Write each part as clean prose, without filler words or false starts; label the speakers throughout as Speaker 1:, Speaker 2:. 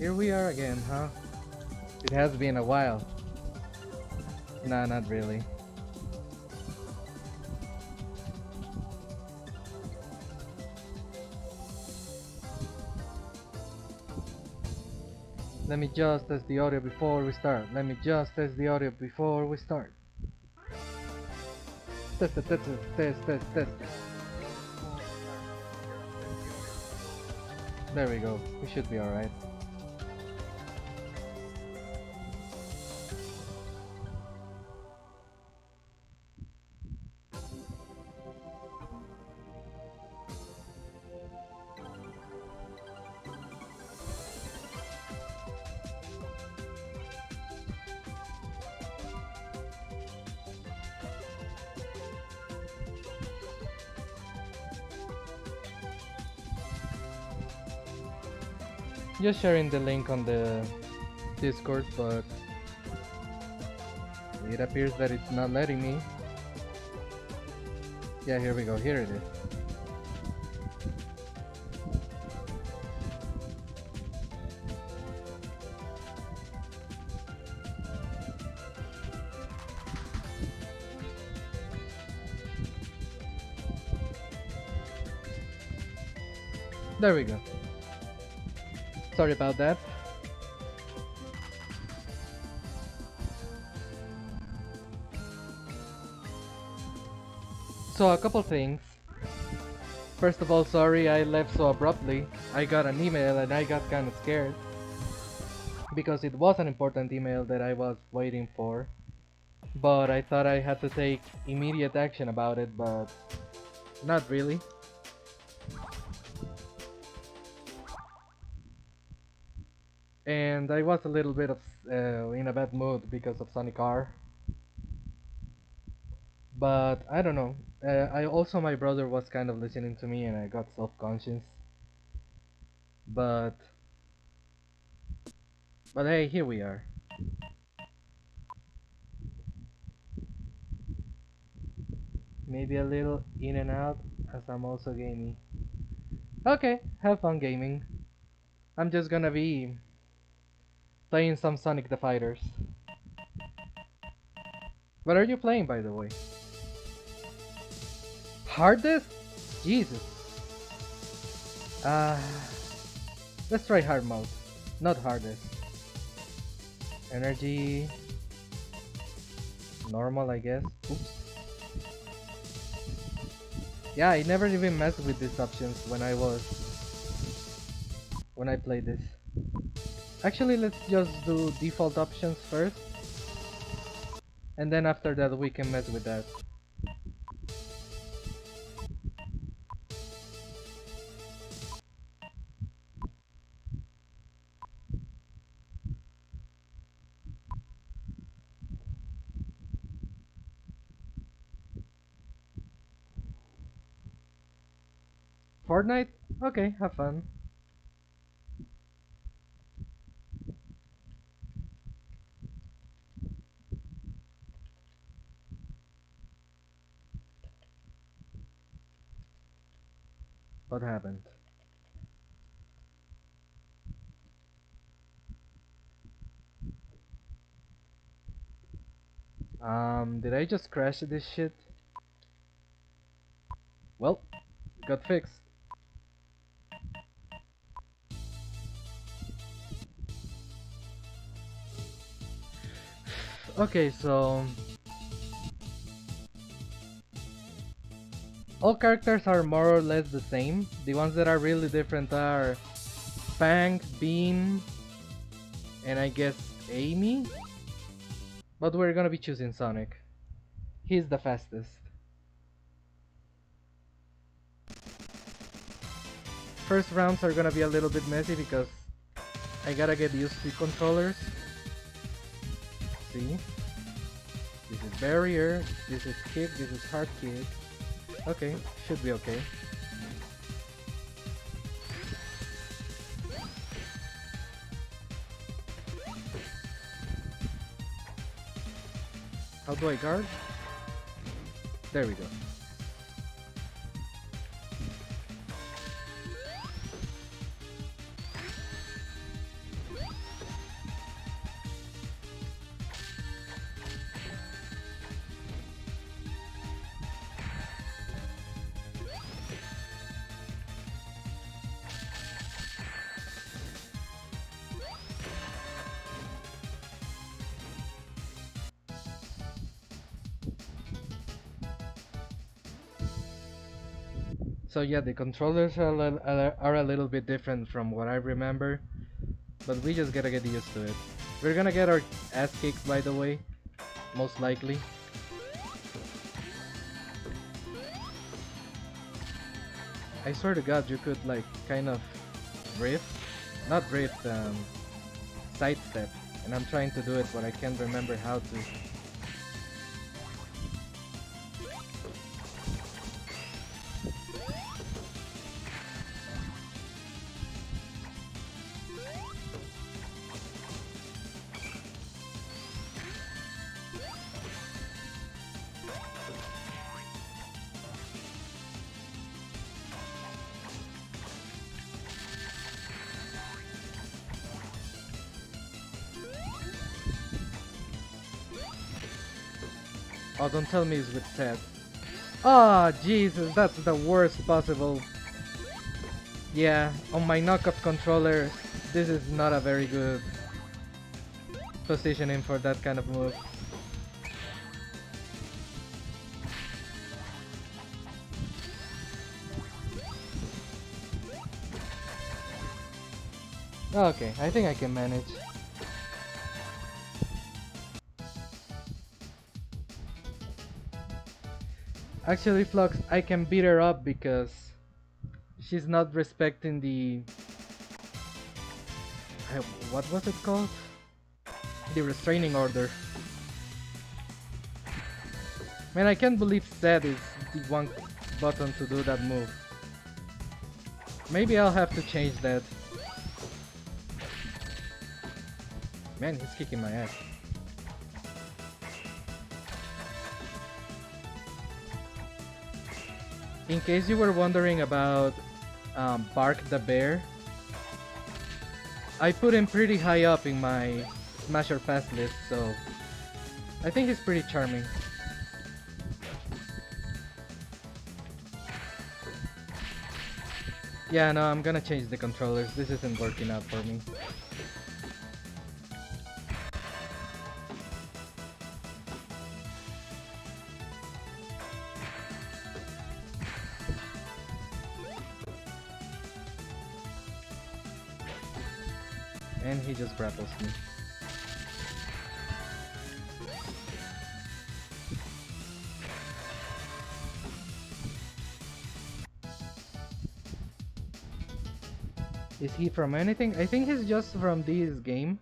Speaker 1: Here we are again, huh? It has been a while. Nah, not really. Let me just test the audio before we start. Let me just test the audio before we start. Test, test, test, test, test, test. There we go. We should be alright. Just sharing the link on the Discord, but it appears that it's not letting me. Yeah, here we go. Here it is. There we go. Sorry about that. So a couple things. First of all, sorry I left so abruptly. I got an email and I got kind of scared because it was an important email that I was waiting for, but I thought I had to take immediate action about it, but not really. And I was a little bit of in a bad mood because of Sonic R. But I don't know. My brother was kind of listening to me, and I got self-conscious. But hey, here we are. Maybe a little in and out, as I'm also gaming. Okay, have fun gaming. I'm just gonna be playing some Sonic the Fighters. What are you playing, by the way? Hardest? Jesus. Let's try hard mode, not hardest. Energy. Normal, I guess. Oops. Yeah, I never even messed with these options when I played this. Actually, let's just do default options first, and then after that we can mess with that. Fortnite? Okay, have fun. What happened? Did I just crash this shit? Well, it got fixed. Okay, so all characters are more or less the same. The ones that are really different are Fang, Bean, and I guess Amy? But we're gonna be choosing Sonic. He's the fastest. First rounds are gonna be a little bit messy because I gotta get used to controllers. See? This is barrier, this is kick, this is hard kick. Okay, should be okay. How do I guard? There we go. So yeah, the controllers are a little bit different from what I remember, but we just gotta get used to it. We're gonna get our ass kicked, by the way, most likely. I swear to God, you could like kind of drift, not drift, sidestep, and I'm trying to do it, but I can't remember how to. Oh, don't tell me it's with Ted. Ah, oh, Jesus, that's the worst possible. Yeah, on my knockoff controller, this is not a very good positioning for that kind of move. Okay, I think I can manage. Actually, Flux, I can beat her up because she's not respecting the... what was it called? The restraining order. Man, I can't believe Z is the one button to do that move. Maybe I'll have to change that. Man, he's kicking my ass. In case you were wondering about Bark the Bear, I put him pretty high up in my Smash or Pass list, so I think he's pretty charming. Yeah, no, I'm gonna change the controllers. This isn't working out for me. And he just grapples me. Is he from anything? I think he's just from this game.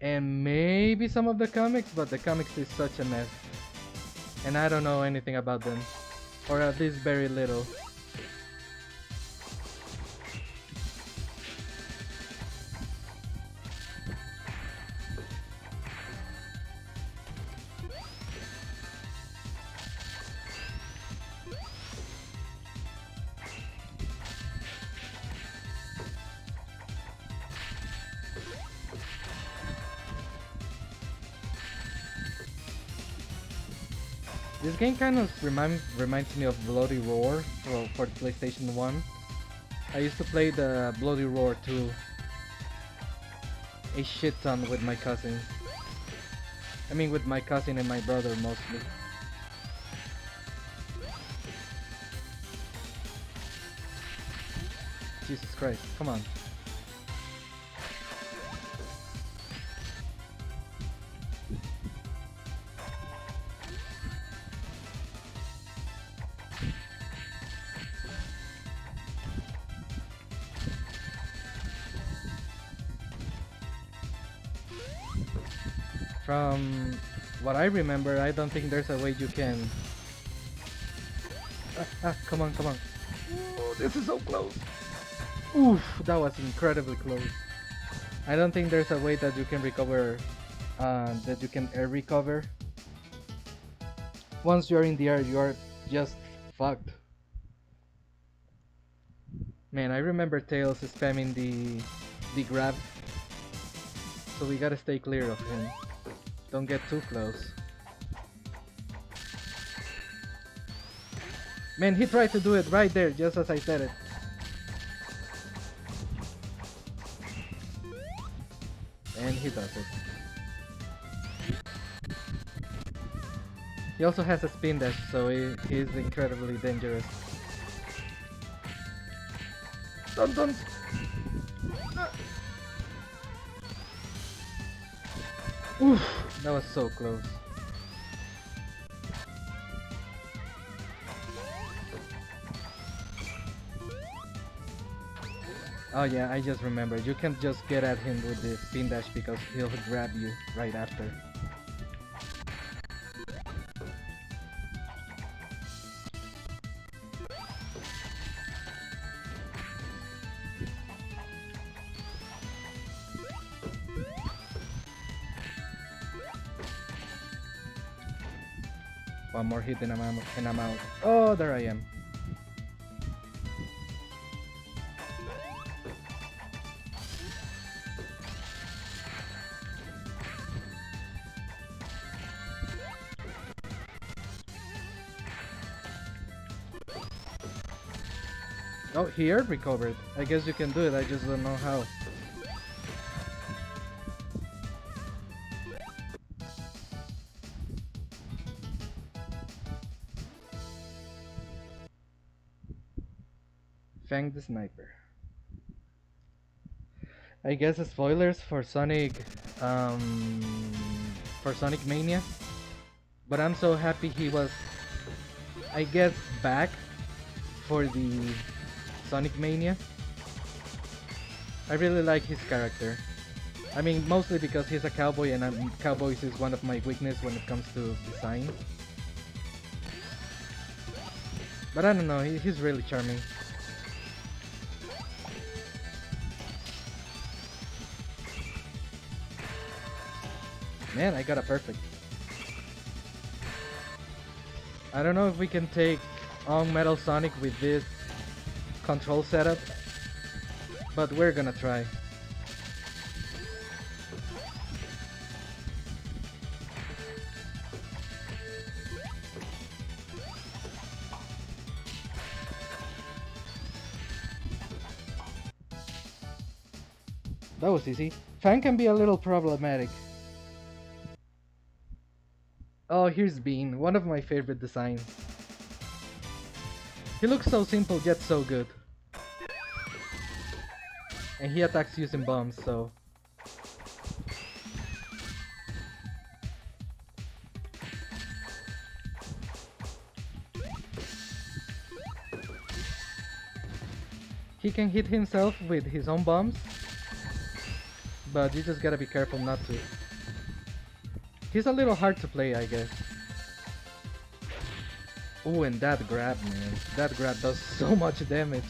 Speaker 1: And maybe some of the comics, but the comics is such a mess. And I don't know anything about them. Or at least very little. This game kind of reminds me of Bloody Roar for the PlayStation 1. I used to play the Bloody Roar 2 a shit ton with my cousins. I mean with my cousin and my brother mostly. Jesus Christ, come on. From what I remember, I don't think there's a way you can... come on, come on. Oh, this is so close. Oof, that was incredibly close. I don't think there's a way that you can recover, that you can air recover. Once you're in the air, you're just fucked. Man, I remember Tails spamming the grab. So we gotta stay clear of him. Don't get too close. Man, he tried to do it right there, just as I said it. And he does it. He also has a spin dash, so he is incredibly dangerous. Don't. Oof, that was so close. Oh yeah, I just remembered. You can't just get at him with the spin dash because he'll grab you right after. One more hit and I'm out. Oh, there I am. Oh, he air recovered. I guess you can do it, I just don't know how. Fang the Sniper. I guess spoilers for Sonic Mania. But I'm so happy he was, I guess, back for the Sonic Mania. I really like his character. I mean, mostly because he's a cowboy and cowboys is one of my weaknesses when it comes to design. But I don't know, he's really charming. Man, I got a perfect. I don't know if we can take on Metal Sonic with this control setup, but we're gonna try. That was easy. Fang can be a little problematic. Oh, here's Bean, one of my favorite designs. He looks so simple yet so good. And he attacks using bombs, so... He can hit himself with his own bombs, but you just gotta be careful not to. He's a little hard to play, I guess. Oh, and that grab, man. That grab does so much damage.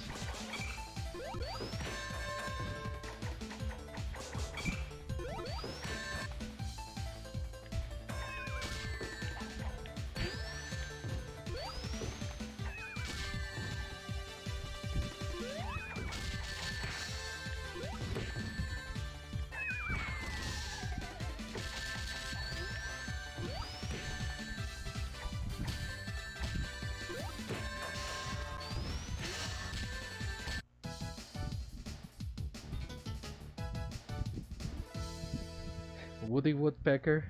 Speaker 1: Woody Woodpecker.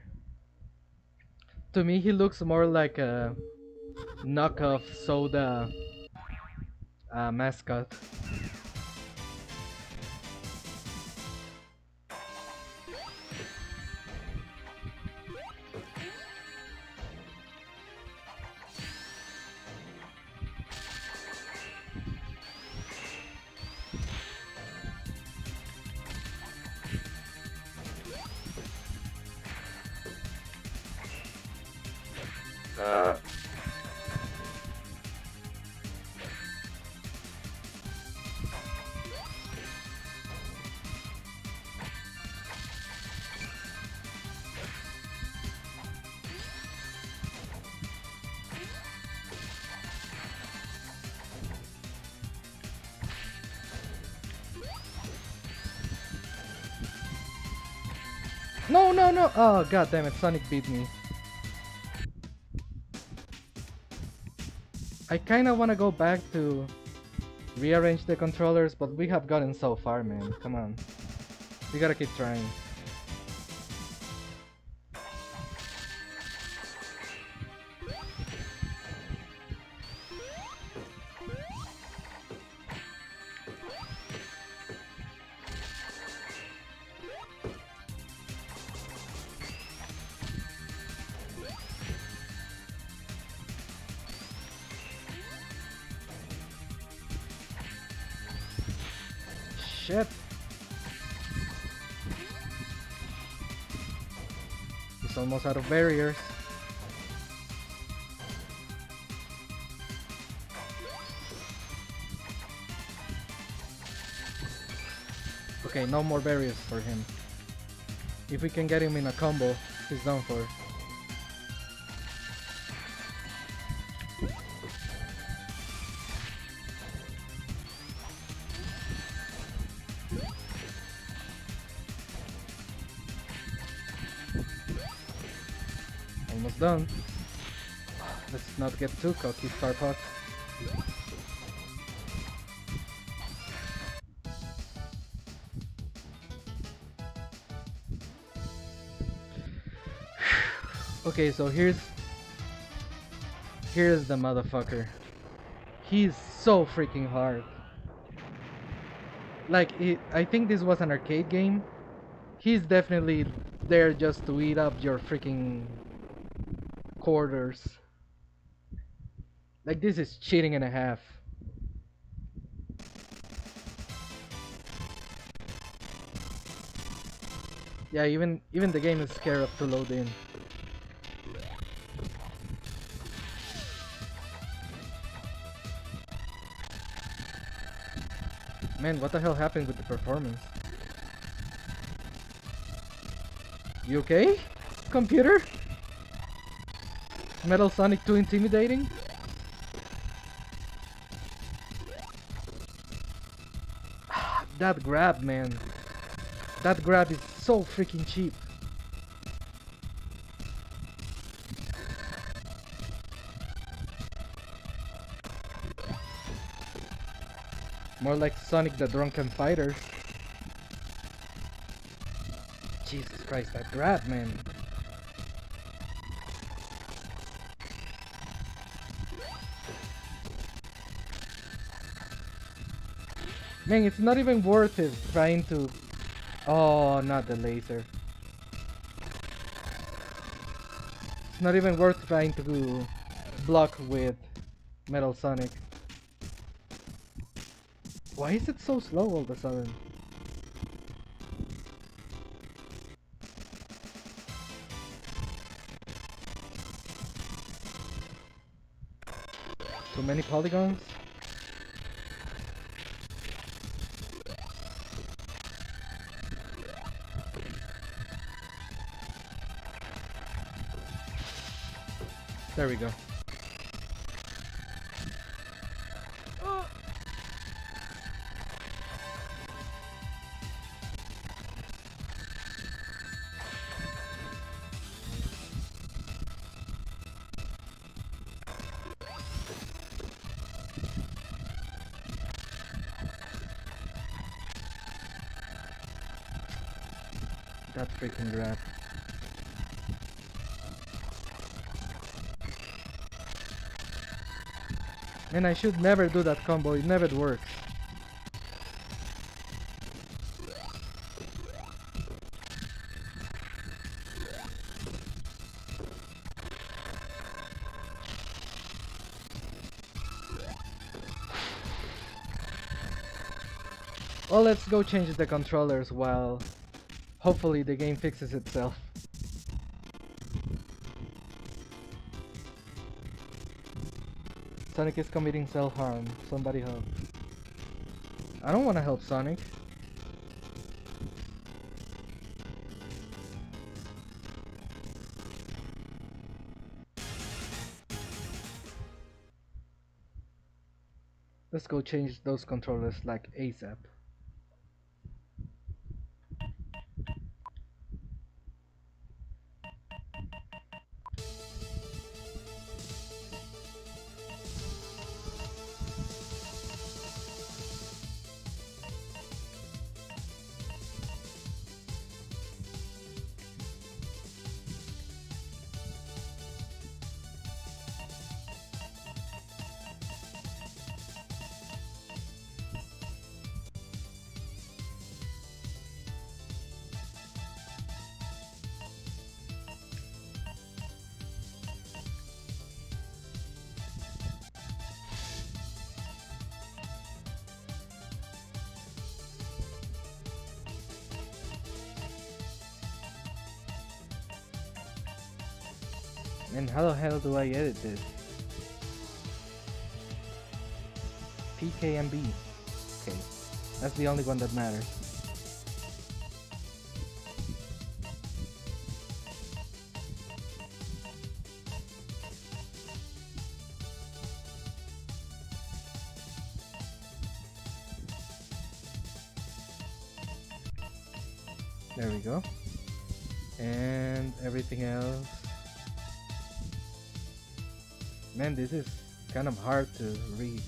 Speaker 1: To me, he looks more like a knockoff soda mascot. No, no, no! Oh, god damn it, Sonic beat me. I kinda wanna go back to rearrange the controllers, but we have gotten so far, man. Come on. We gotta keep trying. shit. He's almost out of barriers. Okay, no more barriers for him. If we can get him in a combo, he's done for. Almost done. Let's not get too cocky, Starpot. Okay, so here's the motherfucker. He's so freaking hard. Like, I think this was an arcade game. He's definitely there just to eat up your freaking quarters. Like, this is cheating and a half. Yeah, even the game is scared to load in. Man, what the hell happened with the performance? You okay, computer? Metal Sonic too intimidating? That grab, man. That grab is so freaking cheap. More like Sonic the Drunken Fighter. Jesus Christ, that grab, man. Man, it's not even worth it trying to... Oh, not the laser. It's not even worth trying to block with Metal Sonic. Why is it so slow all of a sudden? Too many polygons? There we go. That freaking grab. And I should never do that combo, it never works. Well, let's go change the controllers while hopefully the game fixes itself. Sonic is committing self-harm. Somebody help. I don't want to help Sonic. Let's go change those controllers like ASAP. And how the hell do I edit this? PKMB. Okay, that's the only one that matters. There we go. And everything else. Man, this is kind of hard to read.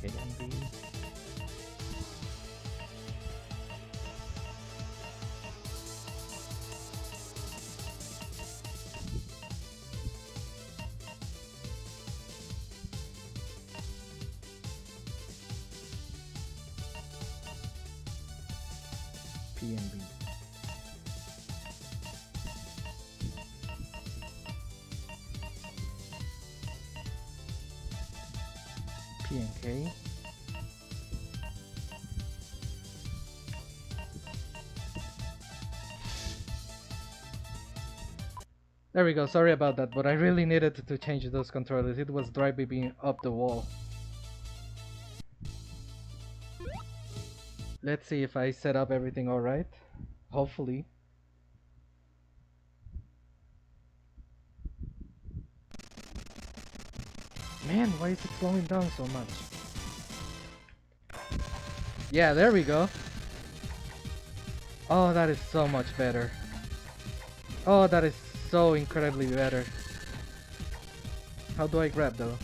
Speaker 1: KMB. PNB. PNK. There we go, sorry about that, but I really needed to change those controllers. It was driving me up the wall. Let's see if I set up everything alright. Hopefully. Man, why is it slowing down so much? Yeah, there we go. Oh, that is so much better. Oh, that is so incredibly better. How do I grab though?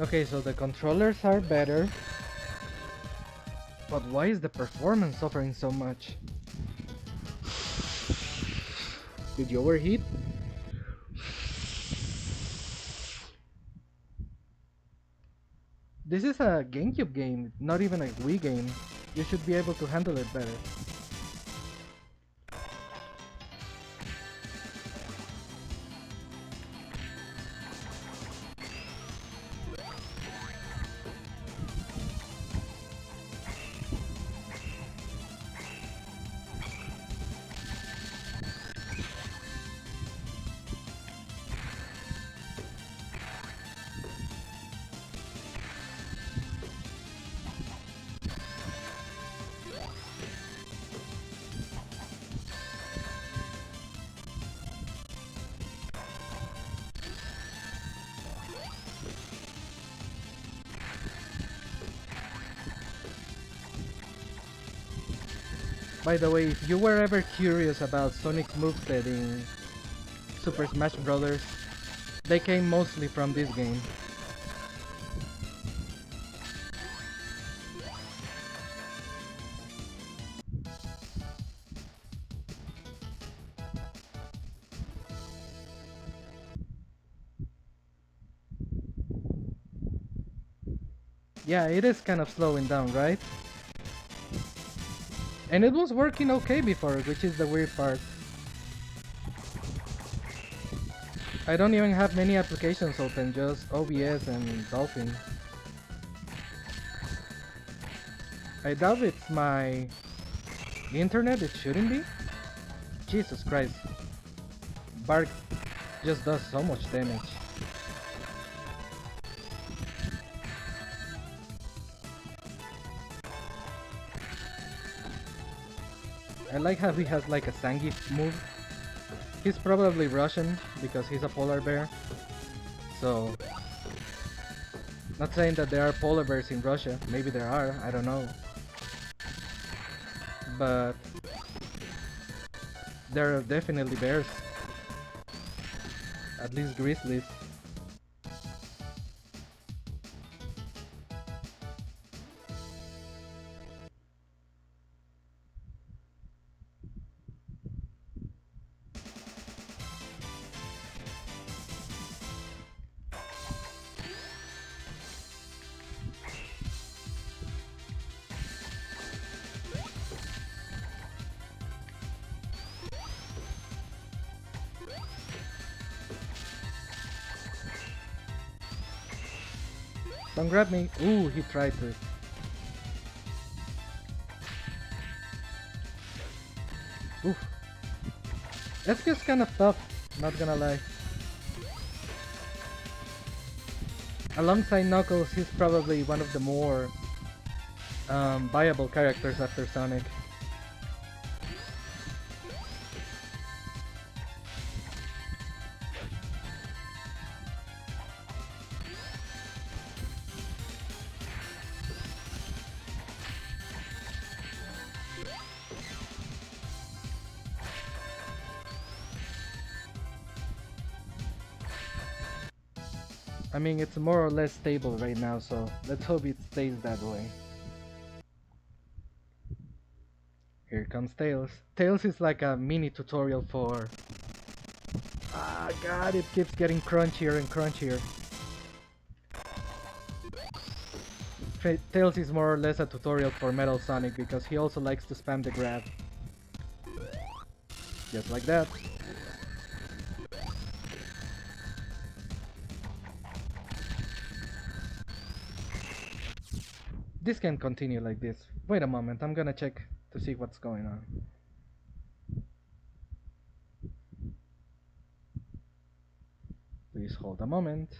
Speaker 1: Okay, so the controllers are better. But why is the performance suffering so much? Did you overheat? This is a GameCube game, not even a Wii game. You should be able to handle it better. By the way, if you were ever curious about Sonic's moveset in Super Smash Bros., they came mostly from this game. Yeah, it is kind of slowing down, right? And it was working okay before, which is the weird part. I don't even have many applications open, just OBS and Dolphin. I doubt it's my internet, it shouldn't be. Jesus Christ. Bark just does so much damage. I like how he has like a Zangief move. He's probably Russian because he's a polar bear. So, not saying that there are polar bears in Russia. Maybe there are, I don't know. But there are definitely bears. At least grizzlies. Don't grab me. Ooh, he tried to. Oof. That's just kind of tough, not gonna lie. Alongside Knuckles, he's probably one of the more viable characters after Sonic. I mean, it's more or less stable right now, so let's hope it stays that way. Here comes Tails. Tails is like a mini tutorial for... Ah, God, it keeps getting crunchier and crunchier. Tails is more or less a tutorial for Metal Sonic because he also likes to spam the grab. Just like that. This can continue like this. Wait a moment, I'm gonna check to see what's going on. Please hold a moment.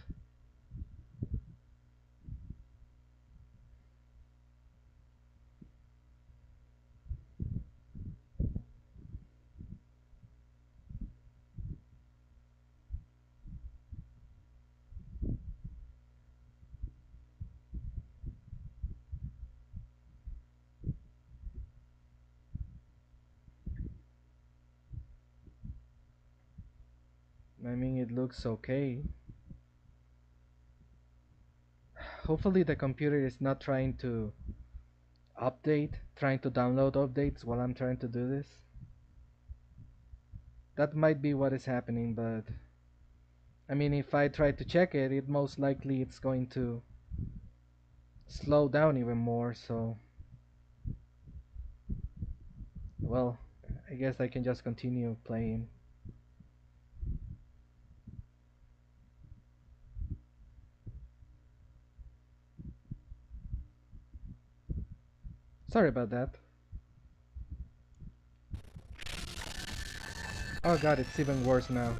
Speaker 1: I mean, it looks okay. Hopefully the computer is not trying to trying to download updates while I'm trying to do this. That might be what is happening, but I mean, if I try to check it, it most likely it's going to slow down even more, so well, I guess I can just continue playing. Sorry about that. Oh god, it's even worse now.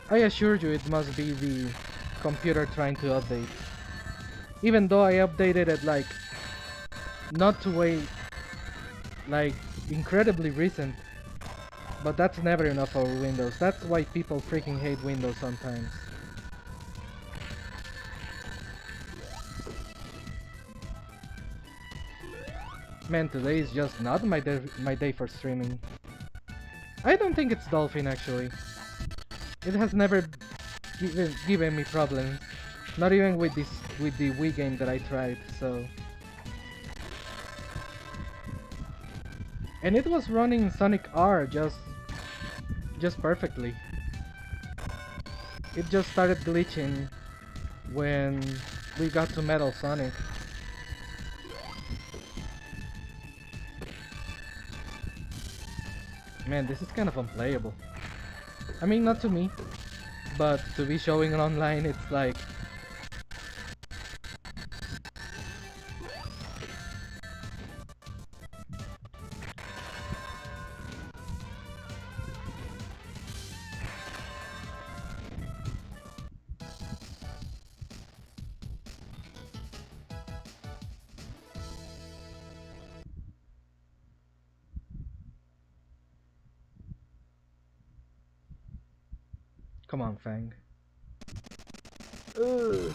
Speaker 1: I assure you it must be the computer trying to update. Even though I updated it like not to wait like incredibly recent. But that's never enough for Windows. That's why people freaking hate Windows sometimes. Man, today is just not my day for streaming. I don't think it's Dolphin actually. It has never given me problems. Not even with the Wii game that I tried, so And it was running Sonic R just perfectly. It just started glitching when we got to Metal Sonic. Man, this is kind of unplayable. I mean, not to me, but to be showing it online, it's like... Come on, Fang. Ugh.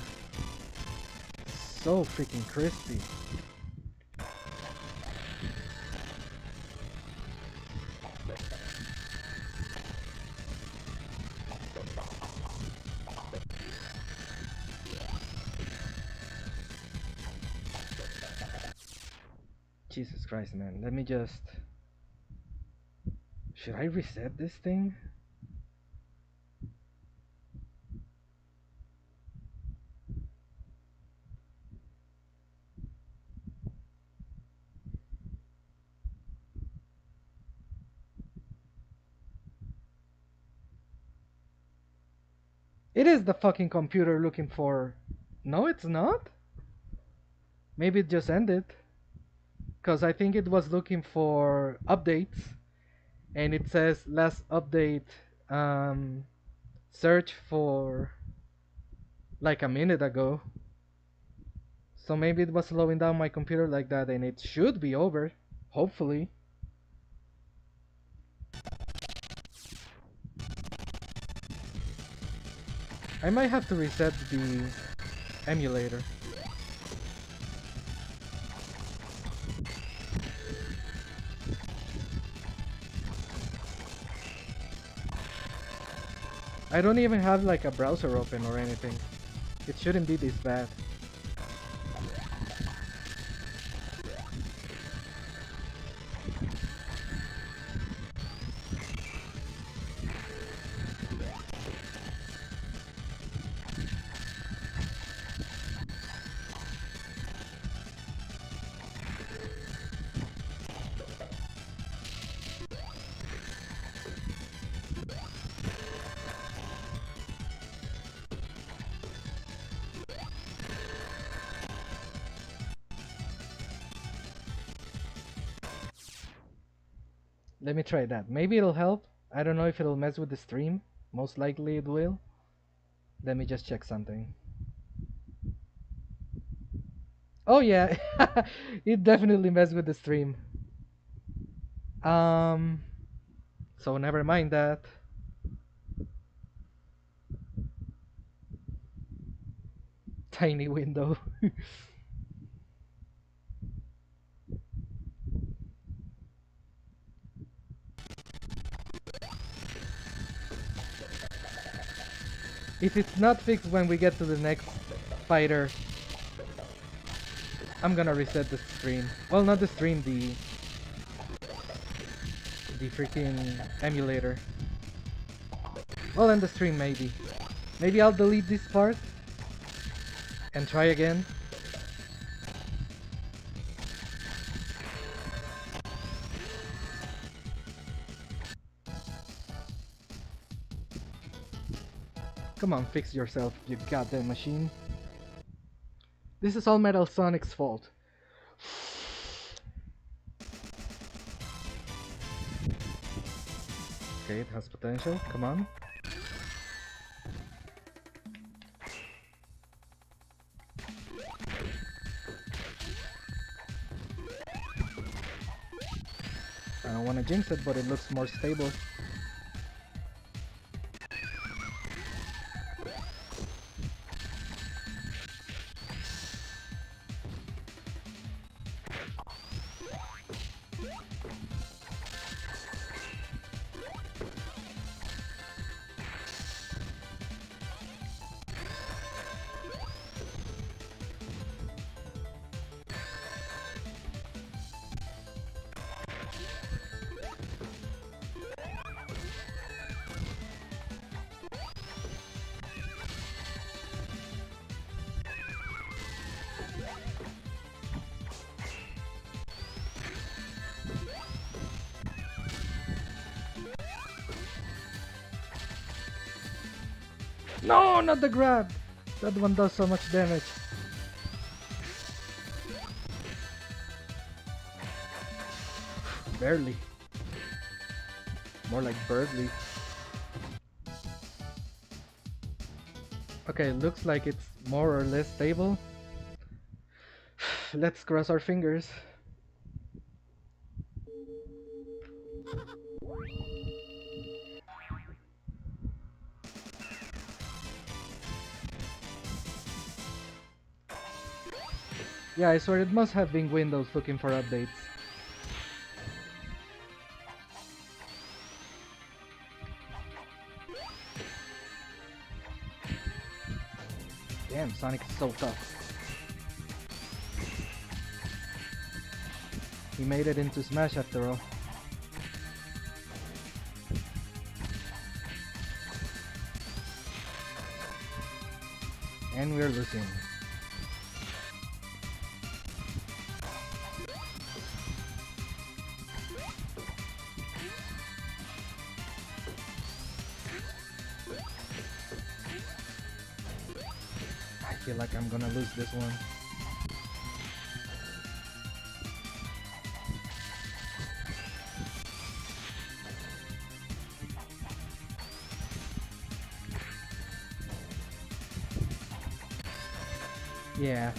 Speaker 1: So freaking crispy. Jesus Christ, man. Let me just... Should I reset this thing? It is the fucking computer looking for... No, it's not? Maybe it just ended. Because I think it was looking for updates. And it says last update search for like a minute ago. So maybe it was slowing down my computer like that, and it should be over. Hopefully. I might have to reset the emulator. I don't even have like a browser open or anything. It shouldn't be this bad. Let me try that. Maybe it'll help. I don't know if it'll mess with the stream. Most likely it will. Let me just check something. Oh yeah, it definitely messed with the stream. So never mind that. Tiny window. If it's not fixed when we get to the next fighter, I'm gonna reset the stream. Well, not the stream, the freaking emulator. Well, and the stream maybe. Maybe I'll delete this part and try again. Come on, fix yourself, you goddamn machine. This is all Metal Sonic's fault. Okay, it has potential, come on. I don't want to jinx it, but it looks more stable. No, not the grab! That one does so much damage. Barely. More like Birdly. Okay, looks like it's more or less stable. Let's cross our fingers. Yeah, I swear it must have been Windows looking for updates. Damn, Sonic is so tough. He made it into Smash after all. And we're losing. I feel like I'm gonna lose this one. Yeah.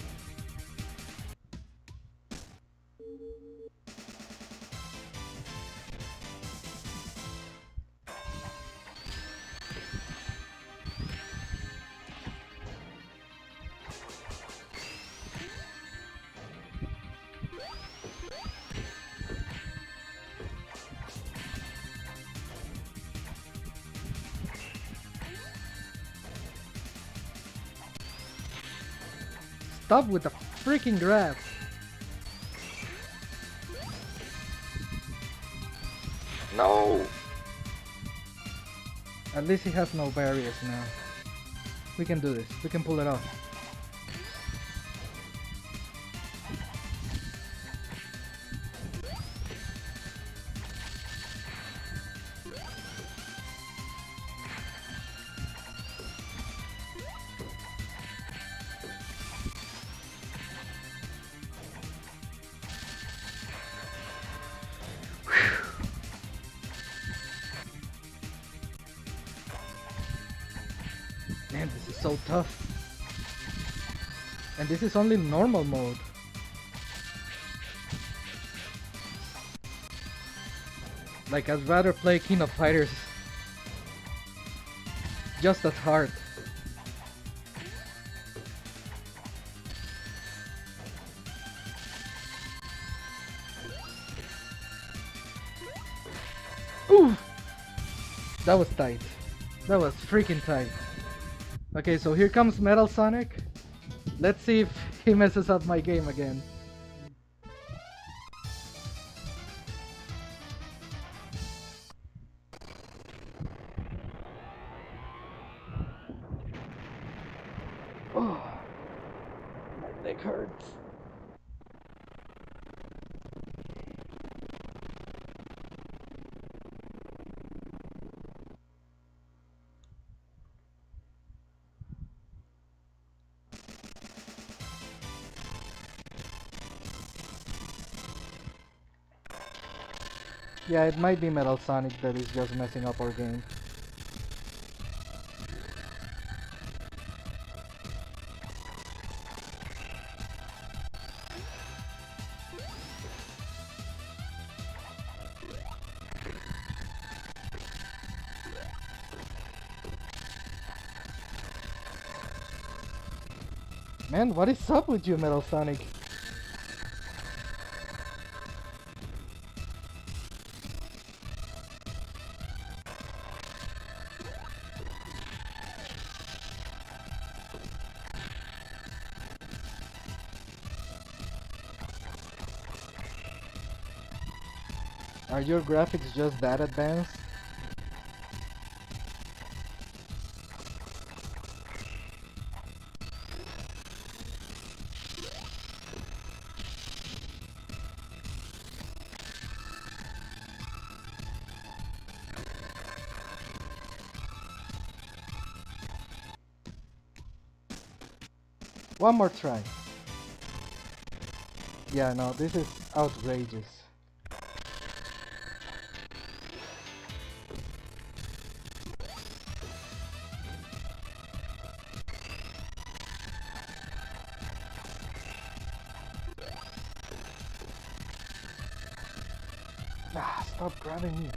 Speaker 1: Stop with the freaking grab! No! At least he has no barriers now. We can do this. We can pull it off. Man, this is so tough. And this is only normal mode. Like, I'd rather play King of Fighters. Just as hard. Ooh! That was tight. That was freaking tight. Okay, so here comes Metal Sonic. Let's see if he messes up my game again. Oh, my leg hurts. Yeah, it might be Metal Sonic that is just messing up our game. Man, what is up with you, Metal Sonic? Are your graphics just that advanced? One more try. Yeah, no, this is outrageous. Ah, stop grabbing me.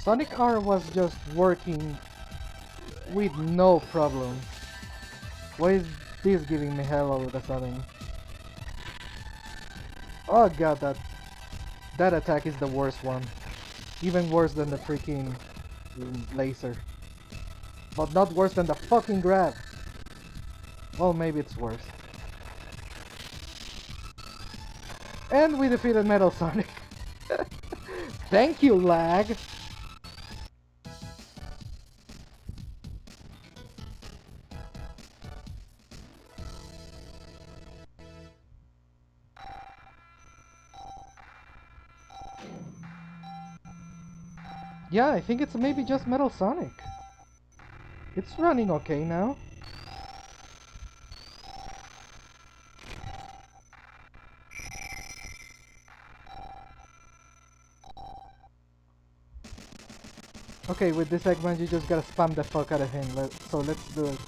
Speaker 1: Sonic R was just working with no problem. Why is this giving me hell all of a sudden? Oh god, that attack is the worst one. Even worse than the freaking laser. But not worse than the fucking grab. Well, maybe it's worse. And we defeated Metal Sonic. Thank you, lag! Yeah, I think it's maybe just Metal Sonic. It's running okay now. Okay, with this Eggman you just gotta spam the fuck out of him, so let's do it.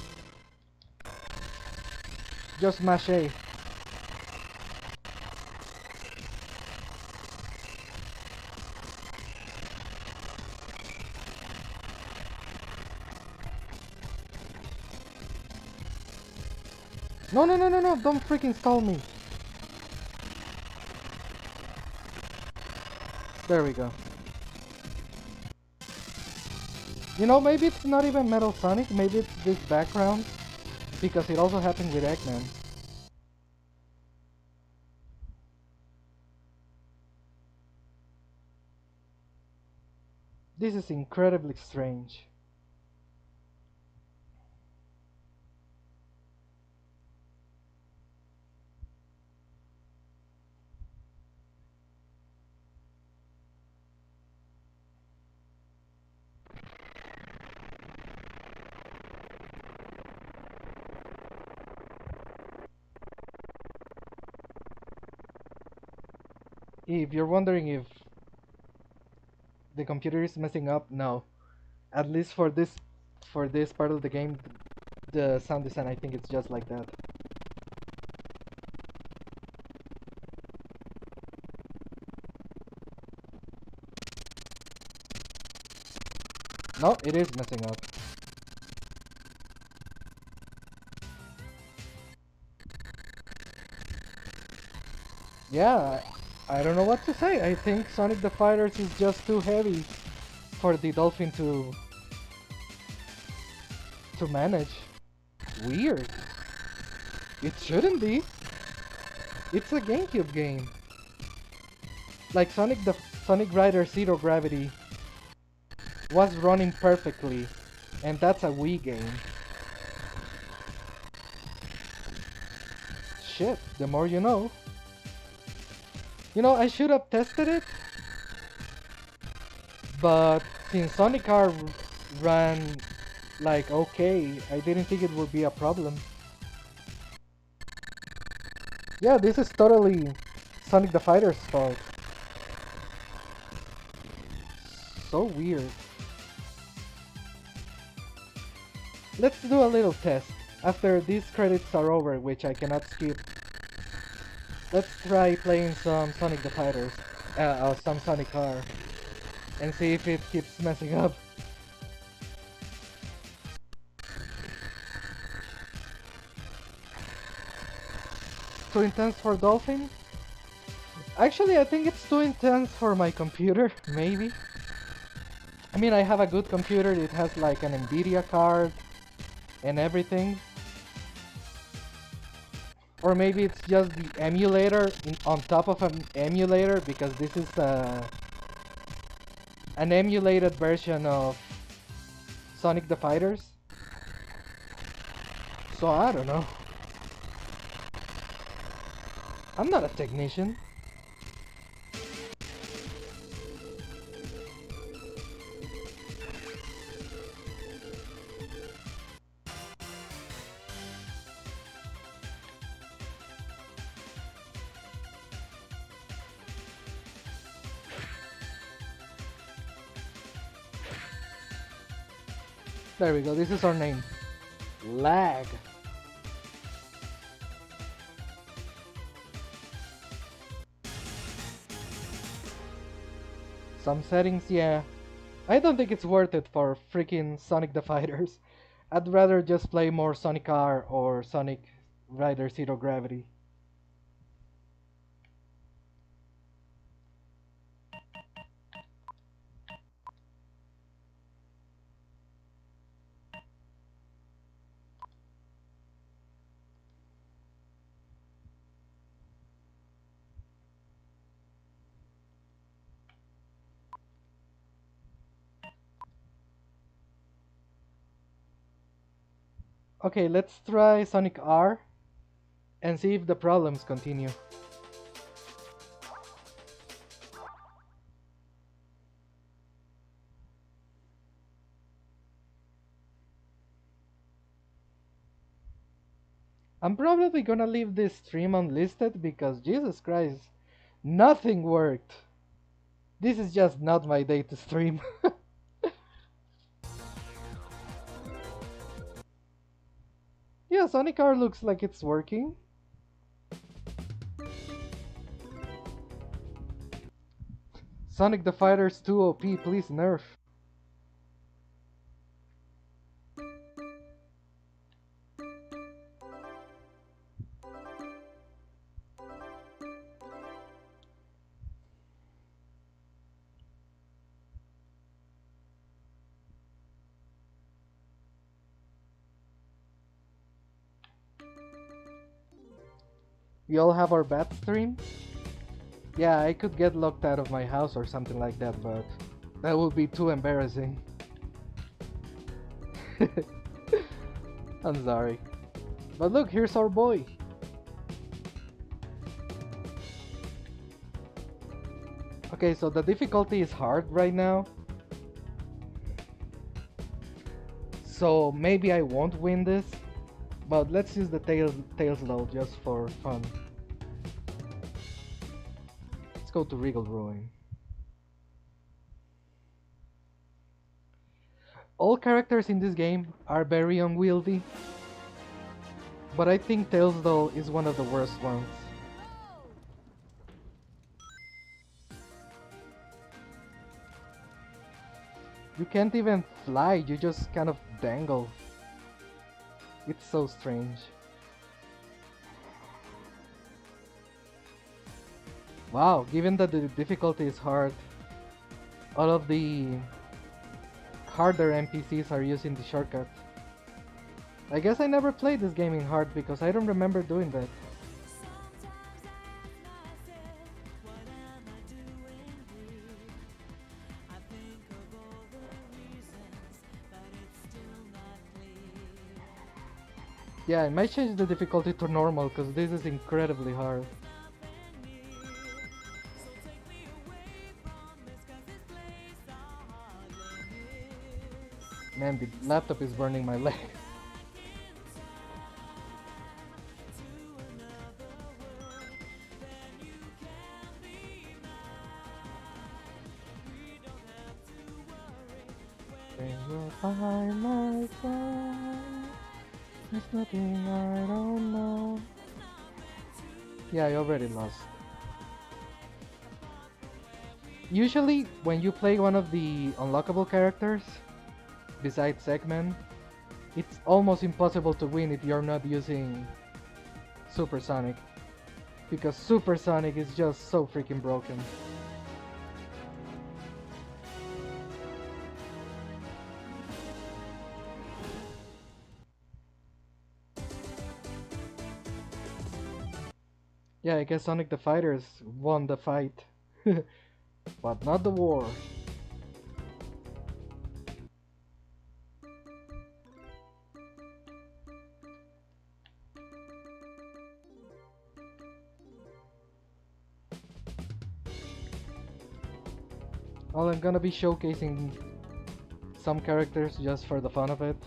Speaker 1: Just mash A. No, don't freaking stall me. There we go. You know, maybe it's not even Metal Sonic, maybe it's this background, because it also happened with Eggman. This is incredibly strange. If you're wondering if the computer is messing up, no. At least for this part of the game, the sound design, I think it's just like that. No, it is messing up. Yeah, I don't know what to say. I think Sonic the Fighters is just too heavy for the Dolphin to manage. Weird. It shouldn't be. It's a GameCube game. Like Sonic Rider Zero Gravity was running perfectly, and that's a Wii game. Shit, the more you know. You know, I should have tested it, but since Sonic R ran like okay, I didn't think it would be a problem. Yeah, this is totally Sonic the Fighter's fault. So weird. let's do a little test. After these credits are over, which I cannot skip, let's try playing some Sonic the Fighters, or some Sonic R, and see if it keeps messing up. Too intense for Dolphin? Actually, I think it's too intense for my computer, maybe. I mean, I have a good computer, it has like an Nvidia card and everything. Or maybe it's just the emulator on top of an emulator, because this is an emulated version of Sonic the Fighters. So I don't know. I'm not a technician. There we go, this is our name. Lag. Some settings, yeah. I don't think it's worth it for freaking Sonic the Fighters. I'd rather just play more Sonic R or Sonic Rider Zero Gravity. Okay, let's try Sonic R and see if the problems continue. I'm probably gonna leave this stream unlisted because Jesus Christ, nothing worked. This is just not my day to stream. Yeah, Sonic R looks like it's working. Sonic the Fighters 2 OP, please nerf. We all have our bad streams? Yeah, I could get locked out of my house or something like that, but that would be too embarrassing. I'm sorry. But look, here's our boy. Okay, so the difficulty is hard right now. So maybe I won't win this, but let's use the tails low just for fun. Let's go to Regal Ruin. All characters in this game are very unwieldy, but I think Tails though is one of the worst ones. You can't even fly, you just kind of dangle. It's so strange. Wow, given that the difficulty is hard, all of the harder NPCs are using the shortcut. I guess I never played this game in hard because I don't remember doing that. Yeah, I might change the difficulty to normal because this is incredibly hard. Man, the laptop is burning my leg. When you're by my side, there's nothing I don't know. Yeah, I already lost. Usually, when you play one of the unlockable characters, besides Eggman, it's almost impossible to win if you're not using Supersonic. Because Supersonic is just so freaking broken. Yeah, I guess Sonic the Fighters won the fight. But not the war. Well, I'm gonna be showcasing some characters just for the fun of it.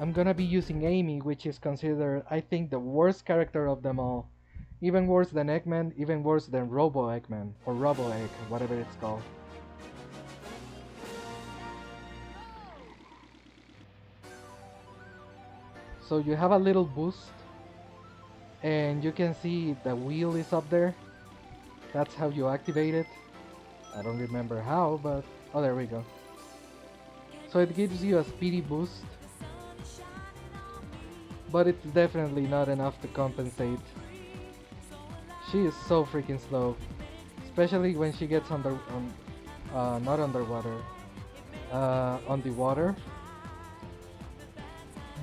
Speaker 1: I'm gonna be using Amy, which is considered, I think, the worst character of them all. Even worse than Eggman, even worse than Robo Eggman, or Robo Egg, whatever it's called. So you have a little boost, and you can see the wheel is up there. That's how you activate it. I don't remember how, but oh, there we go. So it gives you a speedy boost, but it's definitely not enough to compensate. She is so freaking slow, especially when she gets not underwater, on the water.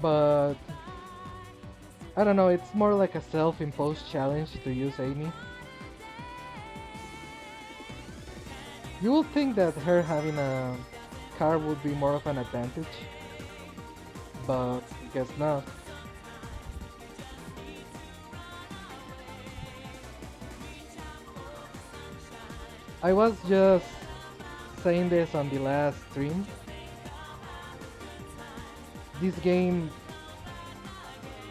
Speaker 1: But I don't know, it's more like a self-imposed challenge to use Amy. You would think that her having a car would be more of an advantage, but I guess not. I was just saying this on the last stream. This game,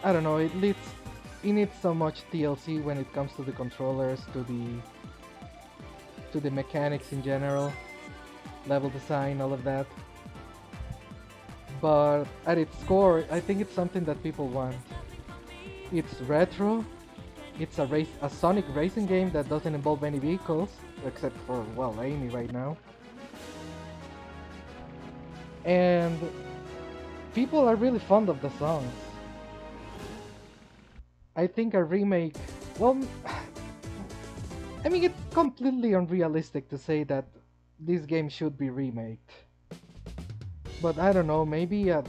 Speaker 1: I don't know, it needs so much TLC when it comes to the controllers, to the mechanics in general, level design, all of that. But at its core, I think it's something that people want. It's retro. It's a Sonic racing game that doesn't involve any vehicles, except for, well, Amy right now. And people are really fond of the songs. I think a remake, well, I mean, it's completely unrealistic to say that this game should be remade. But I don't know, maybe a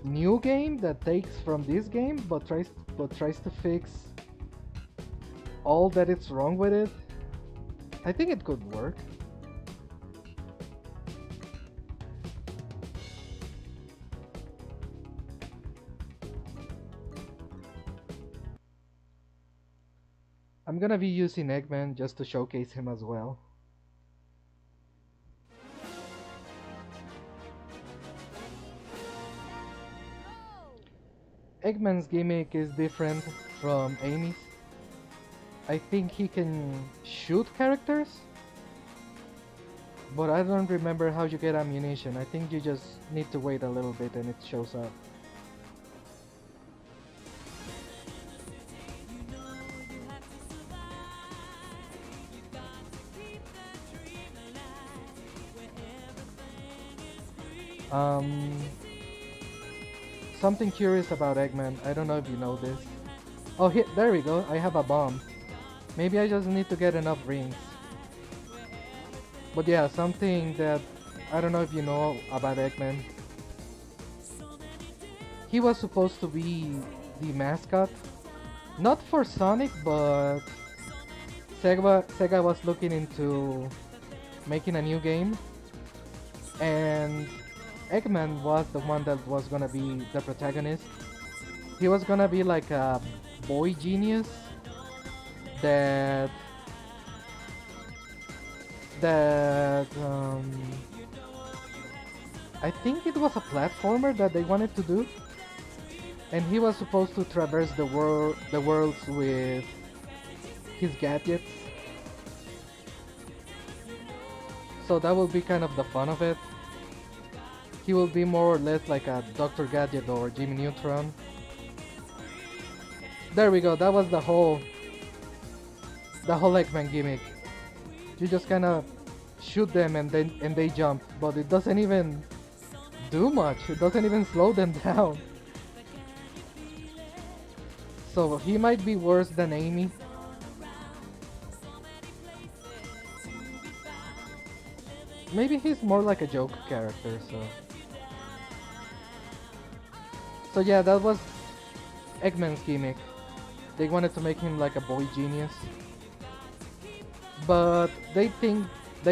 Speaker 1: new game that takes from this game but tries to fix all that is wrong with it. I think it could work. I'm gonna be using Eggman just to showcase him as well. Eggman's gimmick is different from Amy's. I think he can shoot characters, but I don't remember how you get ammunition. I think you just need to wait a little bit and it shows up. Something curious about Eggman, I don't know if you know this. Oh, there we go, I have a bomb. Maybe I just need to get enough rings. But yeah, something that I don't know if you know about Eggman. He was supposed to be the mascot. Not for Sonic, but SEGA was looking into making a new game. And Eggman was the one that was gonna be the protagonist. He was gonna be like a boy genius that I think it was a platformer that they wanted to do, and he was supposed to traverse the worlds with his gadgets. So that will be kind of the fun of it. he will be more or less like a Dr. Gadget or Jimmy Neutron. There we go, that was the whole Eggman gimmick. You just kinda shoot them and they jump, but it doesn't even do much. It doesn't even slow them down. So he might be worse than Amy. Maybe he's more like a joke character, so yeah, that was Eggman's gimmick. They wanted to make him like a boy genius, but they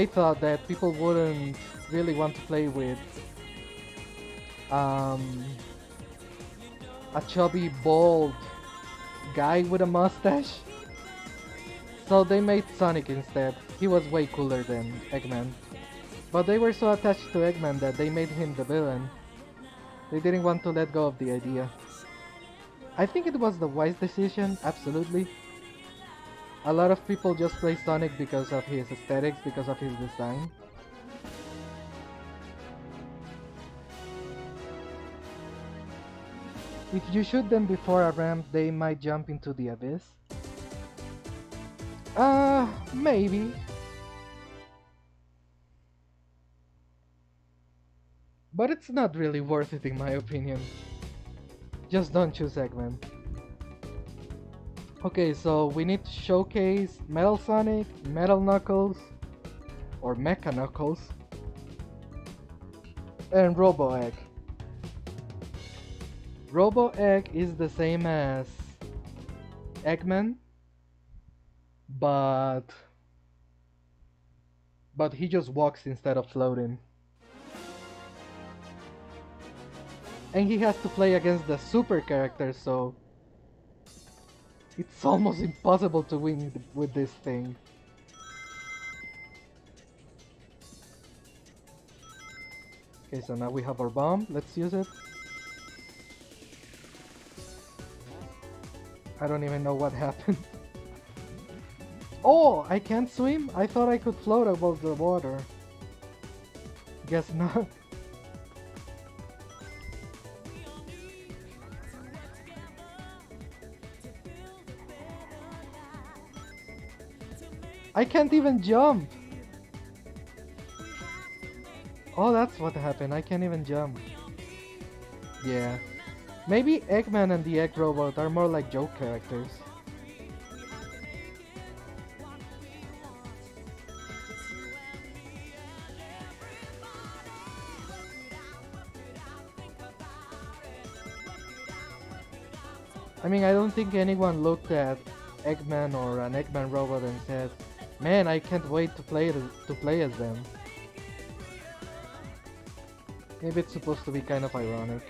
Speaker 1: thought that people wouldn't really want to play with a chubby, bald guy with a mustache. So they made Sonic instead. He was way cooler than Eggman. But they were so attached to Eggman that they made him the villain. They didn't want to let go of the idea. I think it was the wise decision, absolutely. A lot of people just play Sonic because of his aesthetics, because of his design. If you shoot them before a ramp, they might jump into the abyss. Maybe. But it's not really worth it in my opinion. Just don't choose Eggman. Okay, so we need to showcase Metal Sonic, Metal Knuckles, or Mecha Knuckles, and Robo Egg. Robo Egg is the same as Eggman, but he just walks instead of floating. And he has to play against the super characters, so it's almost impossible to win with this thing. Okay, so now we have our bomb. Let's use it. I don't even know what happened. Oh, I can't swim? I thought I could float above the water. Guess not. I can't even jump! Oh, that's what happened. I can't even jump. Yeah. Maybe Eggman and the Egg Robot are more like joke characters. I mean, I don't think anyone looked at Eggman or an Eggman robot and said, "Man, I can't wait to play as them." Maybe it's supposed to be kind of ironic.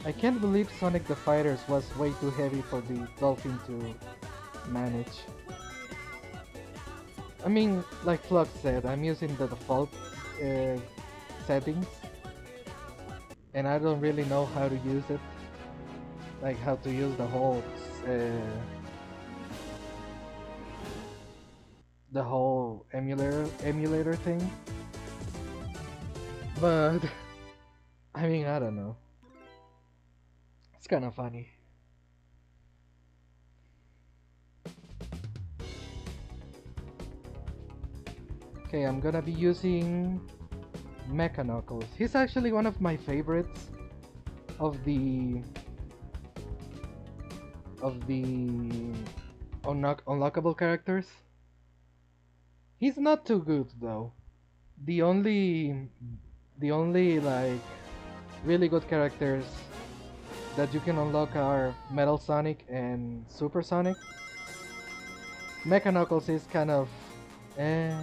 Speaker 1: I can't believe Sonic the Fighters was way too heavy for the Dolphin to manage. I mean, like Flux said, I'm using the default settings, and I don't really know how to use it. Like how to use the whole emulator thing. But I mean, I don't know. It's kind of funny. Okay, I'm gonna be using Mecha Knuckles. He's actually one of my favorites of the unlockable characters. He's not too good though. The only like really good characters that you can unlock are Metal Sonic and Super Sonic. Mecha Knuckles is kind of... eh...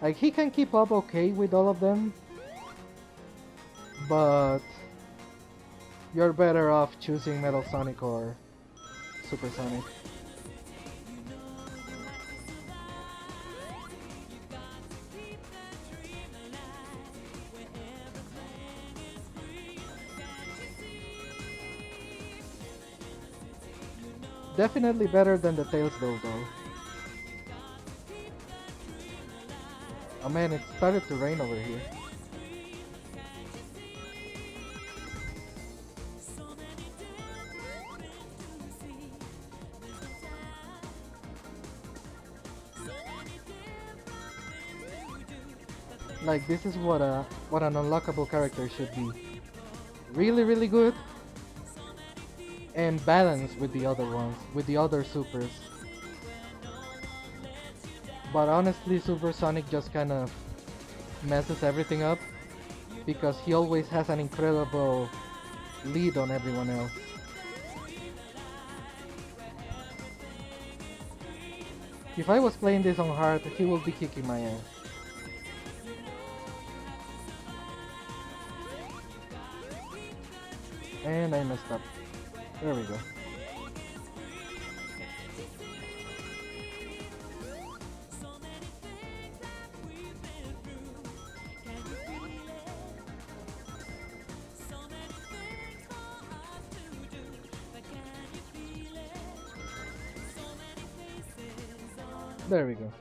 Speaker 1: Like, he can keep up okay with all of them, but you're better off choosing Metal Sonic or Super Sonic. Definitely better than the Tails though. Oh man, it started to rain over here. Like, this is what an unlockable character should be. Really, really good. And balanced with the other ones, with the other supers. But honestly, Super Sonic just kind of messes everything up because he always has an incredible lead on everyone else. If I was playing this on hard, he would be kicking my ass. And I messed up. There we go. There we go.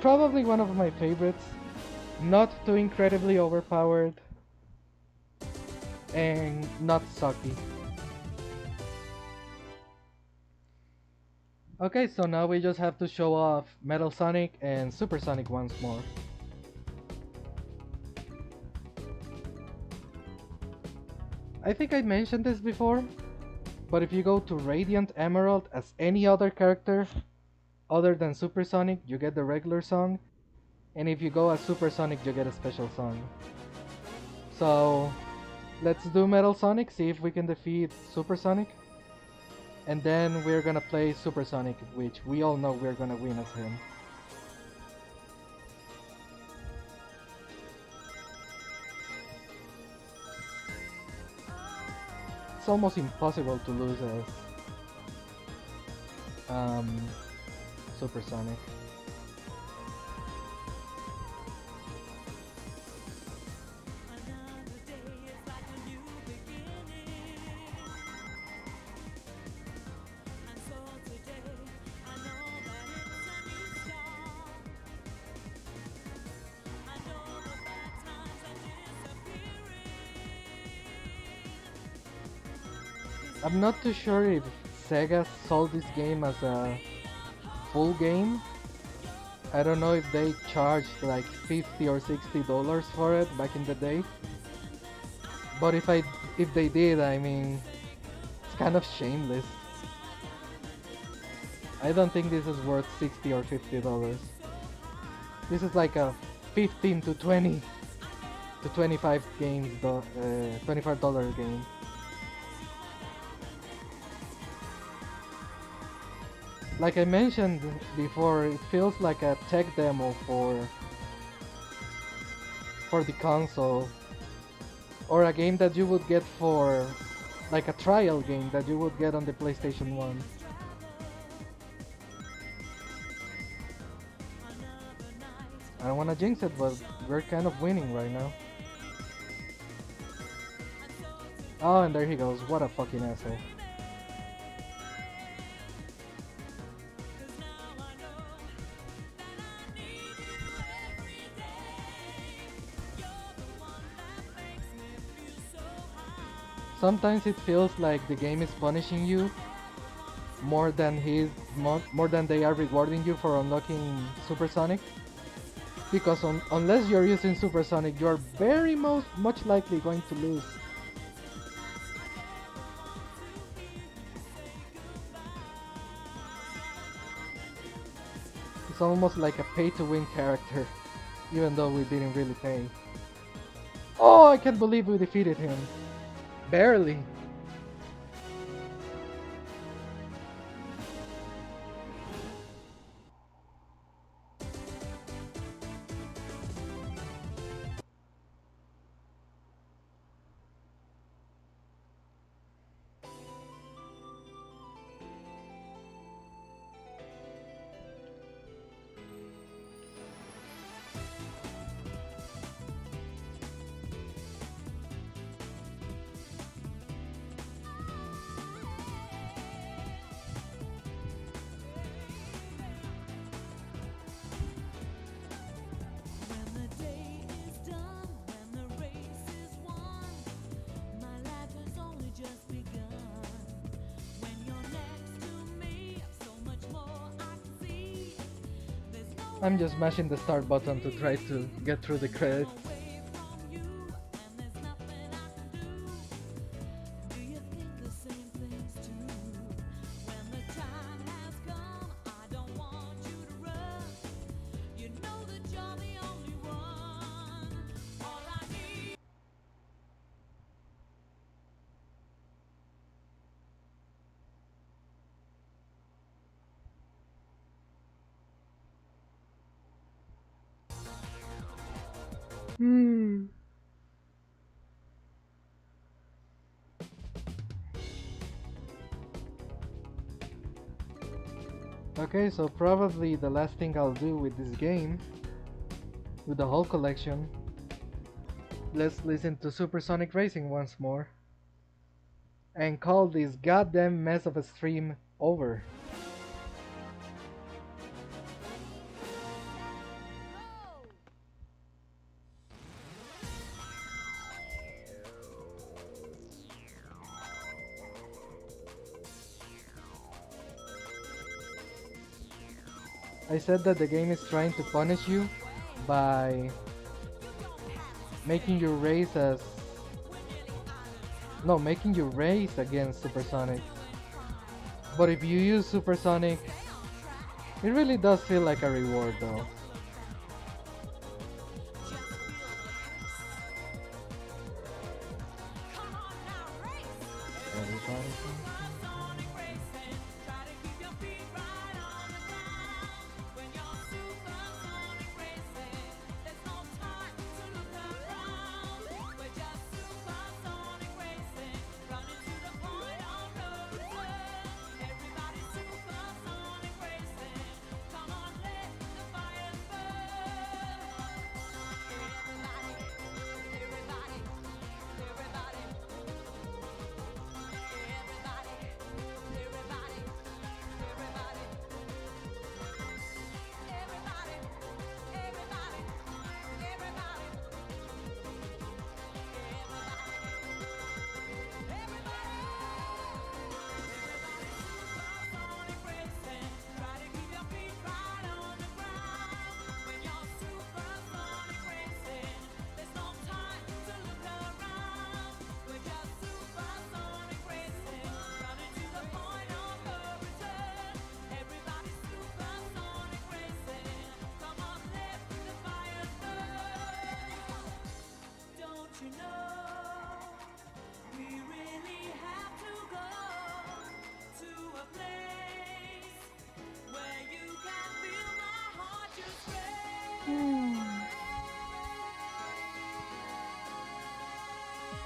Speaker 1: Probably one of my favorites. Not too incredibly overpowered. And not sucky. Okay, so now we just have to show off Metal Sonic and Super Sonic once more. I think I mentioned this before, but if you go to Radiant Emerald as any other character other than Super Sonic, you get the regular song, and if you go as Super Sonic, you get a special song. So let's do Metal Sonic, see if we can defeat Super Sonic, and then we're gonna play Super Sonic, which we all know we're gonna win as him. It's almost impossible to lose as Super Sonic. I'm not too sure if SEGA sold this game as a full game. I don't know if they charged like $50 or $60 for it back in the day. But if they did, I mean, it's kind of shameless. I don't think this is worth $60 or $50. This is like a 15 to 20 to 25 games, $25 game. Like I mentioned before, it feels like a tech demo for the console, or a game that you would get for, like a trial game that you would get on the PlayStation 1. I don't want to jinx it, but we're kind of winning right now. Oh, and there he goes. What a fucking asshole. Sometimes it feels like the game is punishing you more than they are rewarding you for unlocking Super Sonic. Because unless you're using Super Sonic, you're very much likely going to lose. It's almost like a pay-to-win character, even though we didn't really pay. Oh, I can't believe we defeated him. Barely. I'm just mashing the start button to try to get through the credits. Okay, so probably the last thing I'll do with this game, with the whole collection, let's listen to Supersonic Racing once more, and call this goddamn mess of a stream over. I said that the game is trying to punish you by making you race against Supersonic. But if you use Supersonic, it really does feel like a reward though.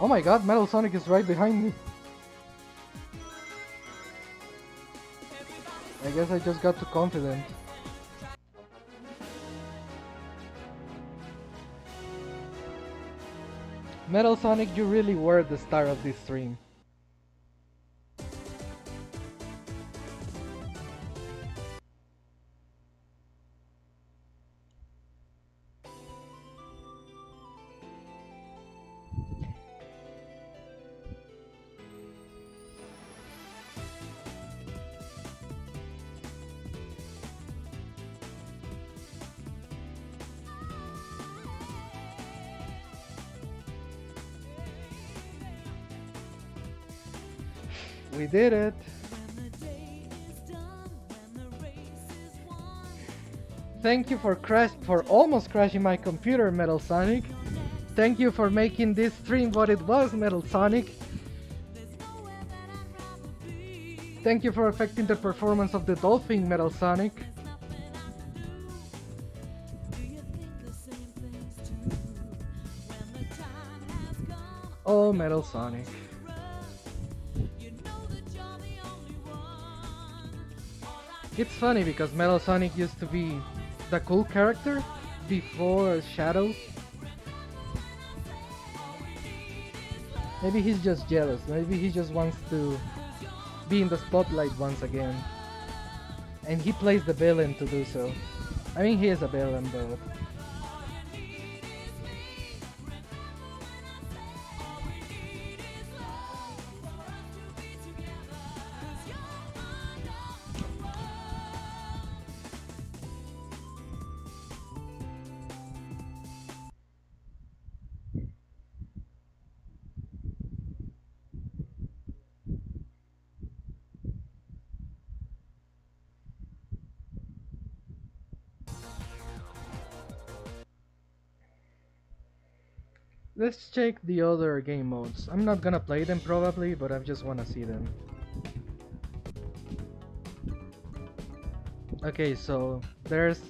Speaker 1: Oh my god, Metal Sonic is right behind me. I guess I just got too confident. Metal Sonic, you really were the star of this stream. We did it! Thank you for almost crashing my computer, Metal Sonic. Thank you for making this stream what it was, Metal Sonic. Thank you for affecting the performance of the dolphin, Metal Sonic. Oh, Metal Sonic. It's funny because Metal Sonic used to be the cool character before Shadow. Maybe he's just jealous. Maybe he just wants to be in the spotlight once again. And he plays the villain to do so. I mean, he is a villain, but... Let's check the other game modes. I'm not gonna play them probably, but I just wanna see them. Okay, so there's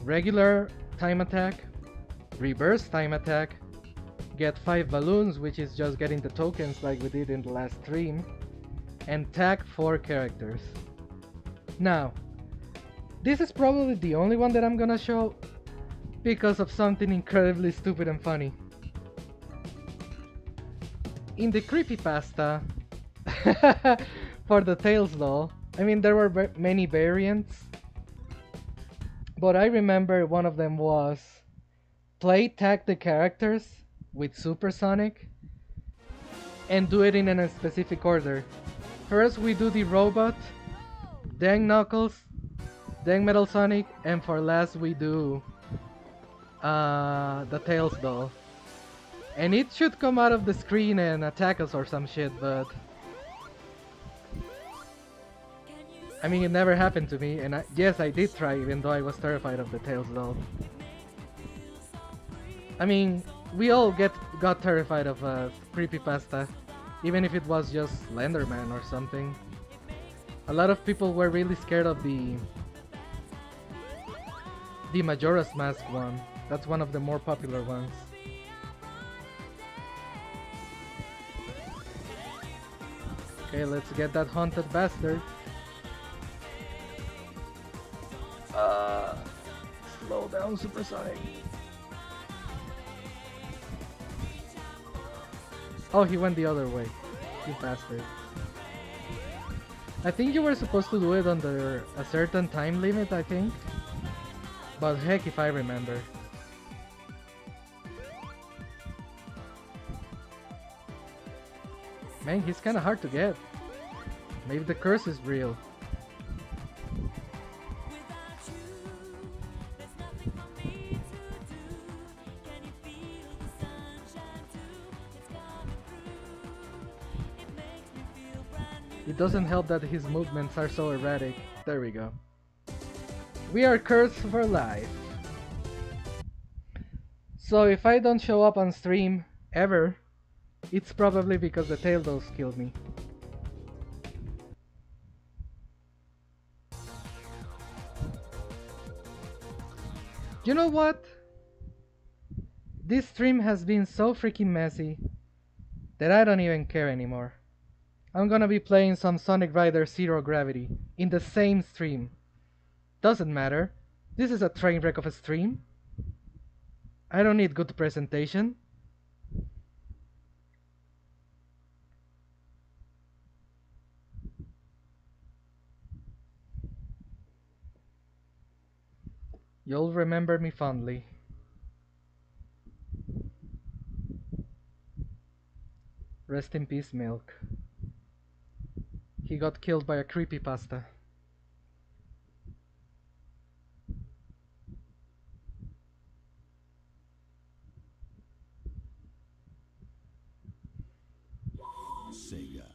Speaker 1: regular time attack, reverse time attack, get 5 balloons, which is just getting the tokens like we did in the last stream, and tag 4 characters. Now, this is probably the only one that I'm gonna show because of something incredibly stupid and funny. In the Creepypasta for the Tails doll, I mean there were many variants, but I remember one of them was tag the characters with Supersonic and do it in a specific order. First we do the robot, then Knuckles, then Metal Sonic, and for last we do the Tails doll. And it should come out of the screen and attack us or some shit, but... I mean, it never happened to me, and yes, I did try, even though I was terrified of the Tails doll. I mean, we all got terrified of Creepypasta, even if it was just Slenderman or something. A lot of people were really scared of the Majora's Mask one. That's one of the more popular ones. Okay, let's get that haunted bastard. Slow down, Supersonic. Oh, he went the other way. You bastard. I think you were supposed to do it under a certain time limit, I think. But heck if I remember. Man, he's kinda hard to get. Maybe the curse is real. It doesn't help that his movements are so erratic. There we go. We are cursed for life. So if I don't show up on stream ever, it's probably because the tail dolls killed me. You know what? This stream has been so freaking messy that I don't even care anymore. I'm gonna be playing some Sonic Rider Zero Gravity in the same stream. Doesn't matter. This is a train wreck of a stream. I don't need good presentation. You'll remember me fondly. Rest in peace, Milk. He got killed by a creepypasta.
Speaker 2: SEGA.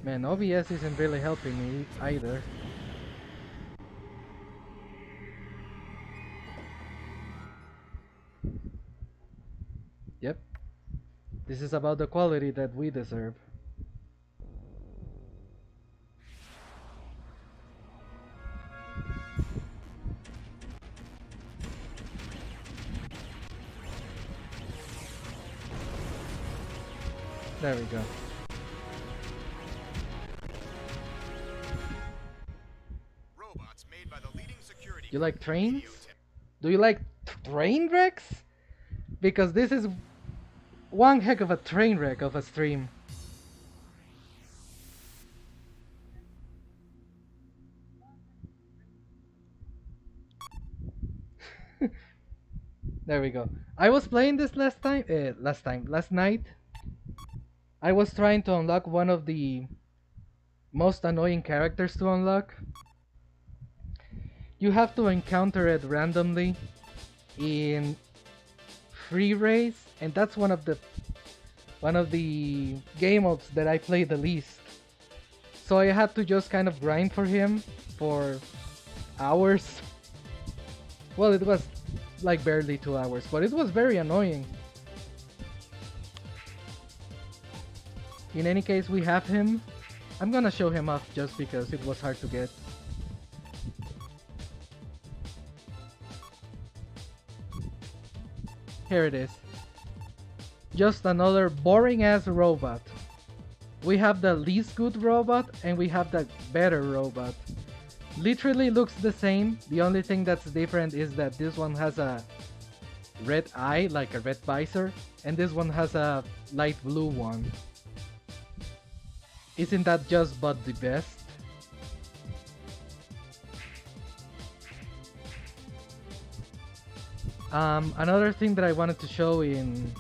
Speaker 1: Man, OBS isn't really helping me either. Yep. This is about the quality that we deserve. There we go.
Speaker 3: Robots made by the leading security.
Speaker 1: You like trains? Do you like train wrecks? Because this is one heck of a train wreck of a stream. There we go. I was playing this last night. I was trying to unlock one of the most annoying characters to unlock. You have to encounter it randomly in free race, and that's one of the game modes that I play the least. So I had to just kind of grind for him for hours. Well, it was like barely 2 hours, but it was very annoying. In any case, we have him. I'm gonna show him off just because it was hard to get. Here it is. Just another boring ass robot. We have the least good robot and we have the better robot. Literally looks the same. The only thing that's different is that this one has a red eye, like a red visor, and this one has a light blue one. Isn't that just but the best? Another thing that I wanted to show in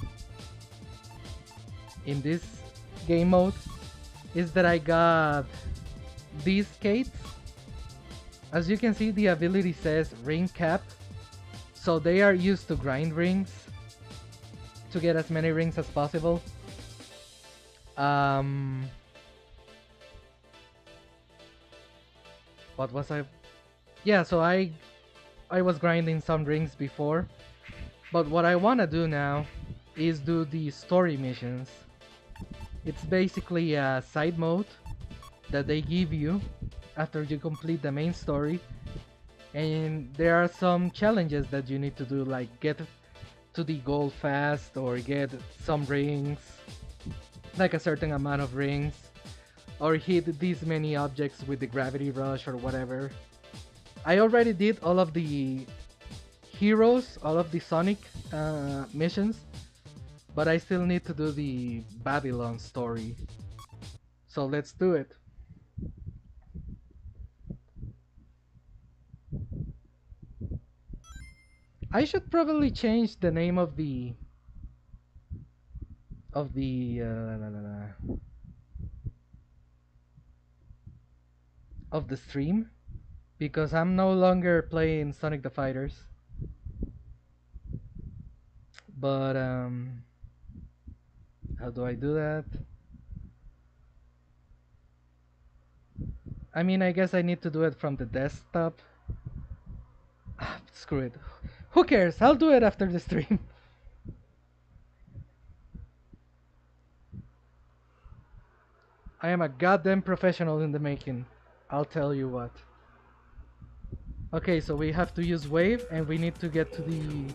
Speaker 1: this game mode is that I got these skates. As you can see, the ability says ring cap, so they are used to grind rings to get as many rings as possible. What was I? Yeah, so I was grinding some rings before, but what I want to do now is do the story missions. It's basically a side mode that they give you after you complete the main story, and there are some challenges that you need to do, like get to the goal fast or get some rings, like a certain amount of rings, or hit these many objects with the gravity rush or whatever. I already did all of the heroes, all of the Sonic missions, but I still need to do the Babylon story. So let's do it. I should probably change the name of the stream, because I'm no longer playing Sonic the Fighters. But how do I do that? I mean, I guess I need to do it from the desktop. Screw it. Who cares? I'll do it after the stream. I am a goddamn professional in the making. I'll tell you what. Okay, so we have to use wave and we need to get to the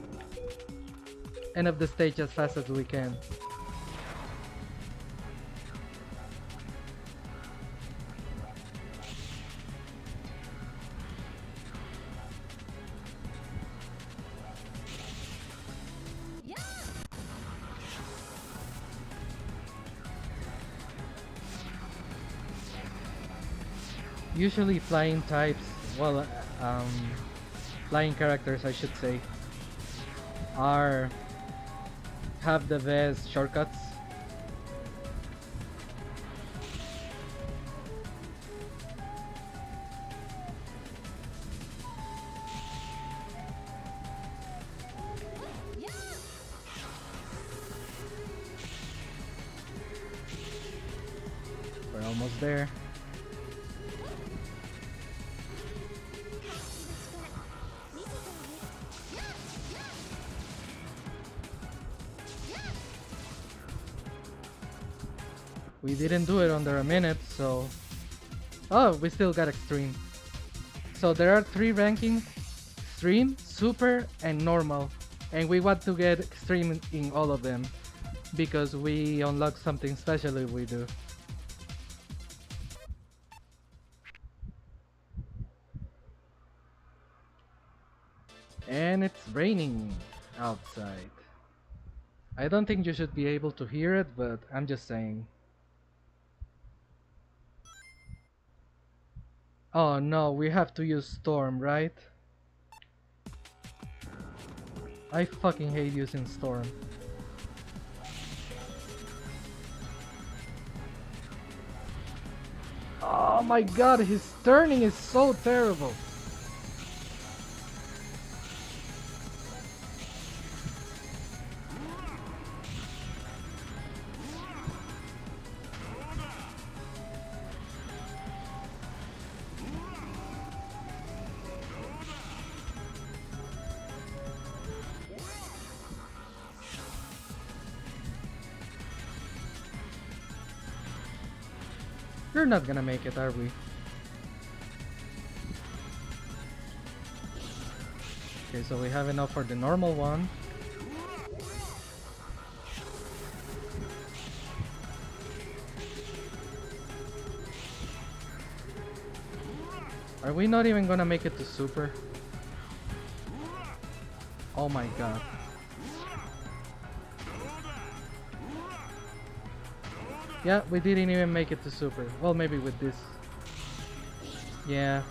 Speaker 1: end of the stage as fast as we can. Usually flying types, well, flying characters I should say, have the best shortcuts. We're almost there. We didn't do it under a minute, so... Oh, we still got extreme. So there are 3 rankings: extreme, super, and normal. And we want to get extreme in all of them, because we unlock something special if we do. And it's raining outside. I don't think you should be able to hear it, but I'm just saying. Oh no, we have to use Storm, right? I fucking hate using Storm. Oh my god, his turning is so terrible. We're not gonna make it, are we? Okay, so we have enough for the normal one. Are we not even gonna make it to super? Oh my god. Yeah, we didn't even make it to super. Well, maybe with this. Yeah,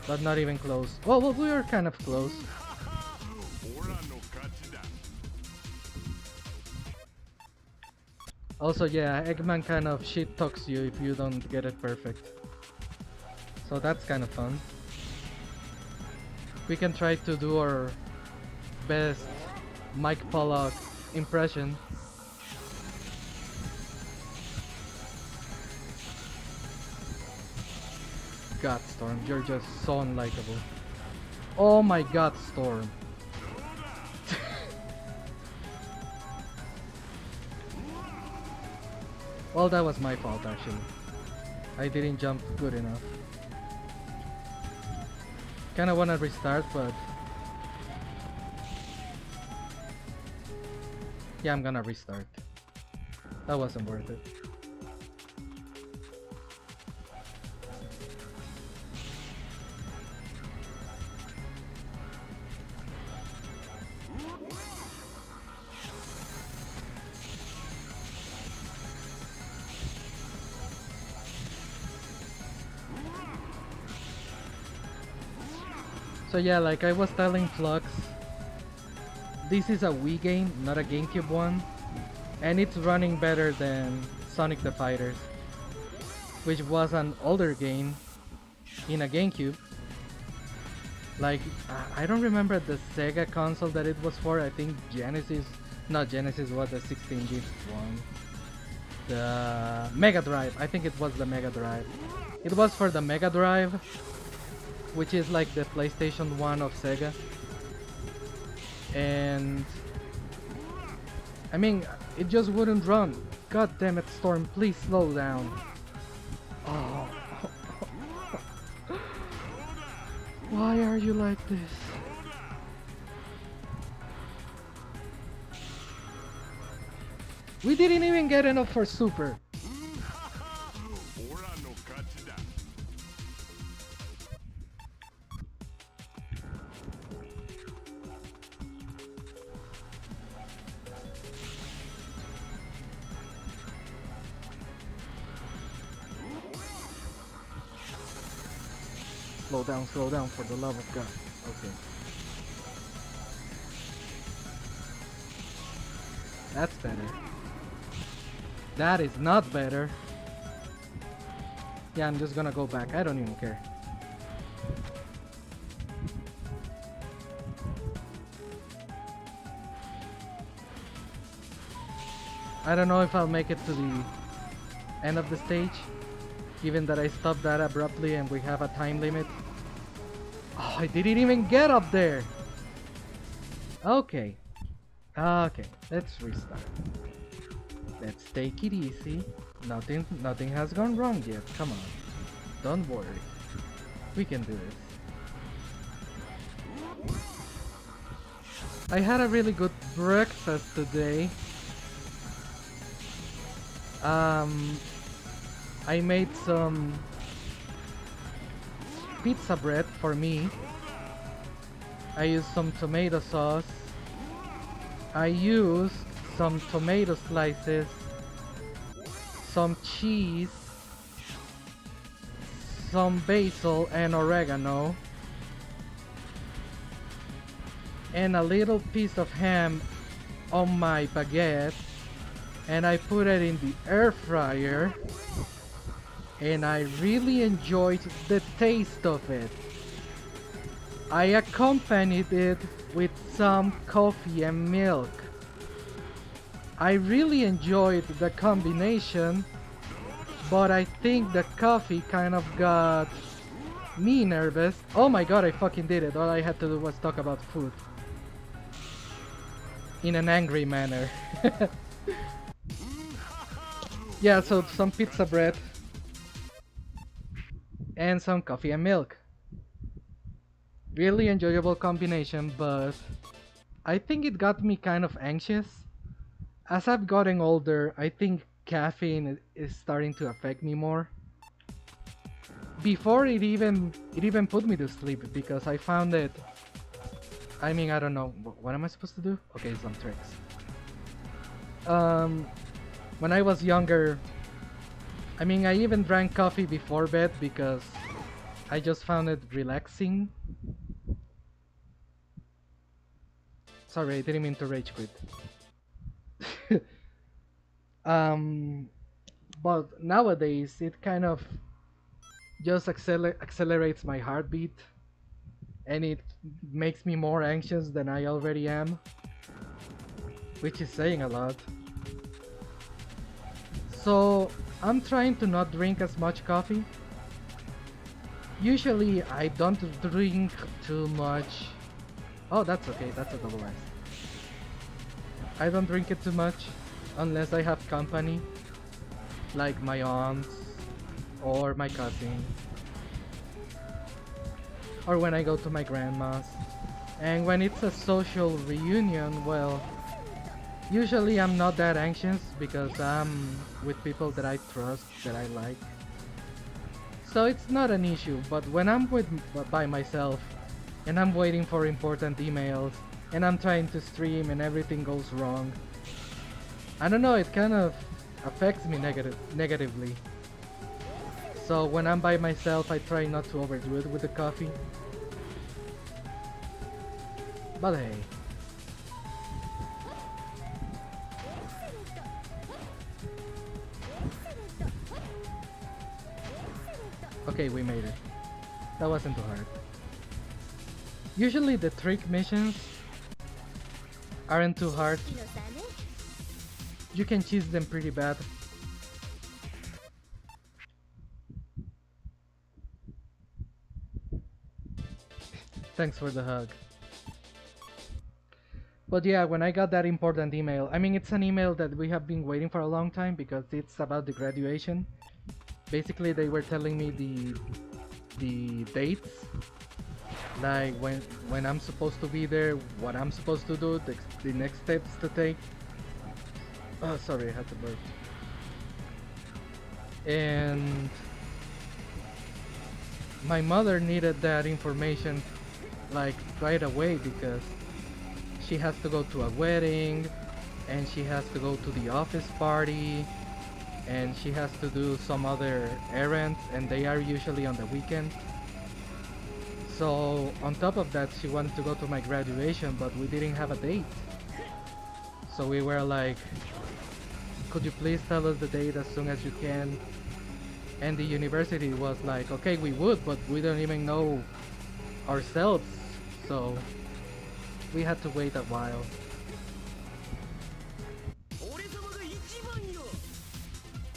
Speaker 1: but not even close. Well, we were kind of close. Also, yeah, Eggman kind of shit talks you if you don't get it perfect. So that's kind of fun. We can try to do our best Mike Pollock impression. God, Storm, you're just so unlikable. Oh my god, Storm. Well, that was my fault actually. I didn't jump good enough. Kinda wanna restart, but... yeah, I'm gonna restart. That wasn't worth it. So yeah, like I was telling Flux, this is a Wii game, not a GameCube one, and it's running better than Sonic the Fighters, which was an older game in a GameCube. Like, I don't remember the SEGA console that it was for. I think Genesis, not Genesis, was the 16-bit one. The Mega Drive, I think it was the Mega Drive. It was for the Mega Drive, which is like the PlayStation 1 of SEGA. And I mean, it just wouldn't run. God damn it, Storm, please slow down. Oh. Why are you like this? We didn't even get enough for super. Slow down for the love of God. Okay. That's better. That is not better. Yeah, I'm just gonna go back. I don't even care. I don't know if I'll make it to the end of the stage. Given that I stopped that abruptly and we have a time limit. Oh, I didn't even get up there! Okay. Okay, let's restart. Let's take it easy. Nothing has gone wrong yet. Come on. Don't worry. We can do this. I had a really good breakfast today. I made some pizza bread for me. I used some tomato sauce. I used some tomato slices, some cheese, some basil and oregano, and a little piece of ham on my baguette, and I put it in the air fryer, and I really enjoyed the taste of it. I accompanied it with some coffee and milk. I really enjoyed the combination, but I think the coffee kind of got me nervous. Oh my god, I fucking did it. All I had to do was talk about food. In an angry manner. Yeah, so some pizza bread. And some coffee and milk. Really enjoyable combination, but I think it got me kind of anxious. As I've gotten older, I think caffeine is starting to affect me more. Before it even put me to sleep, because I found it. I mean, I don't know. What am I supposed to do? Okay, some tricks. When I was younger, I mean, I even drank coffee before bed because I just found it relaxing. Sorry, I didn't mean to rage quit. But nowadays it kind of just accelerates my heartbeat, and it makes me more anxious than I already am, which is saying a lot. So I'm trying to not drink as much coffee. Usually I don't drink too much. Oh, that's okay, that's a double S. I don't drink it too much unless I have company, like my aunts or my cousin, or when I go to my grandma's. And when it's a social reunion, well, usually I'm not that anxious because I'm with people that I trust, that I like. So it's not an issue, but when I'm by myself and I'm waiting for important emails and I'm trying to stream and everything goes wrong, I don't know, it kind of affects me negatively. So when I'm by myself, I try not to overdo it with the coffee. But hey. Okay, we made it. That wasn't too hard. Usually the trick missions aren't too hard. You can cheese them pretty bad. Thanks for the hug. But yeah, when I got that important email, I mean, it's an email that we have been waiting for a long time because it's about the graduation. Basically, they were telling me the dates, like when I'm supposed to be there, what I'm supposed to do, the next steps to take. Oh, sorry, I had to burp. And my mother needed that information like right away because she has to go to a wedding and she has to go to the office party and she has to do some other errands, and they are usually on the weekend. So on top of that, she wanted to go to my graduation, but we didn't have a date. So we were like, could you please tell us the date as soon as you can? And the university was like, okay, we would, but we don't even know ourselves. So we had to wait a while.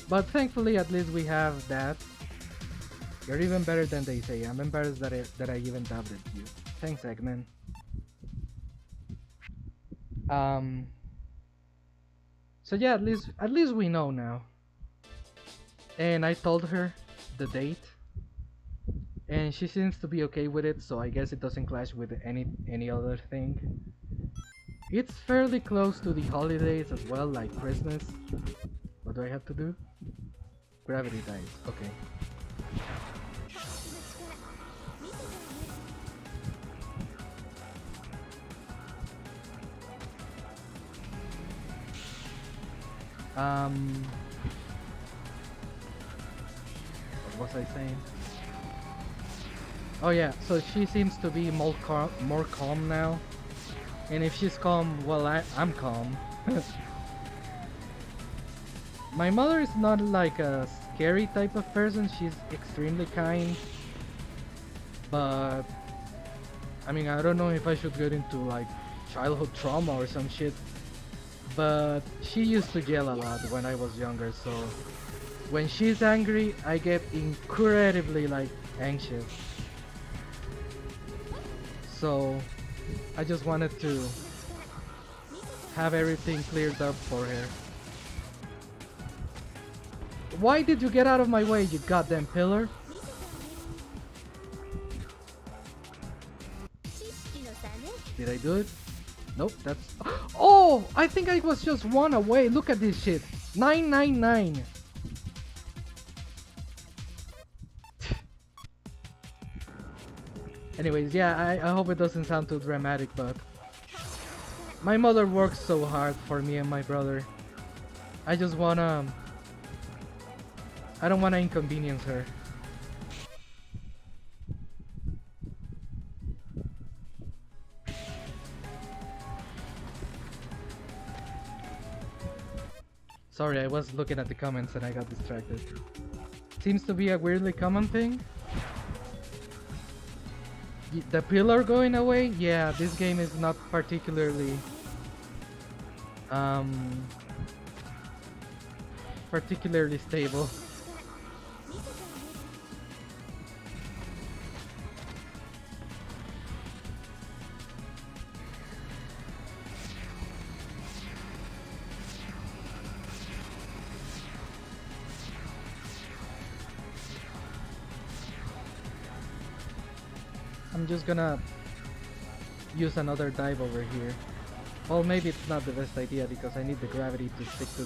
Speaker 1: But thankfully, at least we have that. You're even better than they say. I'm embarrassed that I even doubted you. Thanks, Eggman. So yeah, at least we know now. And I told her the date, and she seems to be okay with it. So I guess it doesn't clash with any other thing. It's fairly close to the holidays as well, like Christmas. What do I have to do? Gravity dice. Okay. What was I saying? Oh yeah, so she seems to be more calm now. And if she's calm, well, I'm calm. My mother is not like a scary type of person. She's extremely kind. But I mean, I don't know if I should get into like childhood trauma or some shit. But she used to yell a lot when I was younger, so when she's angry, I get incredibly like anxious. So I just wanted to have everything cleared up for her. Why did you get out of my way, you goddamn pillar? Did I do it? Nope, that's... Oh! I think I was just one away. Look at this shit. 999. Anyways, yeah, I hope it doesn't sound too dramatic, but... my mother works so hard for me and my brother. I just wanna... I don't wanna inconvenience her. Sorry, I was looking at the comments and I got distracted. Seems to be a weirdly common thing. The pillar going away? Yeah, this game is not particularly stable. I'm just gonna use another dive over here. Well, maybe it's not the best idea because I need the gravity to stick to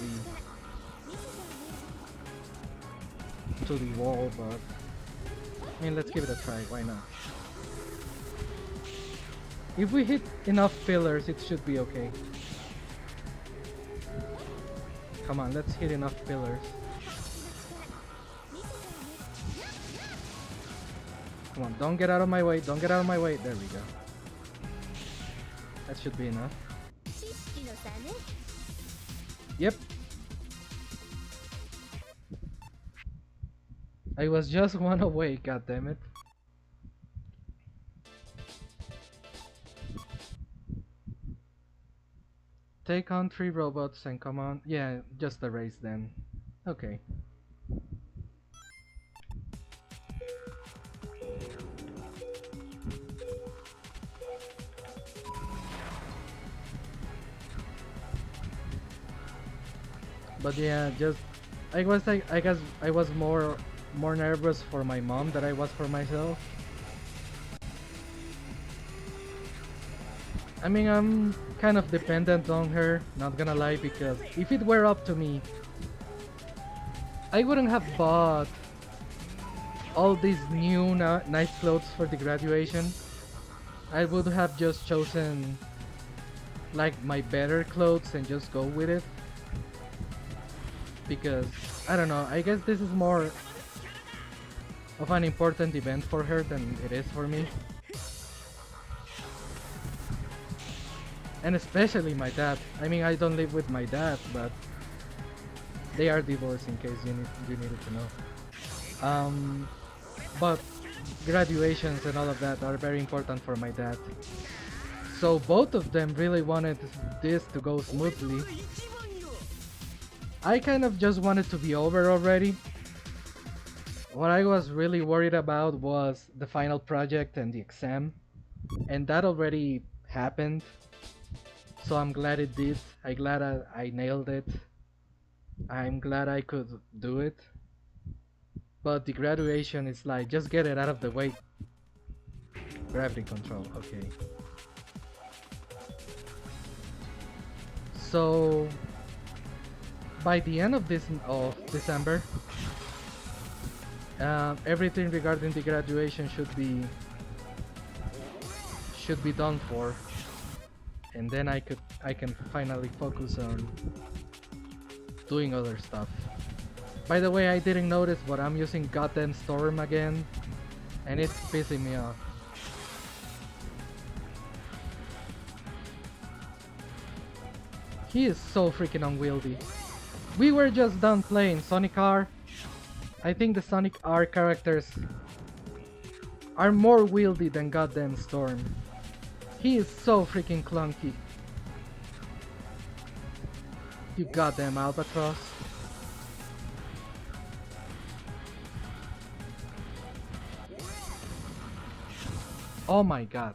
Speaker 1: the wall, but I mean, let's give it a try. Why not? If we hit enough pillars, it should be okay. Come on, let's hit enough pillars. Come on, don't get out of my way, don't get out of my way. There we go. That should be enough. Yep. I was just one away, goddammit. Take on 3 robots and come on. Yeah, just a race then. Okay. But yeah, just I guess I was more nervous for my mom than I was for myself. I mean, I'm kind of dependent on her, not gonna lie, because if it were up to me, I wouldn't have bought all these new nice clothes for the graduation. I would have just chosen like my better clothes and just go with it. Because, I don't know, I guess this is more of an important event for her than it is for me. And especially my dad. I mean, I don't live with my dad, but they are divorced in case you needed to know. But graduations and all of that are very important for my dad. So both of them really wanted this to go smoothly. I kind of just wanted to be over already. what I was really worried about was the final project and the exam, and that already happened. So I'm glad it did. I'm glad I nailed it. I'm glad I could do it. But the graduation is like, just get it out of the way. Gravity control, okay. So by the end of December, everything regarding the graduation should be done for, and then I can finally focus on doing other stuff. By the way, I didn't notice, but I'm using goddamn Storm again, and it's pissing me off. He is so freaking unwieldy. We were just done playing Sonic R. I think the Sonic R characters are more wieldy than goddamn Storm. He is so freaking clunky. You goddamn albatross. Oh my god.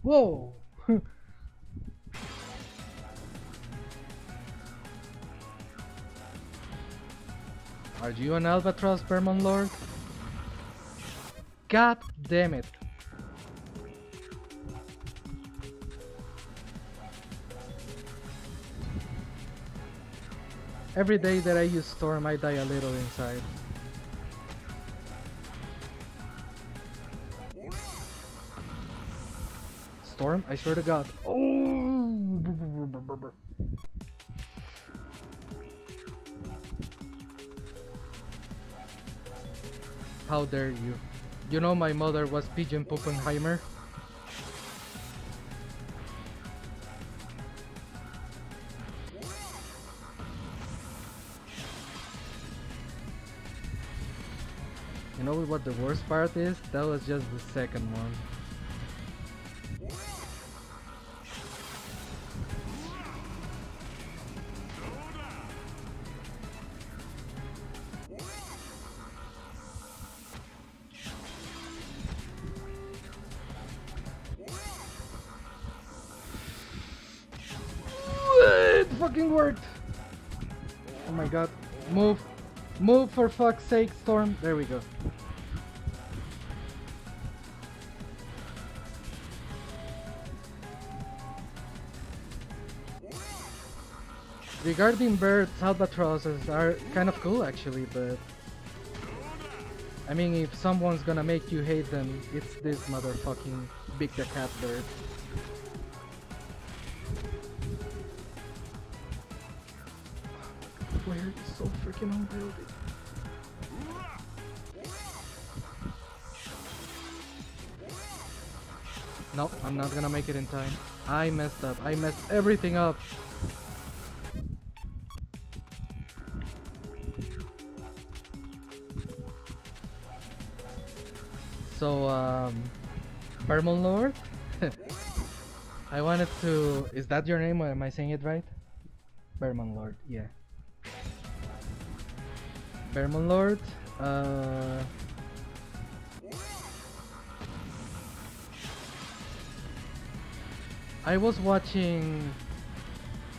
Speaker 1: Whoa! Are you an albatross, Vermont Lord? God damn it. Every day that I use Storm, I die a little inside. Storm? I swear to God. Oh! How dare you? You know my mother was Pigeon Puppenheimer? You know what the worst part is? That was just the second one. It fucking worked! Oh my god. Move! Move for fuck's sake, Storm! There we go. Regarding birds, albatrosses are kind of cool actually, but I mean, if someone's gonna make you hate them, it's this motherfucking Big the Cat bird. Where is so freaking unwieldy? Nope, I'm not gonna make it in time. I messed up. I messed everything up. So, Vermont Lord? I wanted to... Is that your name, or am I saying it right? Vermont Lord, yeah. Vermont Lord, I was watching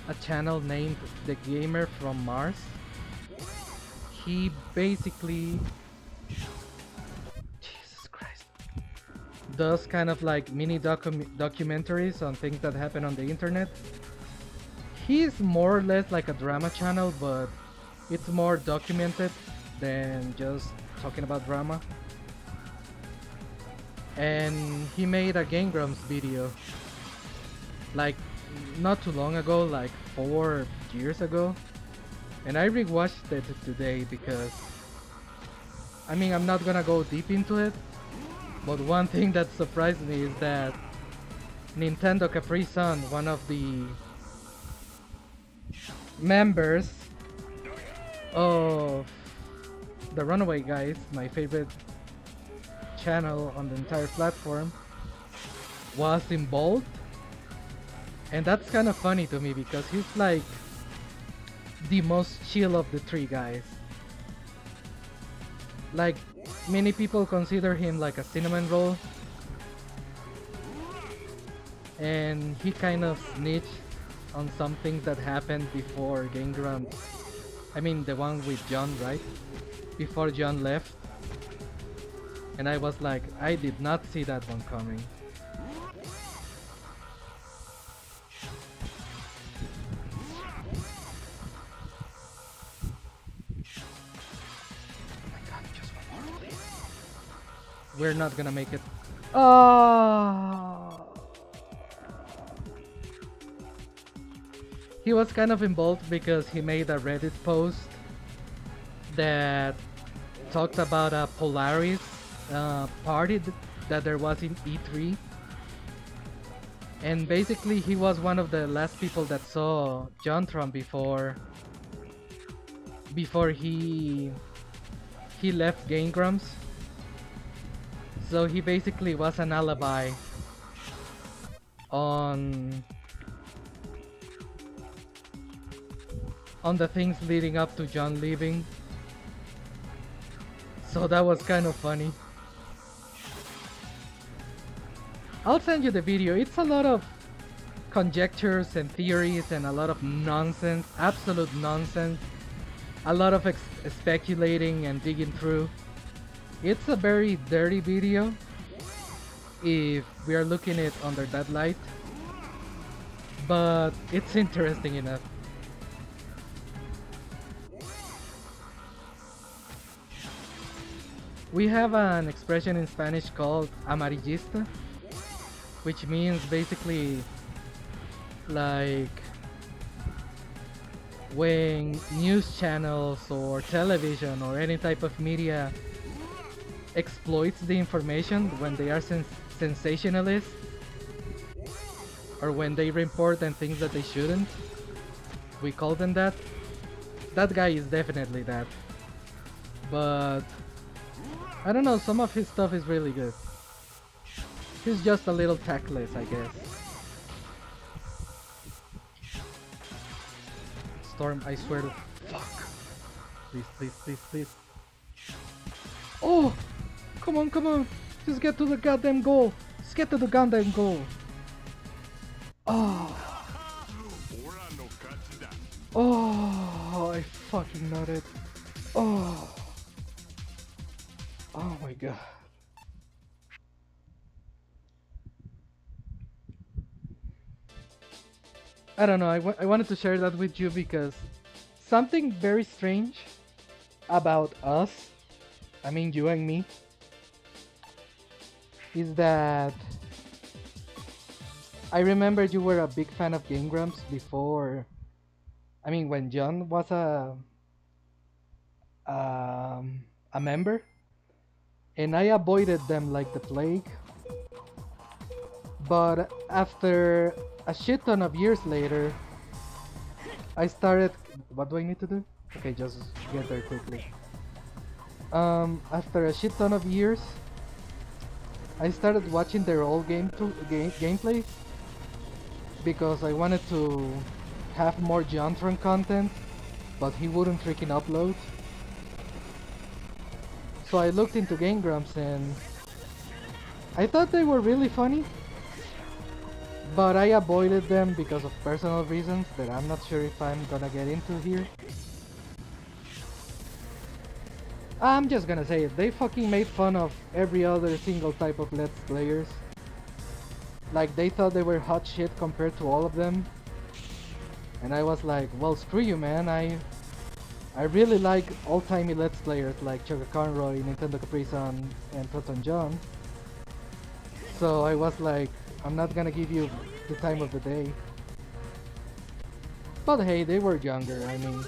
Speaker 1: a channel named The Gamer from Mars. He basically... Jesus Christ. Does kind of like mini documentaries on things that happen on the internet. He's more or less like a drama channel, but it's more documented than just talking about drama. And he made a Game Grumps video like not too long ago, like 4 years ago, and I rewatched it today because I mean, I'm not gonna go deep into it, but one thing that surprised me is that Nintendo Capri Sun, one of the members of the Runaway Guys, my favorite channel on the entire platform was in bold. And that's kind of funny to me because he's like the most chill of the three guys. Like, many people consider him like a cinnamon roll. And he kind of snitched on some things that happened before Game Grumps. I mean, the one with John, right? Before John left. And I was like, I did not see that one coming. We're not gonna make it. Oh! He was kind of involved because he made a Reddit post that talked about a Polaris party that there was in E3. And basically he was one of the last people that saw JonTron before he left Game Grumps. So he basically was an alibi on the things leading up to John leaving. So that was kind of funny. I'll send you the video. It's a lot of conjectures and theories and a lot of nonsense, absolute nonsense. A lot of speculating and digging through. It's a very dirty video if we are looking at it under that light, but it's interesting enough. We have an expression in Spanish called amarillista, which means basically like when news channels or television or any type of media exploits the information, when they are sensationalist, or when they report and things that they shouldn't. We call them that. That guy is definitely that. But I don't know, some of his stuff is really good. He's just a little tactless, I guess. Storm, I swear to fuck. Please, please, please, please. Oh! Come on, come on! Just get to the goddamn goal! Just get to the goddamn goal! Oh! Oh! I fucking nutted! Oh! Oh my god. I don't know, I wanted to share that with you because something very strange about us, I mean you and me, is that I remember you were a big fan of Game Grumps before, I mean when John was a member, and I avoided them like the plague. But after a shit ton of years later, I started... What do I need to do? Okay, just get there quickly. After a shit ton of years, I started watching their old gameplay because I wanted to have more JonTron content, but he wouldn't freaking upload. So I looked into Game Grumps and I thought they were really funny, but I avoided them because of personal reasons that I'm not sure if I'm gonna get into here. I'm just gonna say it, they fucking made fun of every other single type of Let's Players. Like they thought they were hot shit compared to all of them. And I was like, well screw you man, I really like old-timey Let's Players like Choga Conroy, Nintendo Capri-Sun, and Proton John. So I was like, I'm not gonna give you the time of the day. But hey, they were younger, I mean.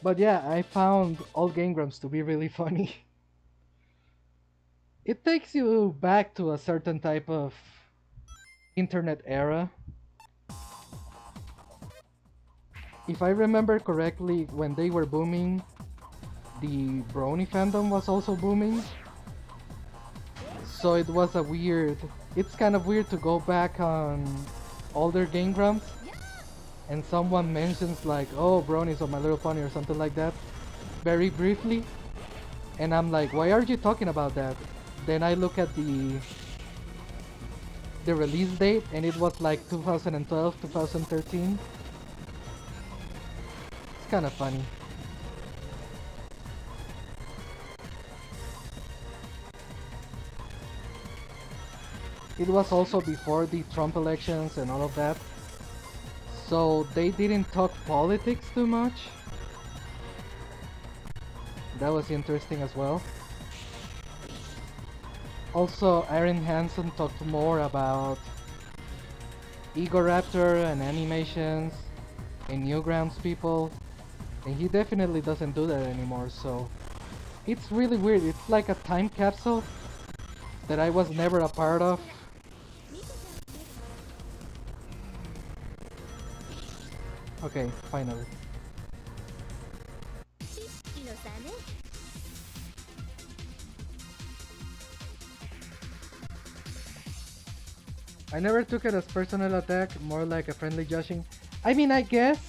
Speaker 1: But yeah, I found old Game Grumps to be really funny. It takes you back to a certain type of internet era if I remember correctly, when they were booming, the Brony fandom was also booming. So it was a weird... It's kind of weird to go back on older Game Grumps and someone mentions like, oh, Bronies or My Little Pony or something like that, very briefly. And I'm like, why are you talking about that? Then I look at the release date and it was like 2012, 2013. It's kind of funny. It was also before the Trump elections and all of that. So they didn't talk politics too much. That was interesting as well. Also, Aaron Hansen talked more about Egoraptor and animations and Newgrounds people. And he definitely doesn't do that anymore, so... It's really weird. It's like a time capsule that I was never a part of. Okay, finally. I never took it as personal attack, more like a friendly joshing. I mean, I guess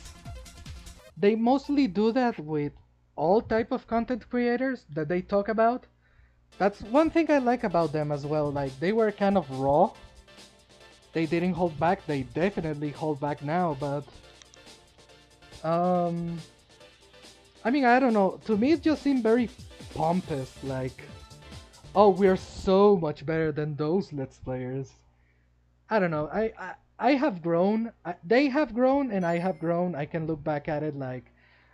Speaker 1: they mostly do that with all type of content creators that they talk about. That's one thing I like about them as well. Like, they were kind of raw. They didn't hold back. They definitely hold back now, but I mean, I don't know. To me, it just seemed very pompous. Like, oh, we're so much better than those Let's Players. I don't know. I have grown. They have grown, and I have grown. I can look back at it like,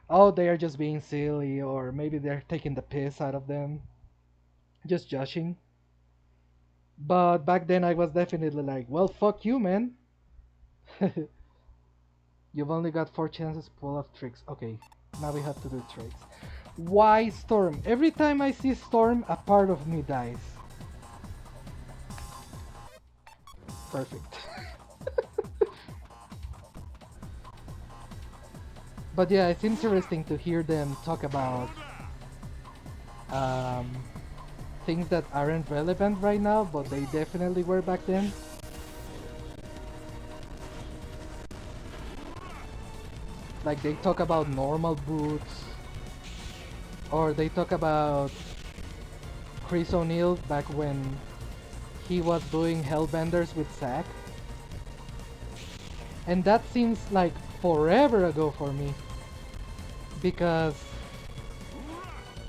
Speaker 1: oh, they are just being silly, or maybe they're taking the piss out of them, just joshing. But back then, I was definitely like, well, fuck you, man. You've only got 4 chances to pull off tricks. Okay, now we have to do tricks. Why Storm? Every time I see Storm, a part of me dies. Perfect. But yeah, it's interesting to hear them talk about things that aren't relevant right now, but they definitely were back then. Like, they talk about normal boots, or they talk about Chris O'Neill back when he was doing Hellbenders with Zack. And that seems like forever ago for me, because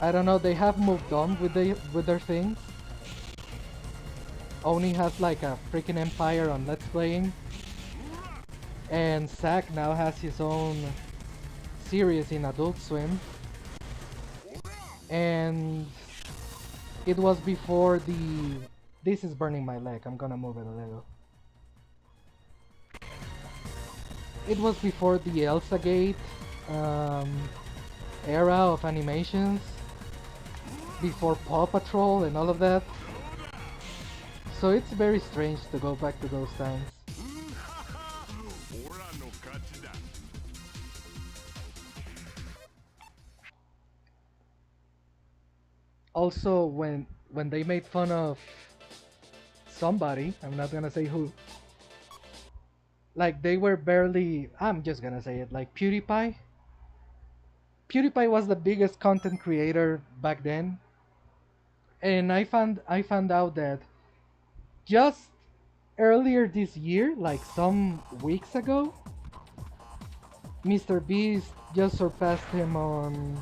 Speaker 1: I don't know, they have moved on with their things. Oni has like a freaking empire on Let's Playing, and Zack now has his own series in Adult Swim, and it was before the... This is burning my leg, I'm gonna move it a little. It was before the Elsa Gate era of animations, before Paw Patrol and all of that. So it's very strange to go back to those times. Also, when they made fun of somebody, I'm not gonna say who, like they were barely, I'm just gonna say it, like PewDiePie. PewDiePie was the biggest content creator back then, and I found out that just earlier this year, like some weeks ago, Mr. Beast just surpassed him on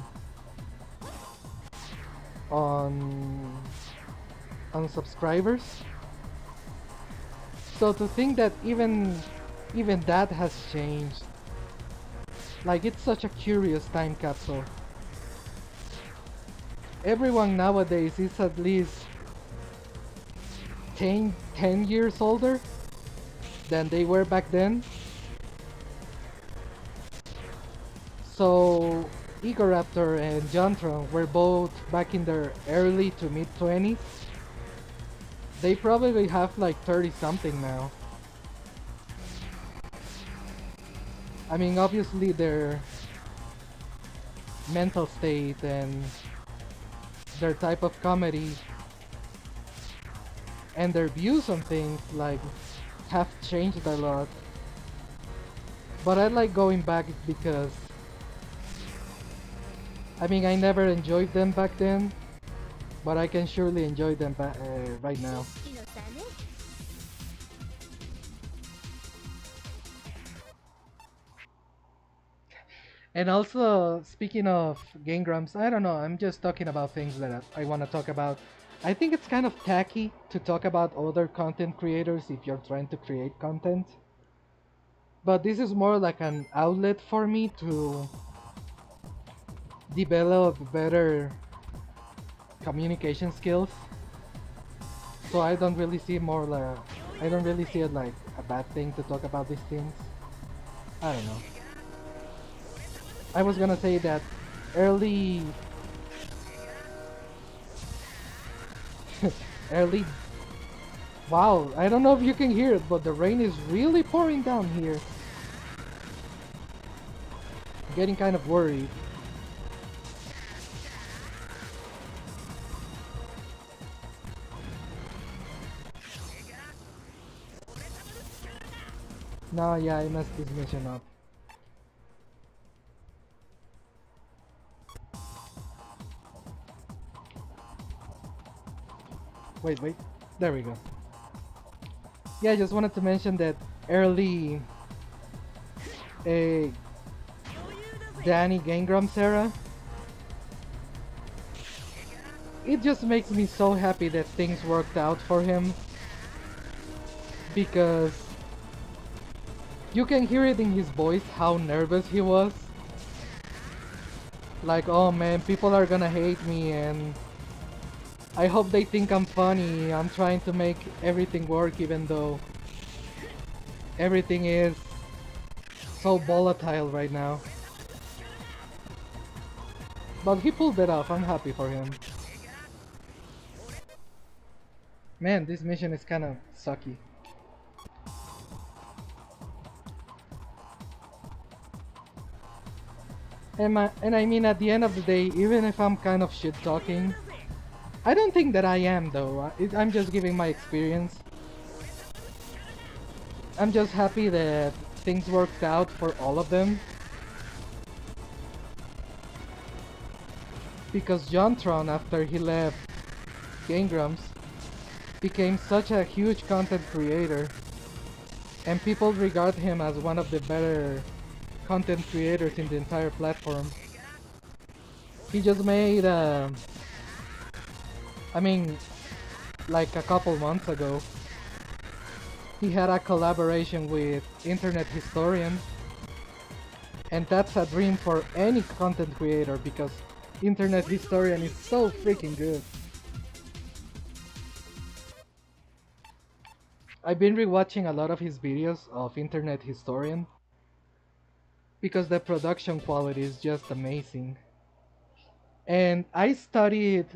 Speaker 1: subscribers. So to think that even that has changed, like, it's such a curious time capsule. Everyone nowadays is at least 10 years older than they were back then. So Egoraptor and Jontron were both back in their early to mid 20s. They probably have like 30 something now. I mean, obviously their mental state and their type of comedy and their views on things like have changed a lot. But I like going back because I mean I never enjoyed them back then, but I can surely enjoy them right now. And also, speaking of Game Grumps, I don't know, I'm just talking about things that I want to talk about. I think it's kind of tacky to talk about other content creators if you're trying to create content. But this is more like an outlet for me to develop better communication skills. So I don't really see more like, I don't really see it like a bad thing to talk about these things. I don't know. I was gonna say that early early wow, I don't know if you can hear it, but the rain is really pouring down here. I'm getting kind of worried. No, yeah, I messed this mission up. Wait, there we go. Yeah, I just wanted to mention that early Danny Game Grumps era, it just makes me so happy that things worked out for him, because you can hear it in his voice how nervous he was. Like, oh man, people are gonna hate me and I hope they think I'm funny. I'm trying to make everything work even though everything is so volatile right now. But he pulled it off. I'm happy for him. Man, this mission is kind of sucky. And I mean, at the end of the day, even if I'm kind of shit talking, I don't think that I am though. I'm just giving my experience. I'm just happy that things worked out for all of them. Because JonTron, after he left Game Grumps, became such a huge content creator. And people regard him as one of the better content creators in the entire platform. He just made I mean, like a couple months ago, he had a collaboration with Internet Historian, and that's a dream for any content creator because Internet Historian is so freaking good. I've been rewatching a lot of his videos of Internet Historian because the production quality is just amazing. And I studied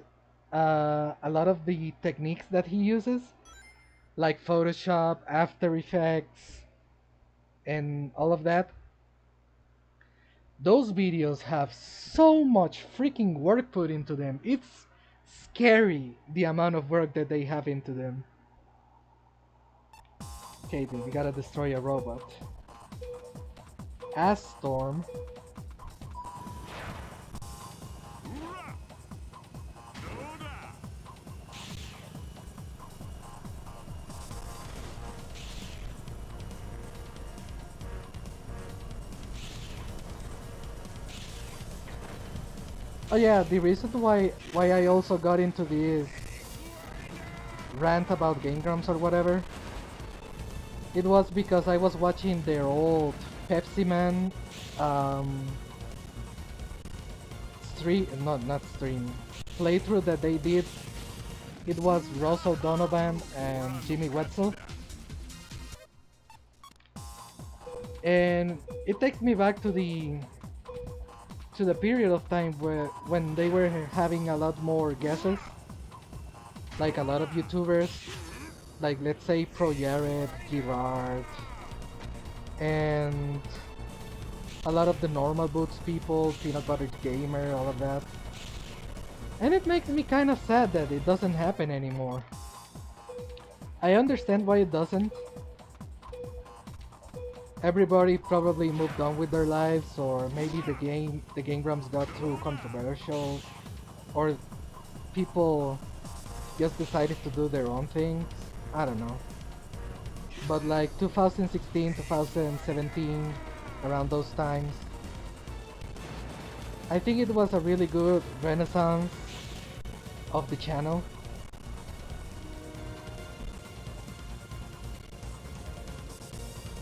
Speaker 1: a lot of the techniques that he uses, like Photoshop, After Effects, and all of that. Those videos have so much freaking work put into them. It's scary the amount of work that they have into them. Okay, dude, we gotta destroy a robot. Storm. Oh yeah, the reason why I also got into this rant about Game Grumps or whatever, it was because I was watching their old Pepsi Man playthrough that they did. It was Ross O'Donovan and Jimmy Wetzel. And it takes me back to the period of time when they were having a lot more guesses, like a lot of YouTubers, like let's say Pro Jared, Gerard, and a lot of the normal boots people, Peanut Butter Gamer, all of that. And it makes me kind of sad that it doesn't happen anymore. I understand why it doesn't. Everybody probably moved on with their lives, or maybe the Game Grumps got too controversial, or people just decided to do their own things. I don't know. But like 2016, 2017, around those times, I think it was a really good renaissance of the channel.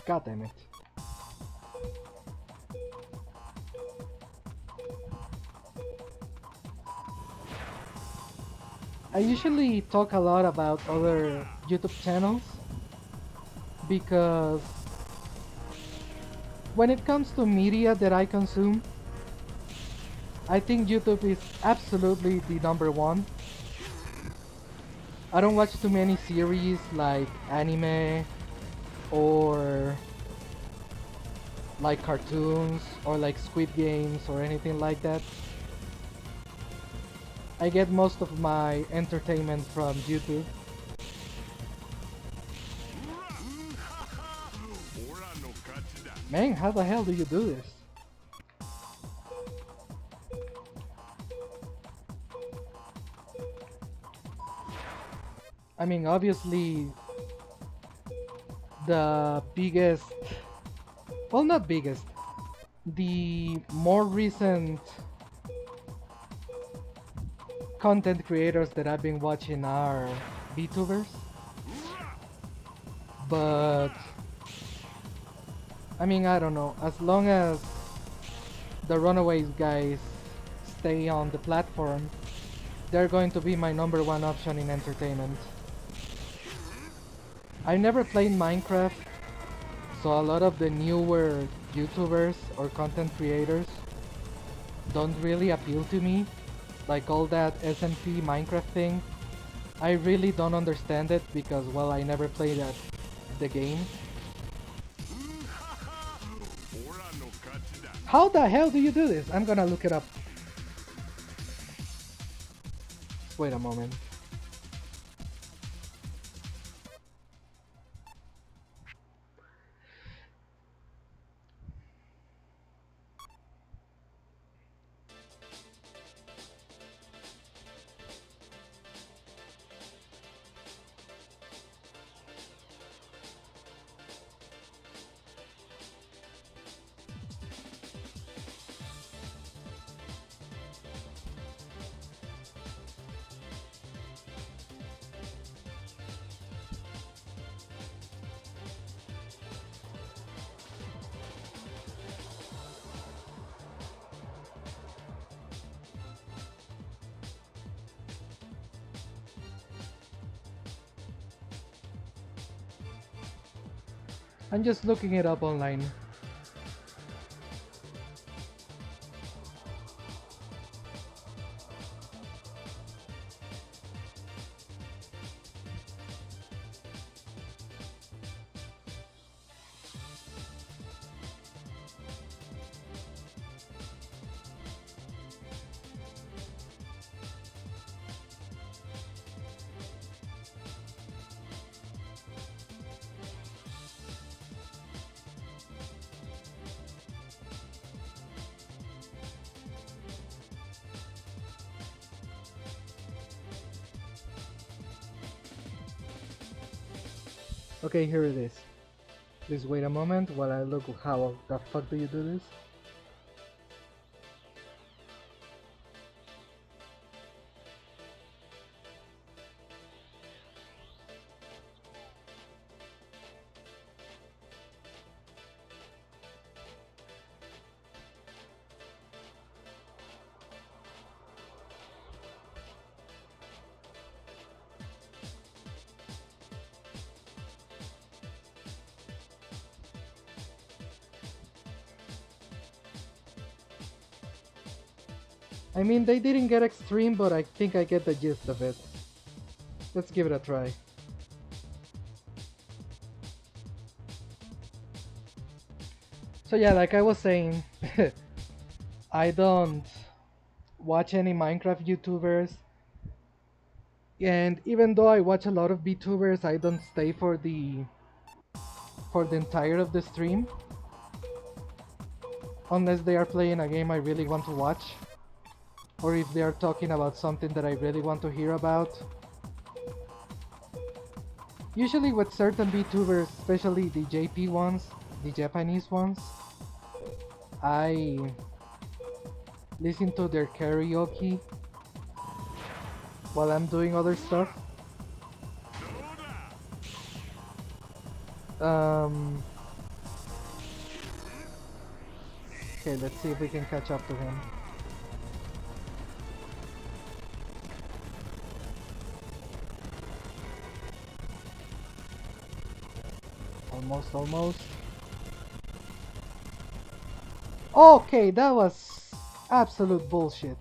Speaker 1: God damn it. I usually talk a lot about other YouTube channels because when it comes to media that I consume, I think YouTube is absolutely the number one. I don't watch too many series like anime or like cartoons or like Squid Games or anything like that. I get most of my entertainment from YouTube. Man, how the hell do you do this? I mean, obviously, the biggest, well, not biggest, the more recent content creators that I've been watching are VTubers, but I mean, I don't know, as long as the Runaways guys stay on the platform, they're going to be my number one option in entertainment. I never played Minecraft, so a lot of the newer YouTubers or content creators don't really appeal to me. Like all that SMP Minecraft thing, I really don't understand it because, well, I never played the game. How the hell do you do this? I'm gonna look it up. Wait a moment. I'm just looking it up online. Okay, here it is. Please wait a moment while I look how the fuck do you do this? I mean, they didn't get extreme, but I think I get the gist of it. Let's give it a try. So yeah, like I was saying, I don't watch any Minecraft YouTubers, and even though I watch a lot of VTubers, I don't stay for the entire of the stream unless they are playing a game I really want to watch, or if they are talking about something that I really want to hear about. Usually with certain VTubers, especially the JP ones, the Japanese ones, I listen to their karaoke while I'm doing other stuff. Okay, let's see if we can catch up to him. Almost. Okay, that was absolute bullshit.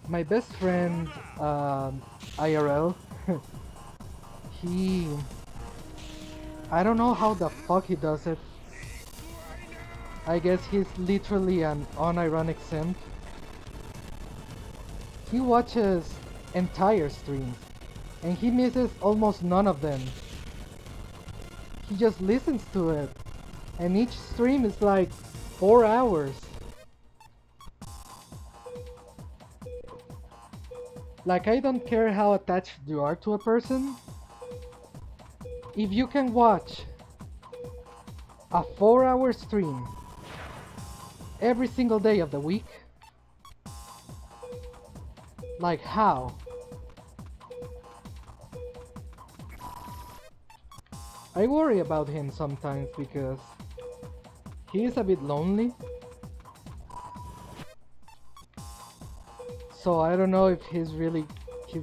Speaker 1: My best friend, IRL, I don't know how the fuck he does it. I guess he's literally an unironic simp. He watches entire streams, and he misses almost none of them. He just listens to it, and each stream is like 4 hours. Like, I don't care how attached you are to a person. If you can watch a 4-hour stream every single day of the week, like how? I worry about him sometimes because he is a bit lonely. So I don't know if he's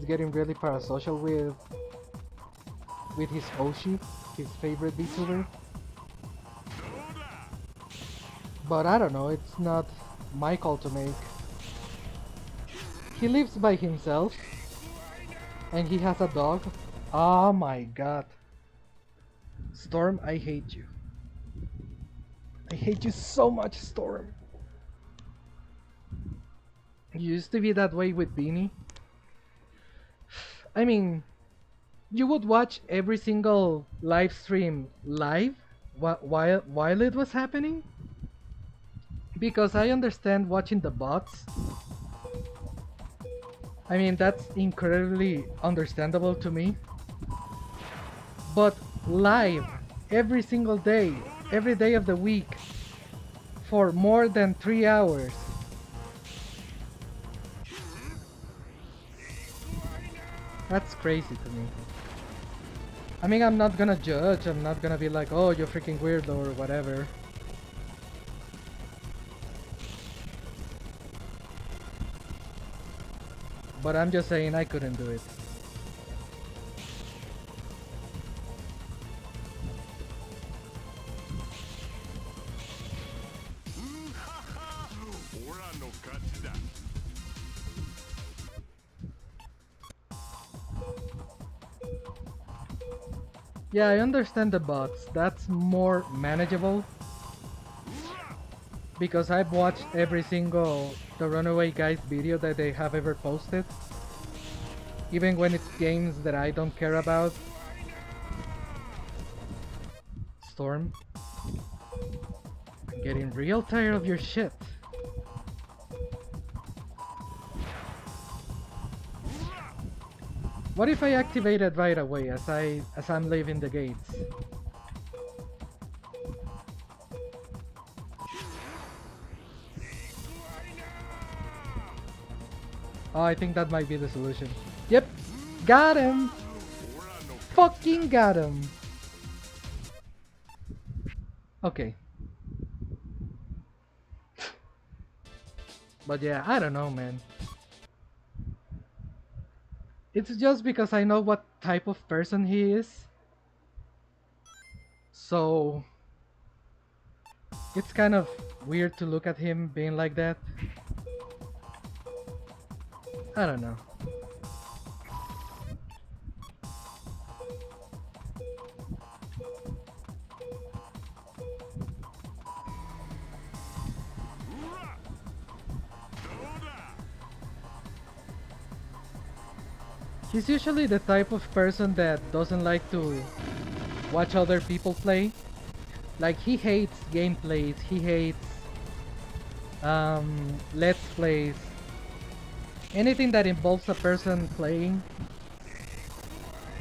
Speaker 1: getting really parasocial with his Oshi, his favorite VTuber. But I don't know, it's not my call to make. He lives by himself, and he has a dog. Oh my god. Storm, I hate you. I hate you so much, Storm. You used to be that way with Beanie. I mean, you would watch every single live stream live while it was happening? Because I understand watching the bots. I mean, that's incredibly understandable to me. But live, every single day, every day of the week, for more than 3 hours. That's crazy to me. I mean, I'm not gonna judge, I'm not gonna be like, oh, you're freaking weird or whatever. But I'm just saying I couldn't do it. Yeah, I understand the bots. That's more manageable. Because I've watched every single The Runaway Guys video that they have ever posted. Even when it's games that I don't care about. Storm. I'm getting real tired of your shit. What if I activate it right away as I'm leaving the gates? Oh, I think that might be the solution. Yep, got him! Fucking got him! Okay. But yeah, I don't know, man. It's just because I know what type of person he is. So it's kind of weird to look at him being like that. I don't know. He's usually the type of person that doesn't like to watch other people play. Like, he hates gameplays, he hates let's plays. Anything that involves a person playing,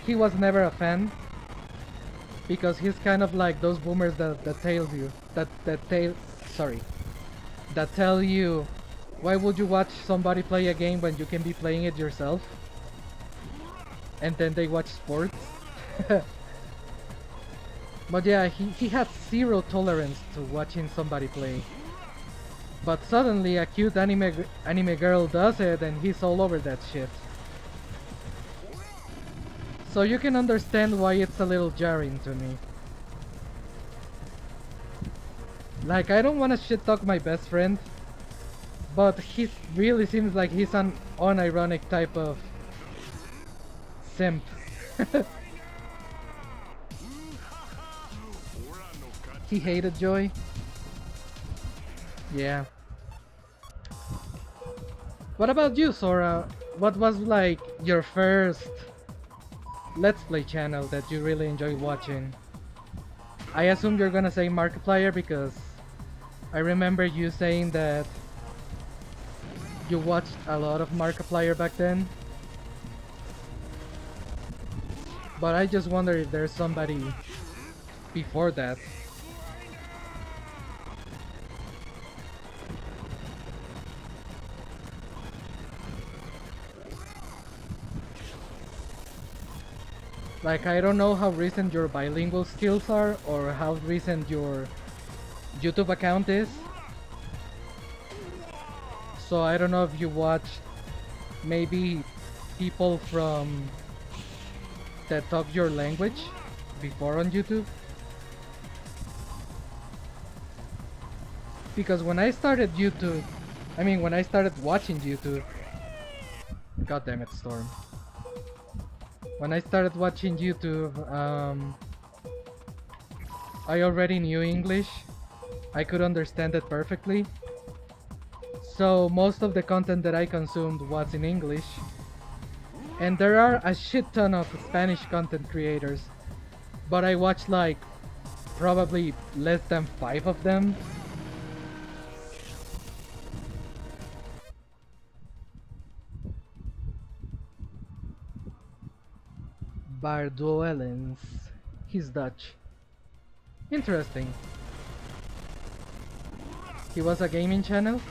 Speaker 1: he was never a fan. Because he's kind of like those boomers that tell you, why would you watch somebody play a game when you can be playing it yourself? And then they watch sports. But yeah, he has zero tolerance to watching somebody play. But suddenly a cute anime girl does it and he's all over that shit. So you can understand why it's a little jarring to me. Like, I don't want to shit talk my best friend, but he really seems like he's an unironic type of simp. He hated Joy. Yeah. What about you, Sora? What was like your first Let's Play channel that you really enjoyed watching? I assume you're gonna say Markiplier because I remember you saying that you watched a lot of Markiplier back then. But I just wonder if there's somebody before that. Like, I don't know how recent your bilingual skills are or how recent your YouTube account is. So I don't know if you watched maybe people from that talk your language before on YouTube. Because when I started when I started watching YouTube, god damn it, Storm. When I started watching YouTube, I already knew English. I could understand it perfectly. So most of the content that I consumed was in English. And there are a shit ton of Spanish content creators. But I watched like probably less than 5 of them. Bardoelens. He's Dutch. Interesting. He was a gaming channel?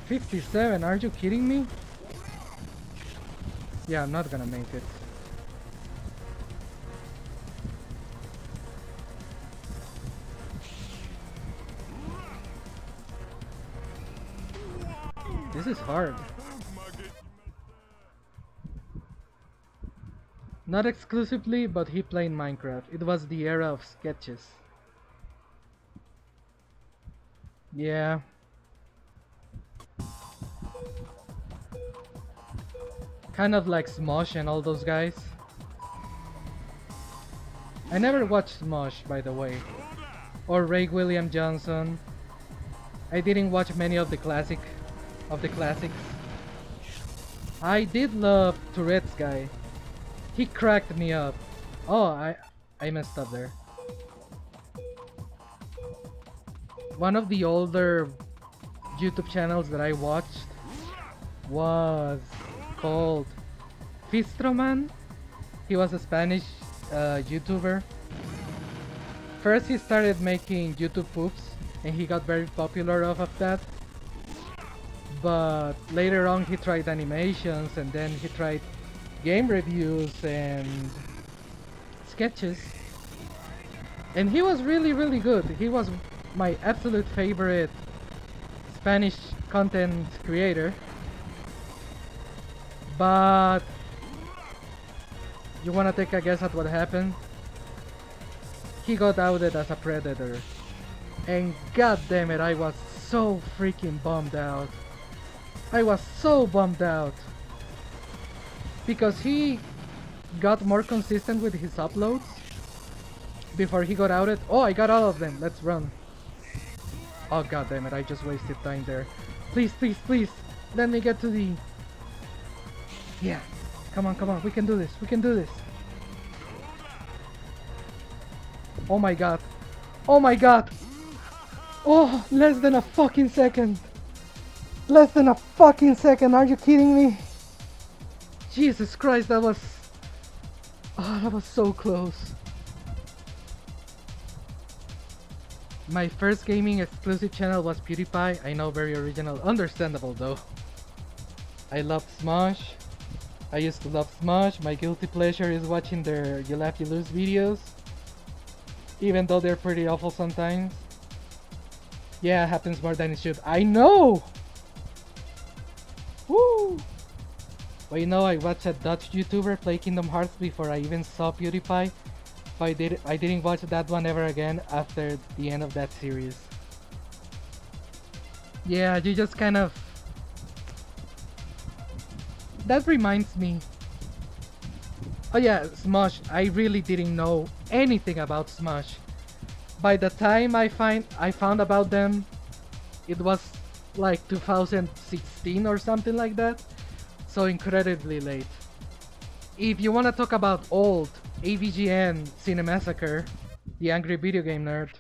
Speaker 1: $57, are you kidding me? Yeah, I'm not gonna make it. This is hard. Not exclusively, but he played Minecraft. It was the era of sketches. Yeah. Kind of like Smosh and all those guys. I never watched Smosh, by the way. Or Ray William Johnson. I didn't watch many of the classics. I did love Tourette's guy. He cracked me up. Oh, I messed up there. One of the older YouTube channels that I watched was called Fistroman. He was a Spanish YouTuber. First he started making YouTube poops and he got very popular off of that. But later on he tried animations and then he tried game reviews and sketches. And he was really, really good. He was my absolute favorite Spanish content creator. But you wanna take a guess at what happened? He got outed as a predator. And god damn it, I was so freaking bummed out. I was so bummed out. Because he got more consistent with his uploads before he got outed. Oh, I got all of them. Let's run. Oh god damn it, I just wasted time there. Please, please, please. Let me get to the... Yeah. Come on, come on. We can do this. We can do this. Oh my god. Oh my god. Oh, less than a fucking second. Less than a fucking second. Are you kidding me? Jesus Christ, that was... Oh, that was so close. My first gaming exclusive channel was PewDiePie. I know, very original. Understandable though. I loved Smosh. I used to love Smosh. My guilty pleasure is watching their You Laugh You Lose videos. Even though they're pretty awful sometimes. Yeah, it happens more than it should. I know! Woo! But you know, I watched a Dutch YouTuber play Kingdom Hearts before I even saw PewDiePie. But I didn't watch that one ever again after the end of that series. Yeah, you just kind of... That reminds me. Oh yeah, Smosh. I really didn't know anything about Smosh. By the time I found about them, it was like 2016 or something like that. So incredibly late. If you want to talk about old, AVGN Cinemassacre, the Angry Video Game Nerd,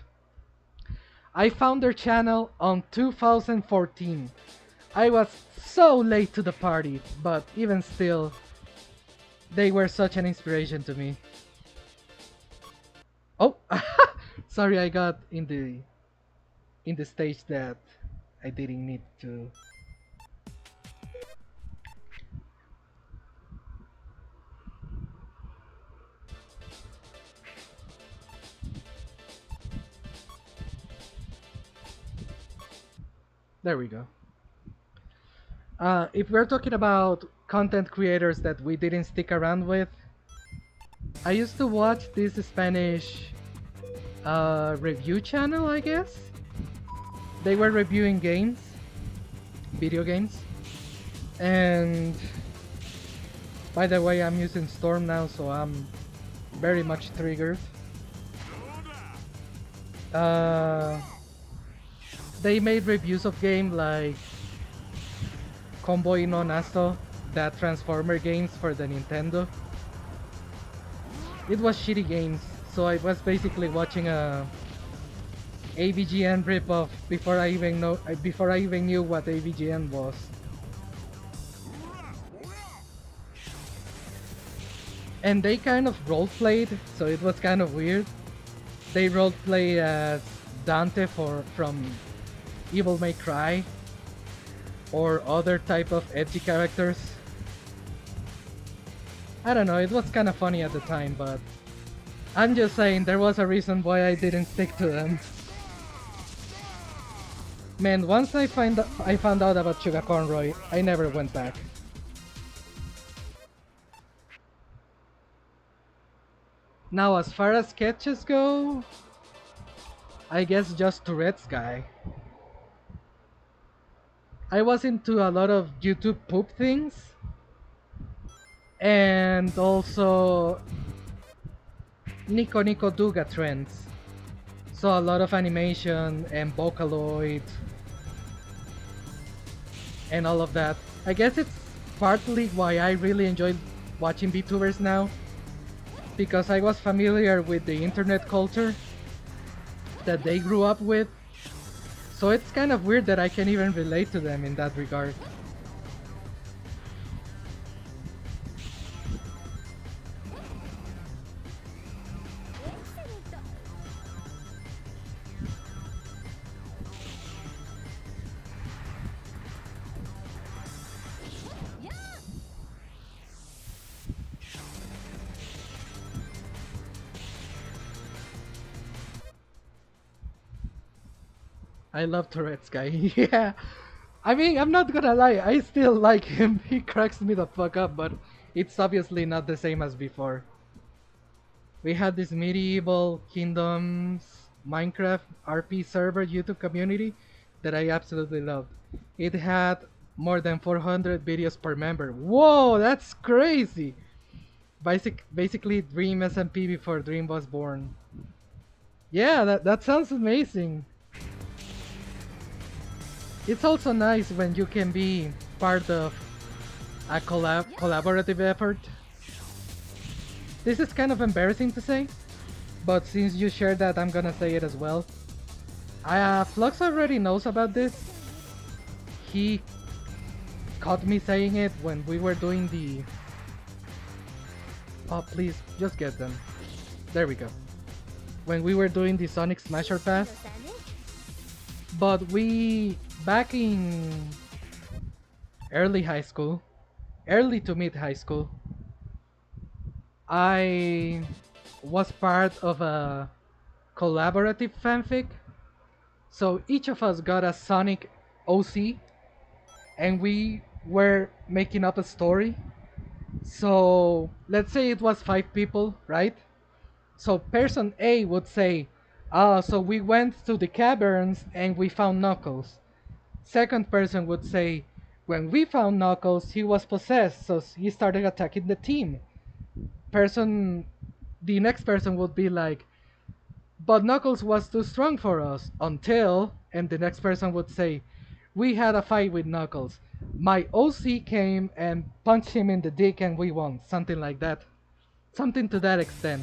Speaker 1: I found their channel on 2014. I was so late to the party, but even still, they were such an inspiration to me. Oh, sorry, I got in the stage that I didn't need to. There we go. If we're talking about content creators that we didn't stick around with, I used to watch this Spanish review channel, I guess. They were reviewing games, video games, and by the way, I'm using Storm now, so I'm very much triggered. They made reviews of games like Convoy no Nasto, that Transformer games for the Nintendo. It was shitty games, so I was basically watching a AVGN ripoff before I even knew what AVGN was. And they kind of roleplayed, so it was kind of weird. They roleplay as Dante from Evil May Cry, or other type of edgy characters. I don't know, it was kind of funny at the time, but I'm just saying there was a reason why I didn't stick to them. Man, once I found out about Sugar Conroy, I never went back. Now, as far as sketches go, I guess just Tourette's guy. I was into a lot of YouTube poop things, and also Nico Nico Duga trends. So a lot of animation and Vocaloid and all of that. I guess it's partly why I really enjoy watching VTubers now, because I was familiar with the internet culture that they grew up with. So it's kind of weird that I can even relate to them in that regard. I love Tourette's guy. Yeah. I mean, I'm not gonna lie, I still like him. He cracks me the fuck up, but it's obviously not the same as before. We had this medieval kingdoms Minecraft RP server YouTube community that I absolutely loved. It had more than 400 videos per member. Whoa, that's crazy! Basically Dream SMP before Dream was born. Yeah, that sounds amazing. It's also nice when you can be part of a collaborative effort. This is kind of embarrassing to say, but since you shared that, I'm gonna say it as well. Flux already knows about this. He caught me saying it when we were doing the... Oh, please, just get them. There we go. When we were doing the Sonic Smasher Pass. But back in early to mid high school, I was part of a collaborative fanfic. So each of us got a Sonic OC and we were making up a story. So let's say it was 5 people, right? So person A would say, so we went to the caverns and we found Knuckles. Second person would say, when we found Knuckles, he was possessed, so he started attacking the team. The next person would be like, but Knuckles was too strong for us until, and the next person would say, we had a fight with Knuckles. My OC came and punched him in the dick and we won. Something like that. Something to that extent.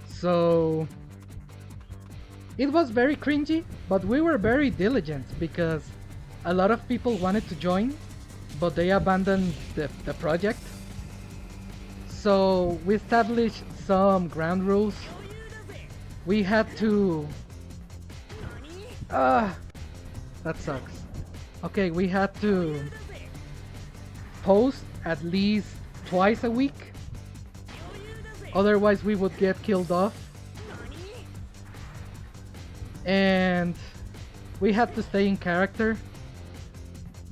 Speaker 1: So it was very cringy, but we were very diligent because a lot of people wanted to join, but they abandoned the project. So we established some ground rules. We had to... that sucks. Okay, we had to post at least twice a week. Otherwise we would get killed off. And we had to stay in character.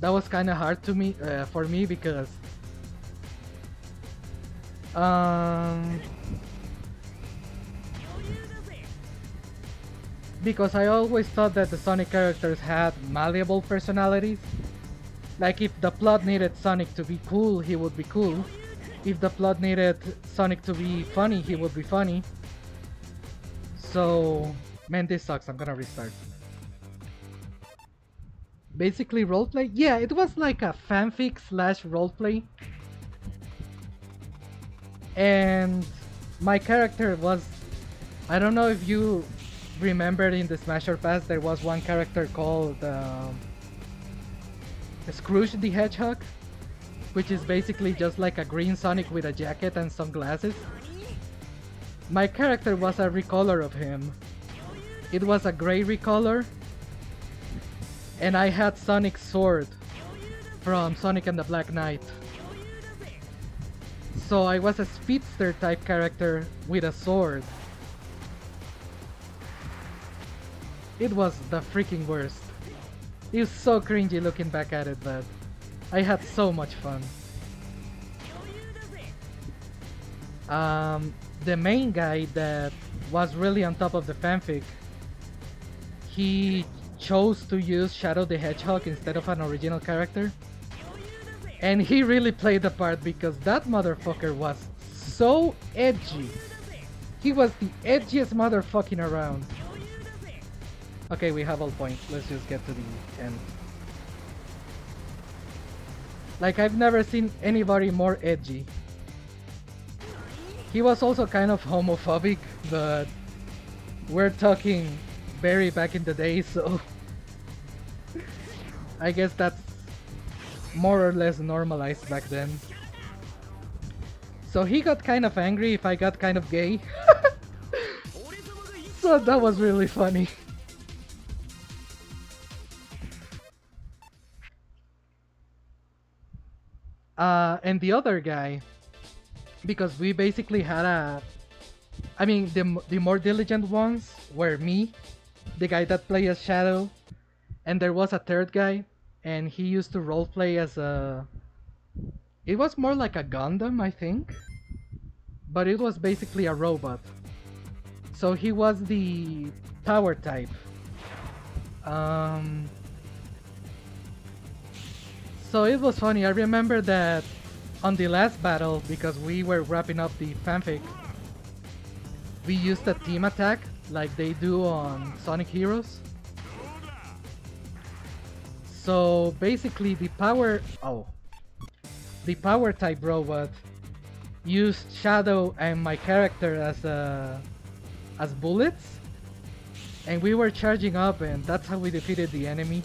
Speaker 1: That was kind of hard to me, for me, because I always thought that the Sonic characters had malleable personalities. Like if the plot needed Sonic to be cool, he would be cool. If the plot needed Sonic to be funny, he would be funny. So, man, this sucks. I'm gonna restart. Basically roleplay? Yeah, it was like a fanfic slash roleplay. And my character was... I don't know if you remember in the Smasher Pass, there was one character called Scrooge the Hedgehog, which is basically just like a green Sonic with a jacket and sunglasses. My character was a recolor of him. It was a gray recolor, and I had Sonic's sword from Sonic and the Black Knight. So I was a speedster type character with a sword. It was the freaking worst. It was so cringy looking back at it, but I had so much fun. The main guy that was really on top of the fanfic, he chose to use Shadow the Hedgehog instead of an original character. And he really played the part because that motherfucker was so edgy. He was the edgiest motherfucking around. Okay, we have all points. Let's just get to the end. Like, I've never seen anybody more edgy. He was also kind of homophobic, but we're talking very back in the day, so I guess that's more or less normalized back then. So he got kind of angry if I got kind of gay. So that was really funny. And the other guy, because we basically had a... I mean, the more diligent ones were me, the guy that plays as Shadow, and there was a third guy, and he used to roleplay as a... It was more like a Gundam, I think, but it was basically a robot. So he was the power type. So it was funny. I remember that on the last battle, because we were wrapping up the fanfic, we used a team attack like they do on Sonic Heroes. So basically the power type robot used Shadow and my character as bullets, and we were charging up, and that's how we defeated the enemy.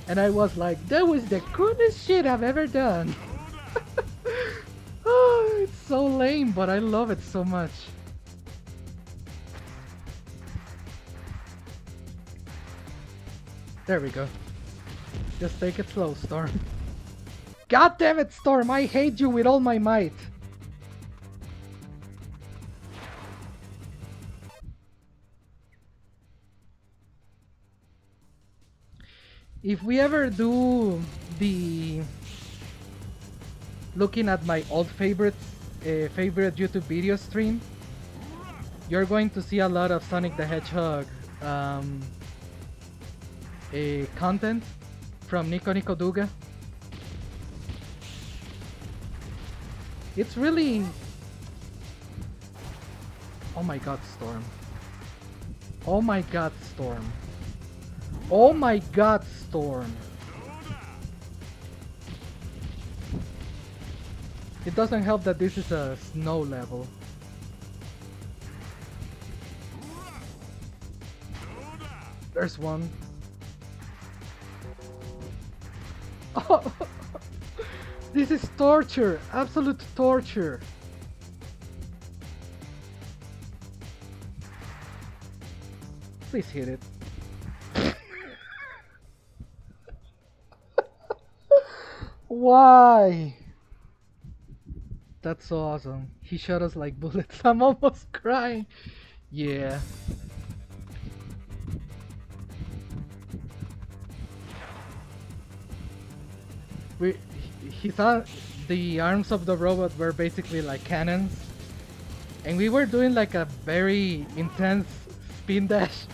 Speaker 1: And I was like, that was the coolest shit I've ever done. Oh, it's so lame, but I love it so much. There we go. Just take it slow, Storm. God damn it, Storm! I hate you with all my might. If we ever do the looking at my old favorites, favorite YouTube video stream, you're going to see a lot of Sonic the Hedgehog content from Nico Nico Duga. It's really... Oh my god, Storm. Oh my god, Storm. Oh my god, Storm. It doesn't help that this is a snow level. There's one. Oh, this is torture, absolute torture. Please hit it. Why? That's so awesome. He shot us like bullets. I'm almost crying. Yeah. He thought the arms of the robot were basically like cannons, and we were doing like a very intense spin dash.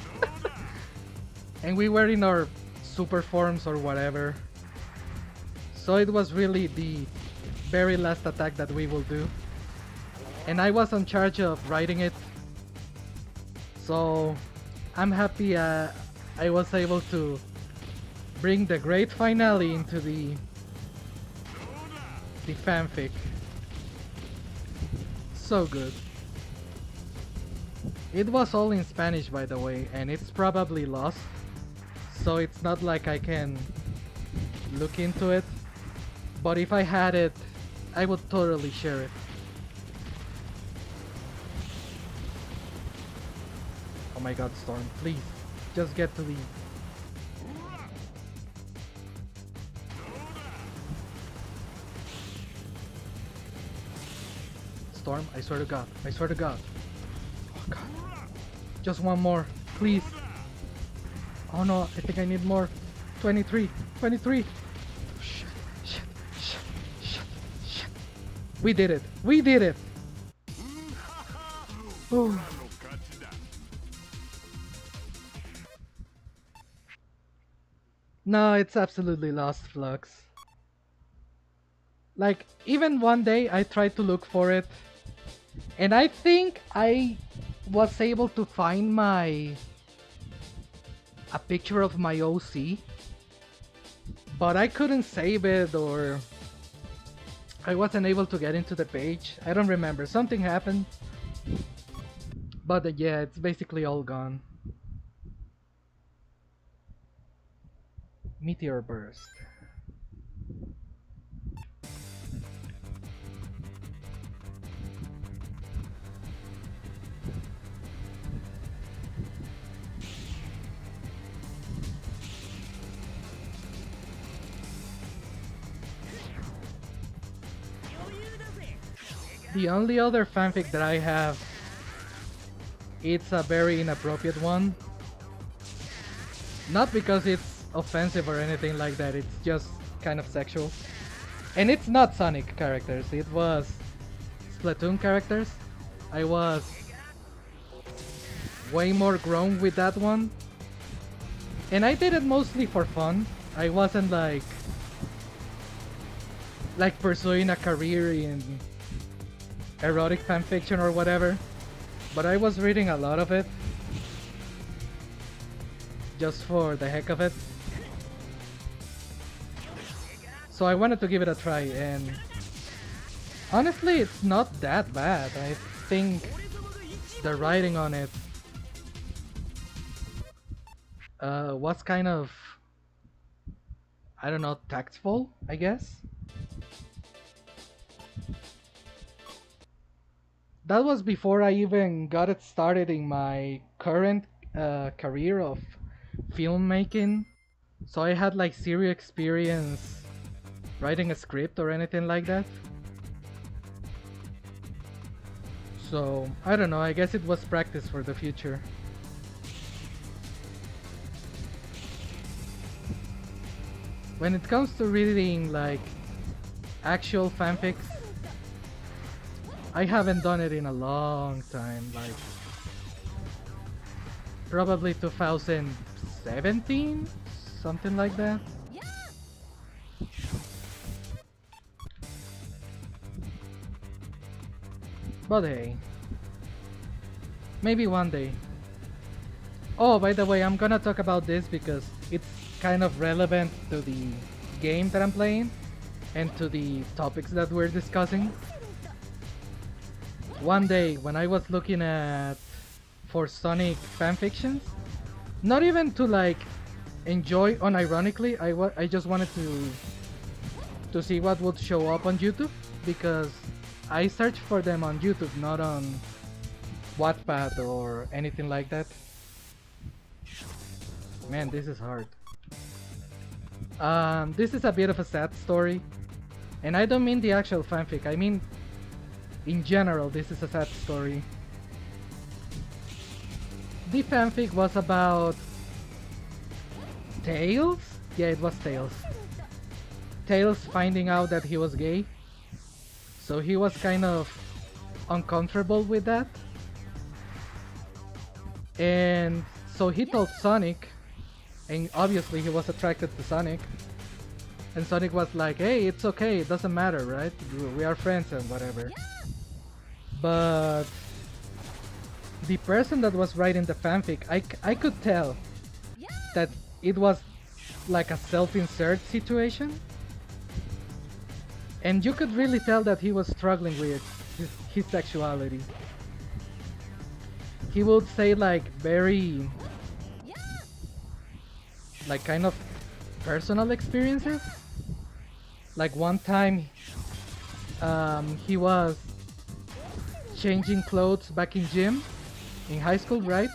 Speaker 1: And we were in our super forms or whatever. So it was really the very last attack that we will do. And I was in charge of writing it. So I'm happy I was able to bring the great finale into the fanfic. So good. It was all in Spanish, by the way, and it's probably lost. So it's not like I can look into it. But if I had it, I would totally share it. Oh my god, Storm, please, just get to the... Storm, I swear to god, I swear to god. Oh god. Just one more, please. Oh no, I think I need more. 23, 23. Shit, shit, shit, shit, shit. We did it, we did it. Ooh. No, it's absolutely lost, Flux. Like, even one day I tried to look for it, and I think I was able to find a picture of my OC, but I couldn't save it, or I wasn't able to get into the page. I don't remember, something happened, but yeah, it's basically all gone. Meteor burst. The only other fanfic that I have it's a very inappropriate one. Not because it's offensive or anything like that, it's just kind of sexual. And it's not Sonic characters, it was Splatoon characters. I was way more grown with that one. And I did it mostly for fun. I wasn't like pursuing a career in erotic fanfiction or whatever. But I was reading a lot of it. Just for the heck of it. So I wanted to give it a try, and honestly it's not that bad. I think the writing on it was kind of, I don't know, tactful, I guess. That was before I even got it started in my current career of filmmaking. So I had like zero experience writing a script or anything like that. So I don't know, I guess it was practice for the future. When it comes to reading like actual fanfics, I haven't done it in a long time, like probably 2017, something like that. But hey, maybe one day. Oh, by the way, I'm gonna talk about this because it's kind of relevant to the game that I'm playing and to the topics that we're discussing. One day when I was looking at for Sonic fanfictions, not even to like enjoy unironically, I just wanted to see what would show up on YouTube, because I search for them on YouTube, not on Wattpad or anything like that. Man, this is hard. This is a bit of a sad story, and I don't mean the actual fanfic, I mean in general this is a sad story. The fanfic was about Tails? Yeah, it was Tails. Tails finding out that he was gay. So he was kind of uncomfortable with that. And so he told Sonic, and obviously he was attracted to Sonic. And Sonic was like, hey, it's okay, it doesn't matter, right? We are friends and whatever. But the person that was writing the fanfic, I could tell that it was like a self-insert situation. And you could really tell that he was struggling with his sexuality. He would say like very, like kind of personal experiences. Like one time he was changing clothes back in gym in high school, right?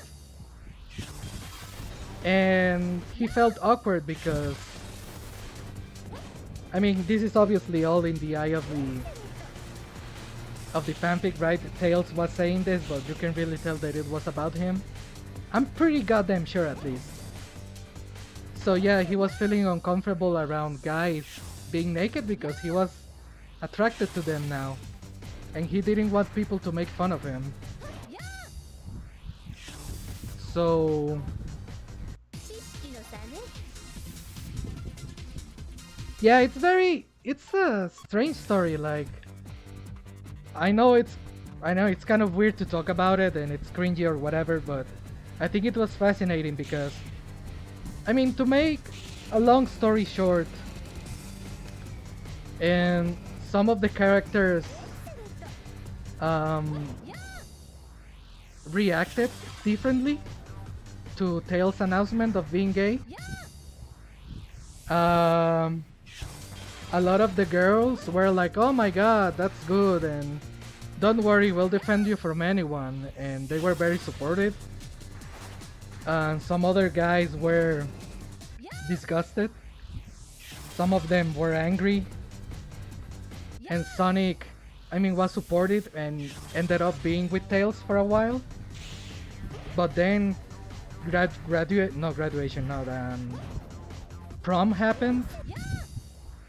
Speaker 1: And he felt awkward because, I mean, this is obviously all in the eye of the fanfic, right? Tails was saying this, but you can really tell that it was about him. I'm pretty goddamn sure, at least. So yeah, he was feeling uncomfortable around guys being naked because he was attracted to them now, and he didn't want people to make fun of him. So yeah, it's a strange story. Like, I know it's kind of weird to talk about it and it's cringy or whatever, but I think it was fascinating because, I mean, to make a long story short, and some of the characters reacted differently to Tails' announcement of being gay. A lot of the girls were like, oh my god, that's good, and don't worry, we'll defend you from anyone, and they were very supportive. And some other guys were disgusted. Some of them were angry. And Sonic, I mean, was supportive and ended up being with Tails for a while. But then prom happened,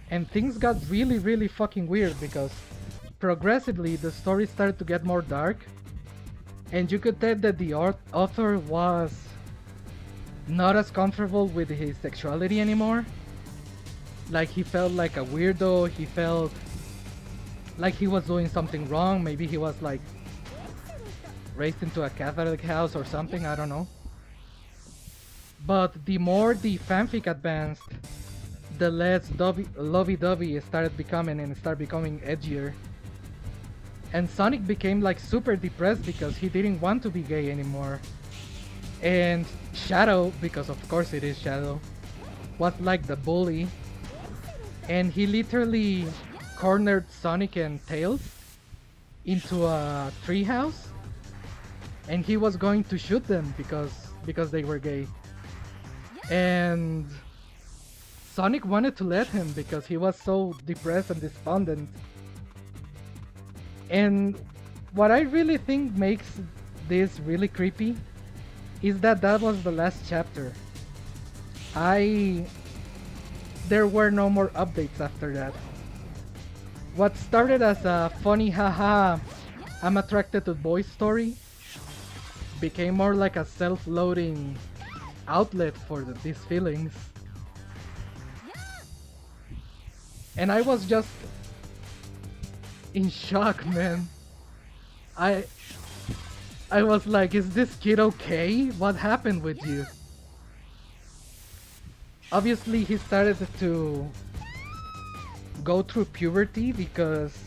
Speaker 1: and things got really fucking weird because progressively the story started to get more dark, and you could tell that the author was not as comfortable with his sexuality anymore. Like, he felt like a weirdo, he felt like he was doing something wrong. Maybe he was like raised into a Catholic house or something, I don't know. But the more the fanfic advanced, the less lovey-dovey started becoming, and started becoming edgier. And Sonic became like super depressed because he didn't want to be gay anymore. And Shadow, because of course it is Shadow, was like the bully. And he literally cornered Sonic and Tails into a treehouse, and he was going to shoot them because they were gay. And Sonic wanted to let him because he was so depressed and despondent. And what I really think makes this really creepy is that was the last chapter. There were no more updates after that. What started as a funny haha I'm attracted to boys story became more like a self-loading outlet for these feelings. And I was just in shock, man. I was like, is this kid okay? What happened with you? Obviously he started to go through puberty because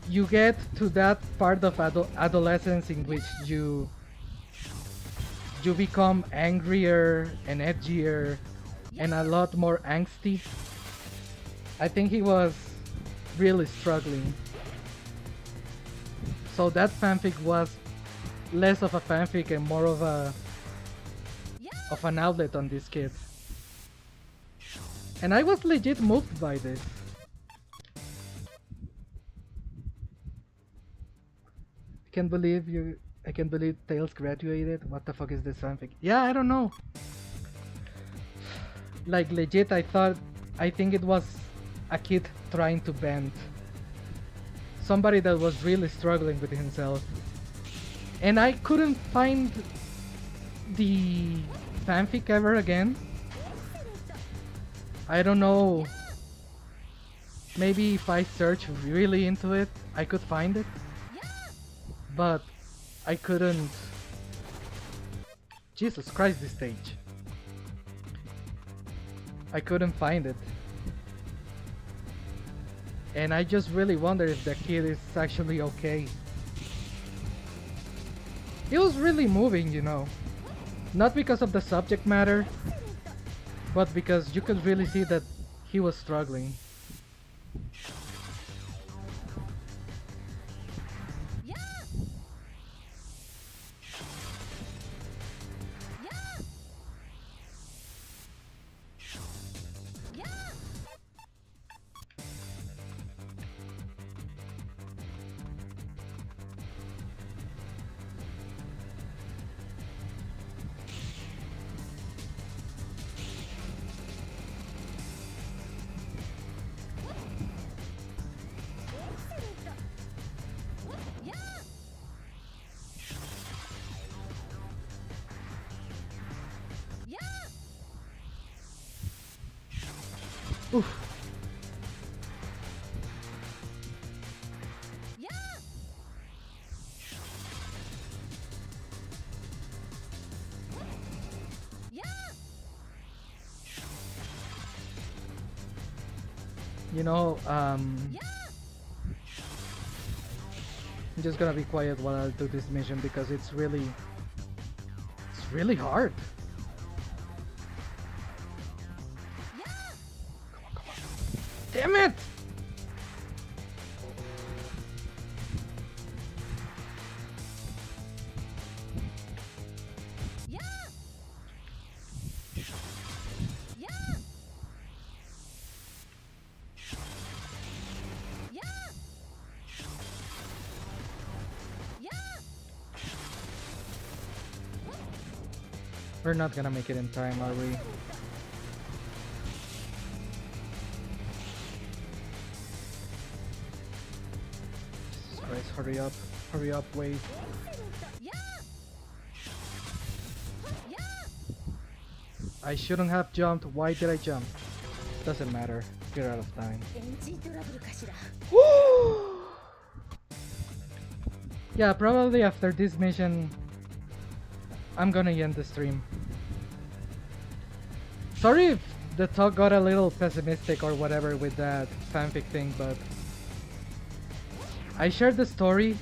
Speaker 1: you get to that part of adolescence in which you become angrier and edgier and a lot more angsty. I think he was really struggling. So that fanfic was less of a fanfic and more of an outlet on this kid. And I was legit moved by this. I can't believe Tails graduated. What the fuck is this fanfic? Yeah, I don't know. Like legit, I think it was a kid trying to bend. Somebody that was really struggling with himself. And I couldn't find the fanfic ever again. I don't know. Maybe if I search really into it, I could find it. But I couldn't. Jesus Christ, this stage. I couldn't find it. And I just really wonder if the kid is actually okay. It was really moving, you know. Not because of the subject matter, but because you could really see that he was struggling. Oof. You know, I'm just gonna be quiet while I do this mission because it's really hard. Damn it! We're not gonna make it in time, are we? Jesus Christ, hurry up. Hurry up, wait. I shouldn't have jumped. Why did I jump? Doesn't matter. We're out of time. Yeah, probably after this mission, I'm gonna end the stream. Sorry if the talk got a little pessimistic or whatever with that fanfic thing, but I shared the story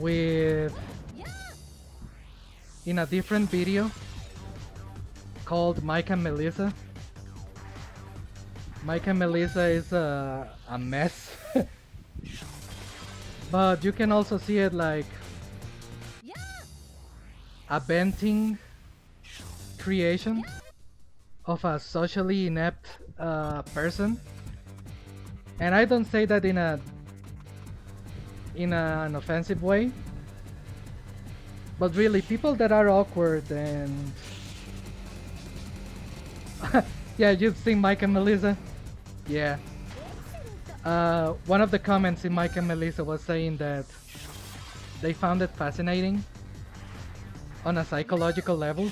Speaker 1: in a different video called Mike and Melissa. Mike and Melissa is a mess. But you can also see it like a venting creation of a socially inept person. And I don't say that in an offensive way, but really people that are awkward and yeah, you've seen Mike and Melissa? Yeah. One of the comments in Mike and Melissa was saying that they found it fascinating on a psychological level,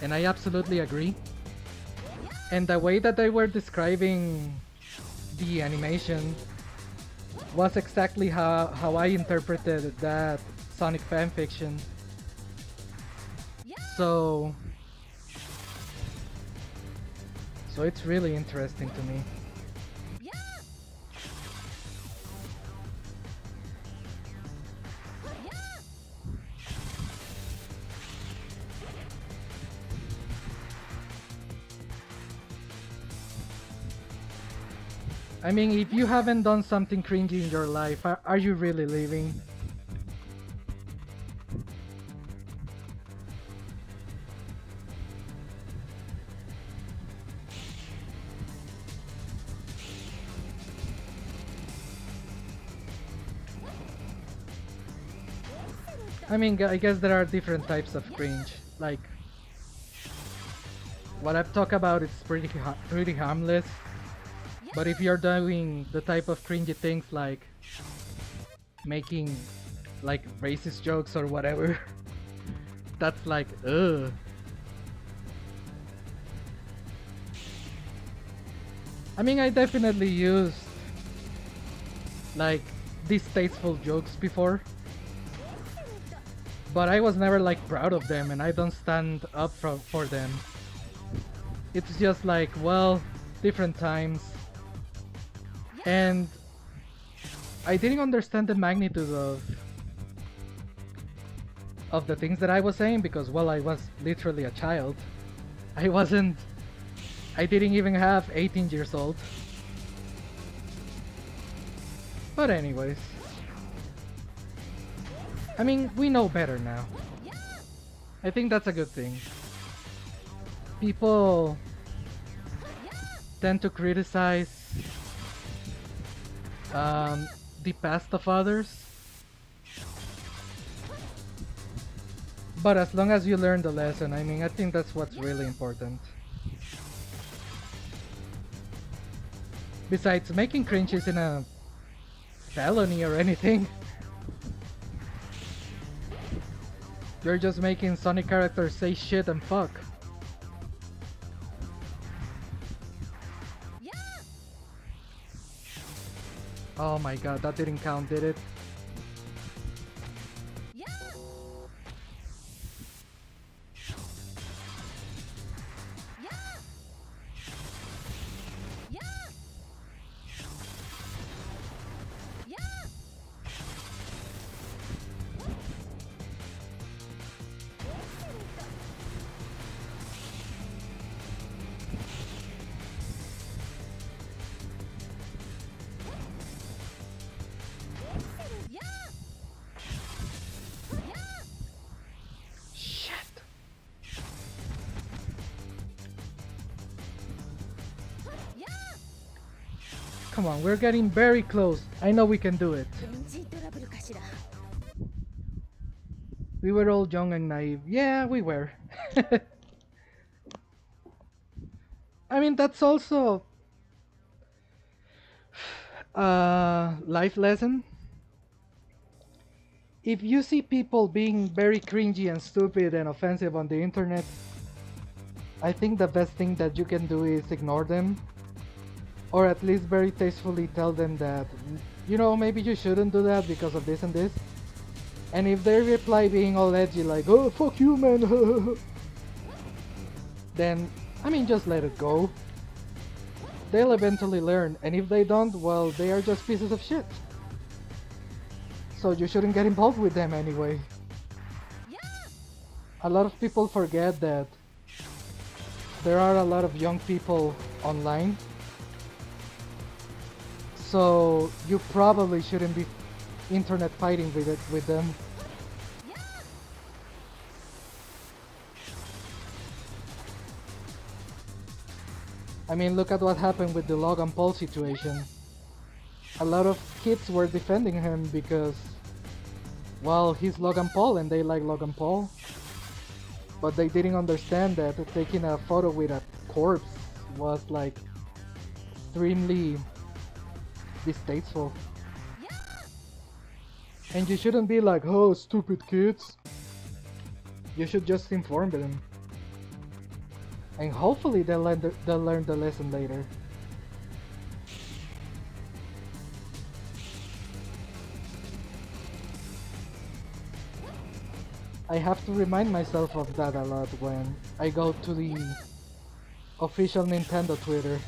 Speaker 1: and I absolutely agree. And the way that they were describing the animation was exactly how I interpreted that Sonic fanfiction. So it's really interesting to me. I mean, if you haven't done something cringy in your life, are you really living? I mean, I guess there are different types of cringe. Like, what I've talked about is pretty harmless. But if you're doing the type of cringy things like making like racist jokes or whatever, that's like, ugh. I mean, I definitely used like distasteful jokes before, but I was never like proud of them, and I don't stand up for them. It's just like, well, different times. And I didn't understand the magnitude of the things that I was saying because, well, I was literally a child. I didn't even have 18 years old. But anyways, I mean, we know better now. I think that's a good thing. People tend to criticize the past of others, but as long as you learn the lesson, I mean, I think that's what's really important. Besides, making cringe isn't a felony or anything. You're just making Sonic characters say shit and fuck. Oh my god, that didn't count, did it? Come on, we're getting very close. I know we can do it. We were all young and naive. Yeah, we were. I mean, that's also a life lesson. If you see people being very cringy and stupid and offensive on the internet, I think the best thing that you can do is ignore them. Or at least very tastefully tell them that, you know, maybe you shouldn't do that because of this and this. And if they reply being all edgy like, oh, fuck you, man, then, I mean, just let it go. They'll eventually learn, and if they don't, well, they are just pieces of shit. So you shouldn't get involved with them anyway. A lot of people forget that there are a lot of young people online. So you probably shouldn't be internet fighting with them. I mean, look at what happened with the Logan Paul situation. A lot of kids were defending him because, well, he's Logan Paul and they like Logan Paul. But they didn't understand that taking a photo with a corpse was like extremely distasteful. And you shouldn't be like, oh, stupid kids. You should just inform them. And hopefully they'll learn the lesson later. I have to remind myself of that a lot when I go to the official Nintendo Twitter.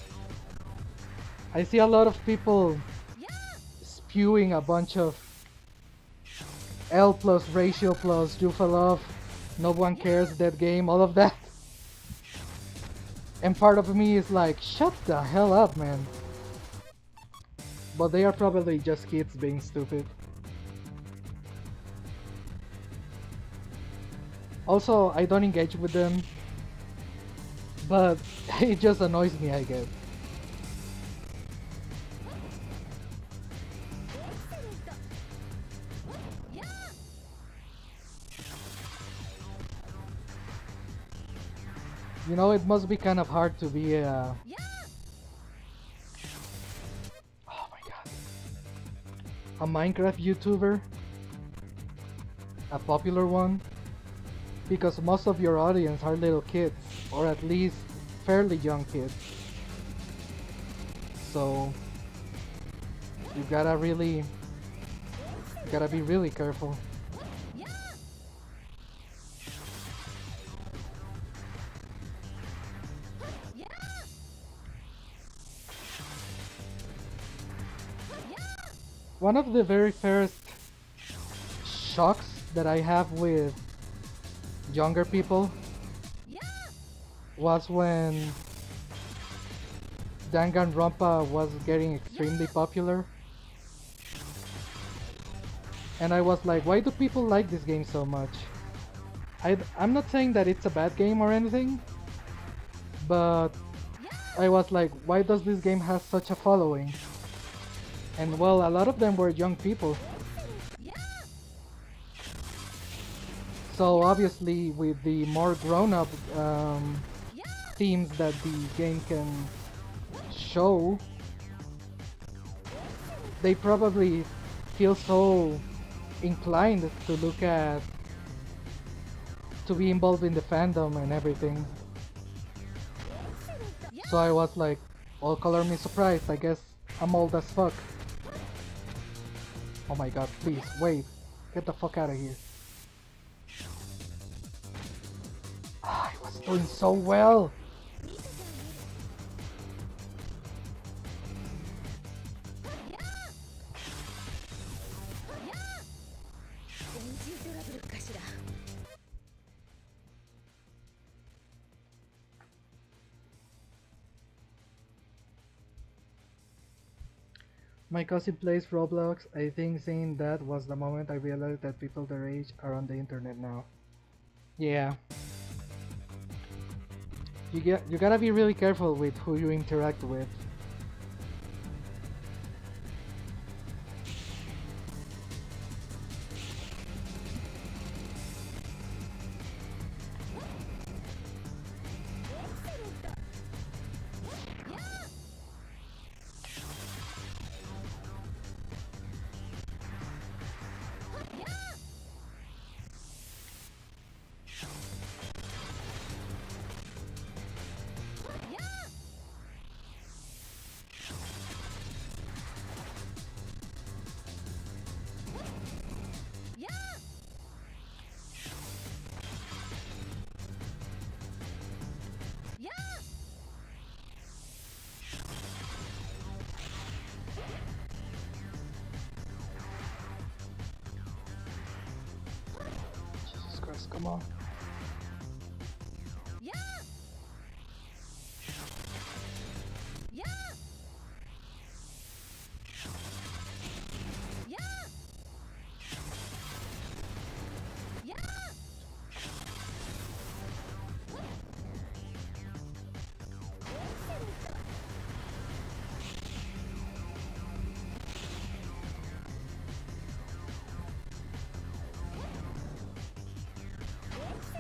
Speaker 1: I see a lot of people spewing a bunch of L plus ratio plus you fell off, no one cares, that game, all of that. And part of me is like, shut the hell up, man. But they are probably just kids being stupid. Also, I don't engage with them, but it just annoys me, I guess. You know, it must be kind of hard to be a... Oh my god. A Minecraft YouTuber. A popular one. Because most of your audience are little kids. Or at least fairly young kids. So... You gotta be really careful. One of the very first shocks that I have with younger people was when Danganronpa was getting extremely popular. And I was like, why do people like this game so much? I'm not saying that it's a bad game or anything, but I was like, why does this game have such a following? And well, a lot of them were young people. So obviously with the more grown-up themes that the game can show, they probably feel so inclined to be involved in the fandom and everything. So I was like, well, color me surprised, I guess I'm old as fuck. Oh my god, please, wait. Get the fuck out of here. Ah, I was doing so well! My cousin plays Roblox. I think seeing that was the moment I realized that people their age are on the internet now. Yeah. You gotta be really careful with who you interact with. come on.
Speaker 4: Yeah. Yeah. Yeah. Yeah. Yeah.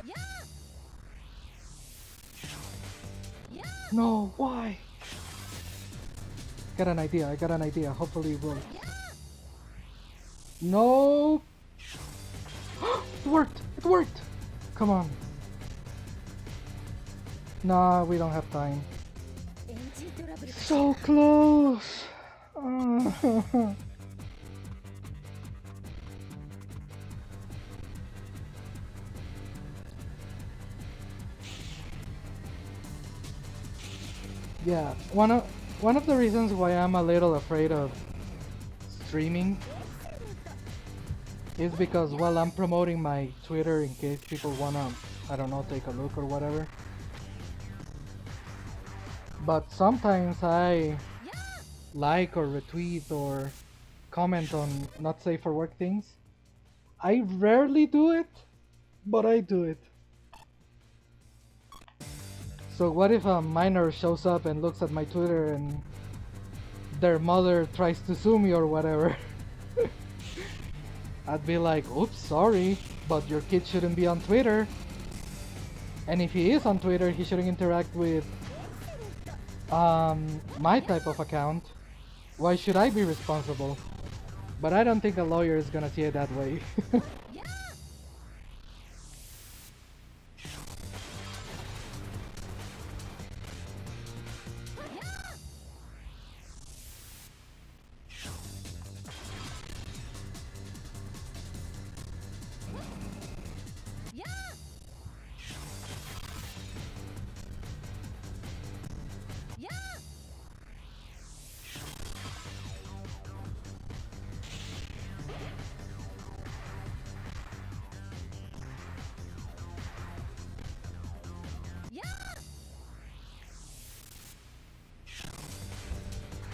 Speaker 4: Yeah.
Speaker 1: No, why? Got an idea, I got an idea. Hopefully it will. No! It worked! It worked! Come on. Nah, we don't have time. So close! Yeah, one of the reasons why I'm a little afraid of streaming is because, well, I'm promoting my Twitter in case people wanna, I don't know, take a look or whatever. But sometimes I like or retweet or comment on not safe for work things. I rarely do it, but I do it. So what if a minor shows up and looks at my Twitter and their mother tries to sue me or whatever? I'd be like, oops, sorry, but your kid shouldn't be on Twitter. And if he is on Twitter, he shouldn't interact with my type of account. Why should I be responsible? But I don't think a lawyer is gonna see it that way.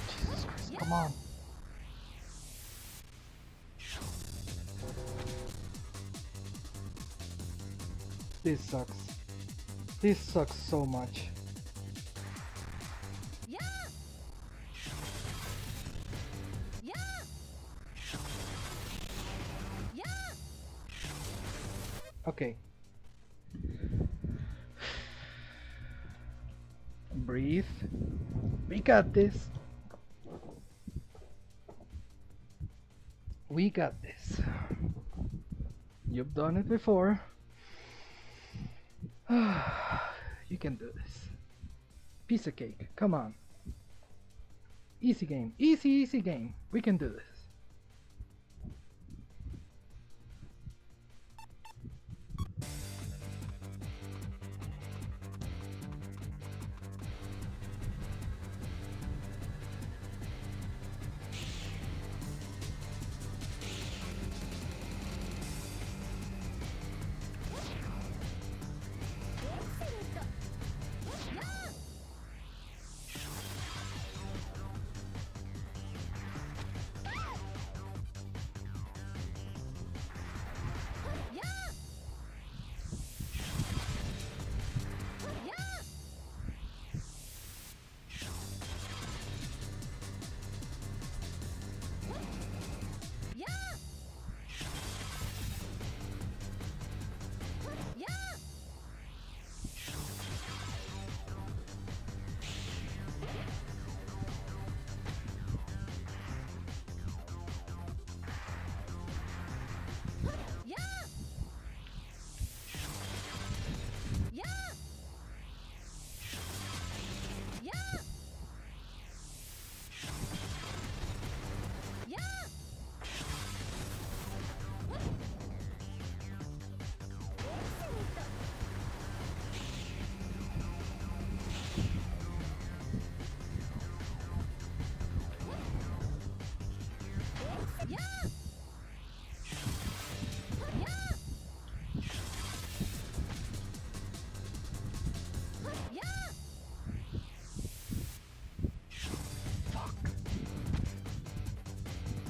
Speaker 1: Jesus Christ, come on. This sucks. This sucks so much. Okay. Breathe. We got this. We got this. You've done it before. You can do this. Piece of cake. Come on. Easy game. Easy game. We can do this.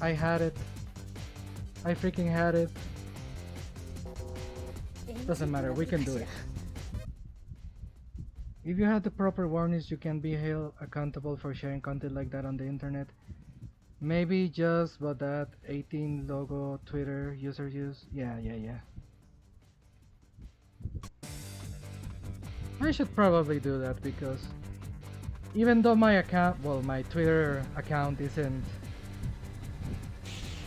Speaker 1: I had it. I freaking had it. Doesn't matter, we can do it. If you have the proper warnings, you can be held accountable for sharing content like that on the internet. Maybe just but that 18 logo Twitter user use. Yeah. I should probably do that because even though my account, well, my Twitter account isn't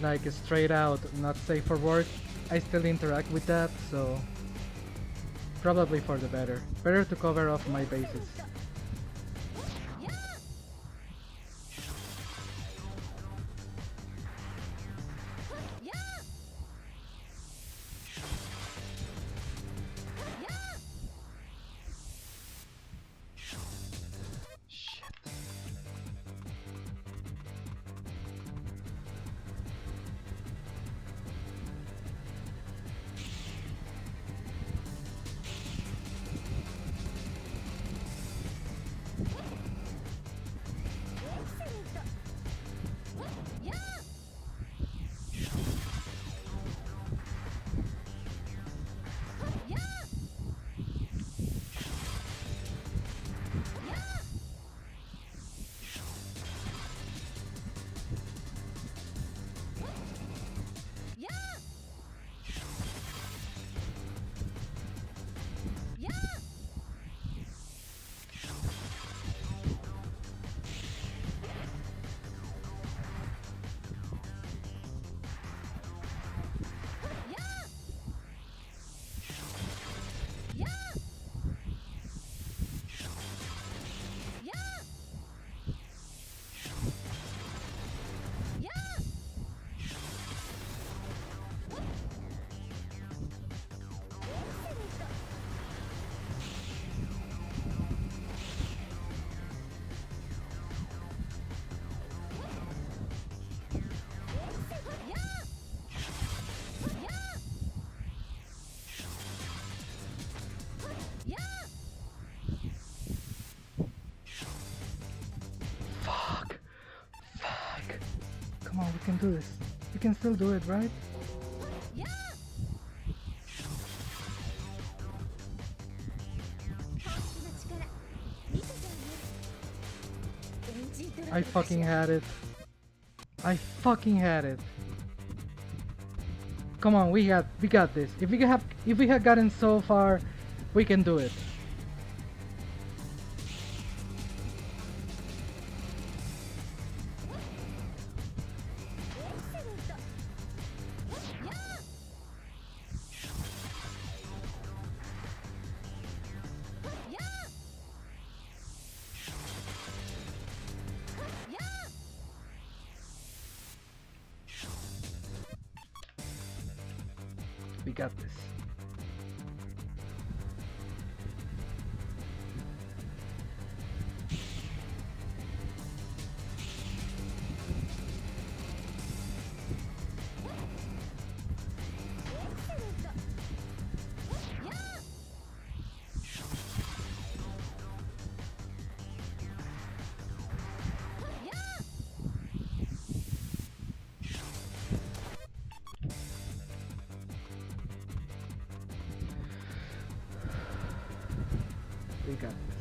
Speaker 1: like straight out not safe for work, I still interact with that, so probably for the better. Better to cover off my bases. Come on, we can do this. We can still do it, right? I fucking had it. I fucking had it. Come on, we got this. If we have gotten so far, we can do it. We got this. We got this.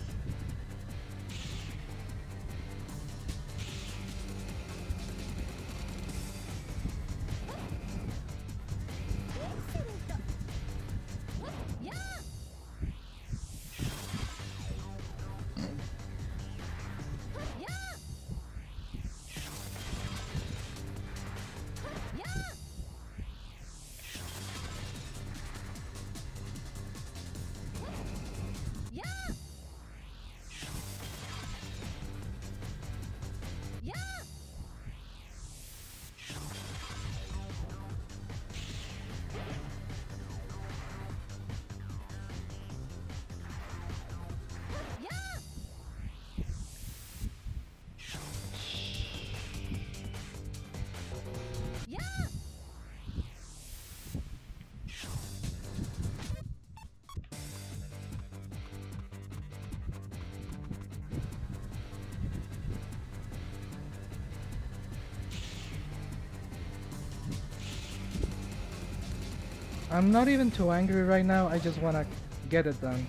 Speaker 1: I'm not even too angry right now, I just wanna get it done.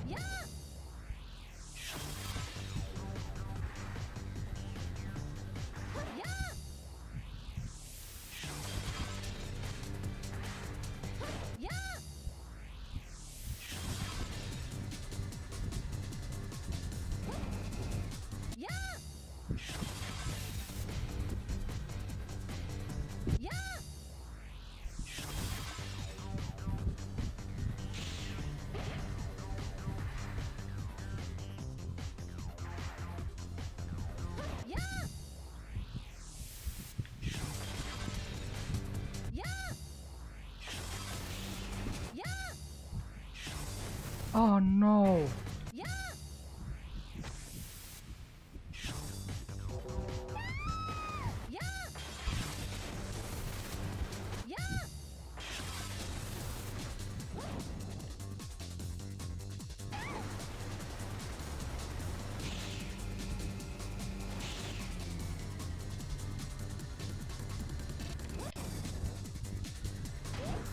Speaker 4: Yeah. Yeah. Yeah. Yeah. Yeah. Yeah. Yeah. Yeah.
Speaker 1: Oh no!
Speaker 4: Yeah. Yeah. Yeah. Yeah.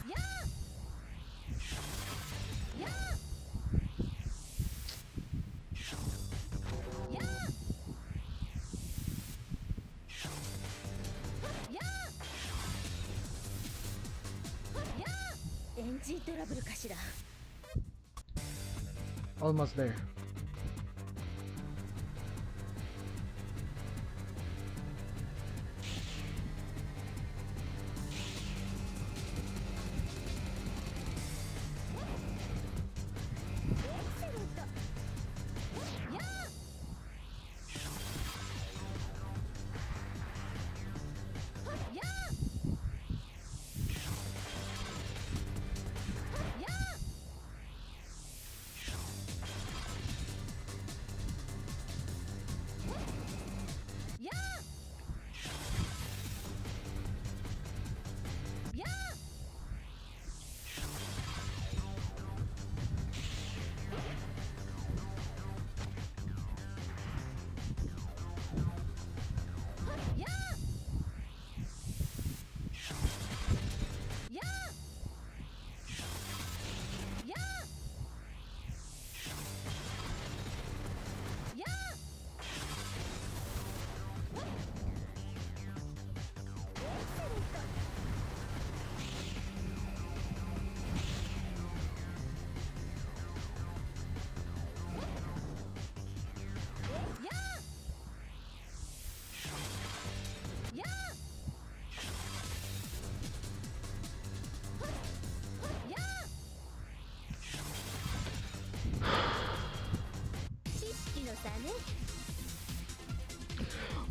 Speaker 4: Yeah. Yeah. Yeah. Yeah. エンジントラブルかしら。
Speaker 1: Almost there.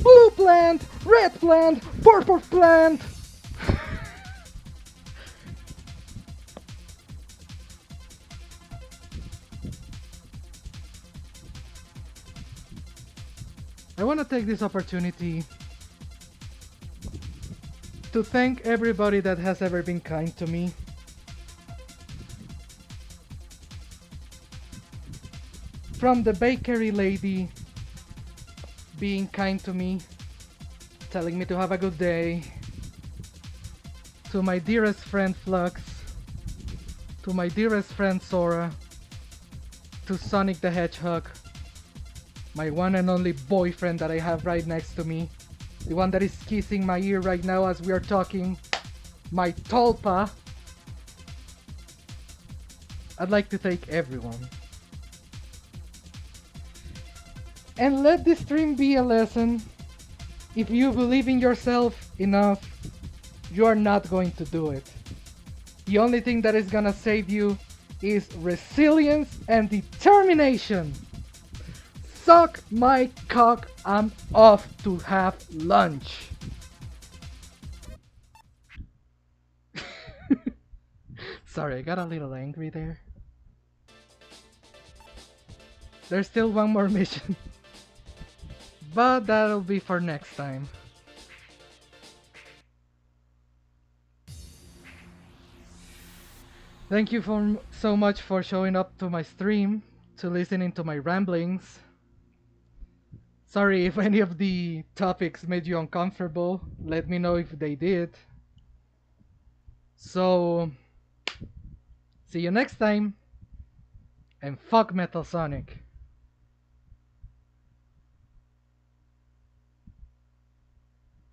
Speaker 1: Blue plant, red plant, purple plant. I want to take this opportunity to thank everybody that has ever been kind to me. From the bakery lady being kind to me, telling me to have a good day, to my dearest friend Flux, to my dearest friend Sora, to Sonic the Hedgehog, my one and only boyfriend that I have right next to me, the one that is kissing my ear right now as we are talking, my Tolpa. I'd like to thank everyone. And let this stream be a lesson. If you believe in yourself enough, you are not going to do it. The only thing that is gonna save you is resilience and determination. Suck my cock, I'm off to have lunch. Sorry, I got a little angry there. There's still one more mission. But that'll be for next time. Thank you so much for showing up to my stream, to listening to my ramblings. Sorry if any of the topics made you uncomfortable. Let me know if they did. So, see you next time, and fuck Metal Sonic.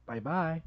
Speaker 1: Bye bye.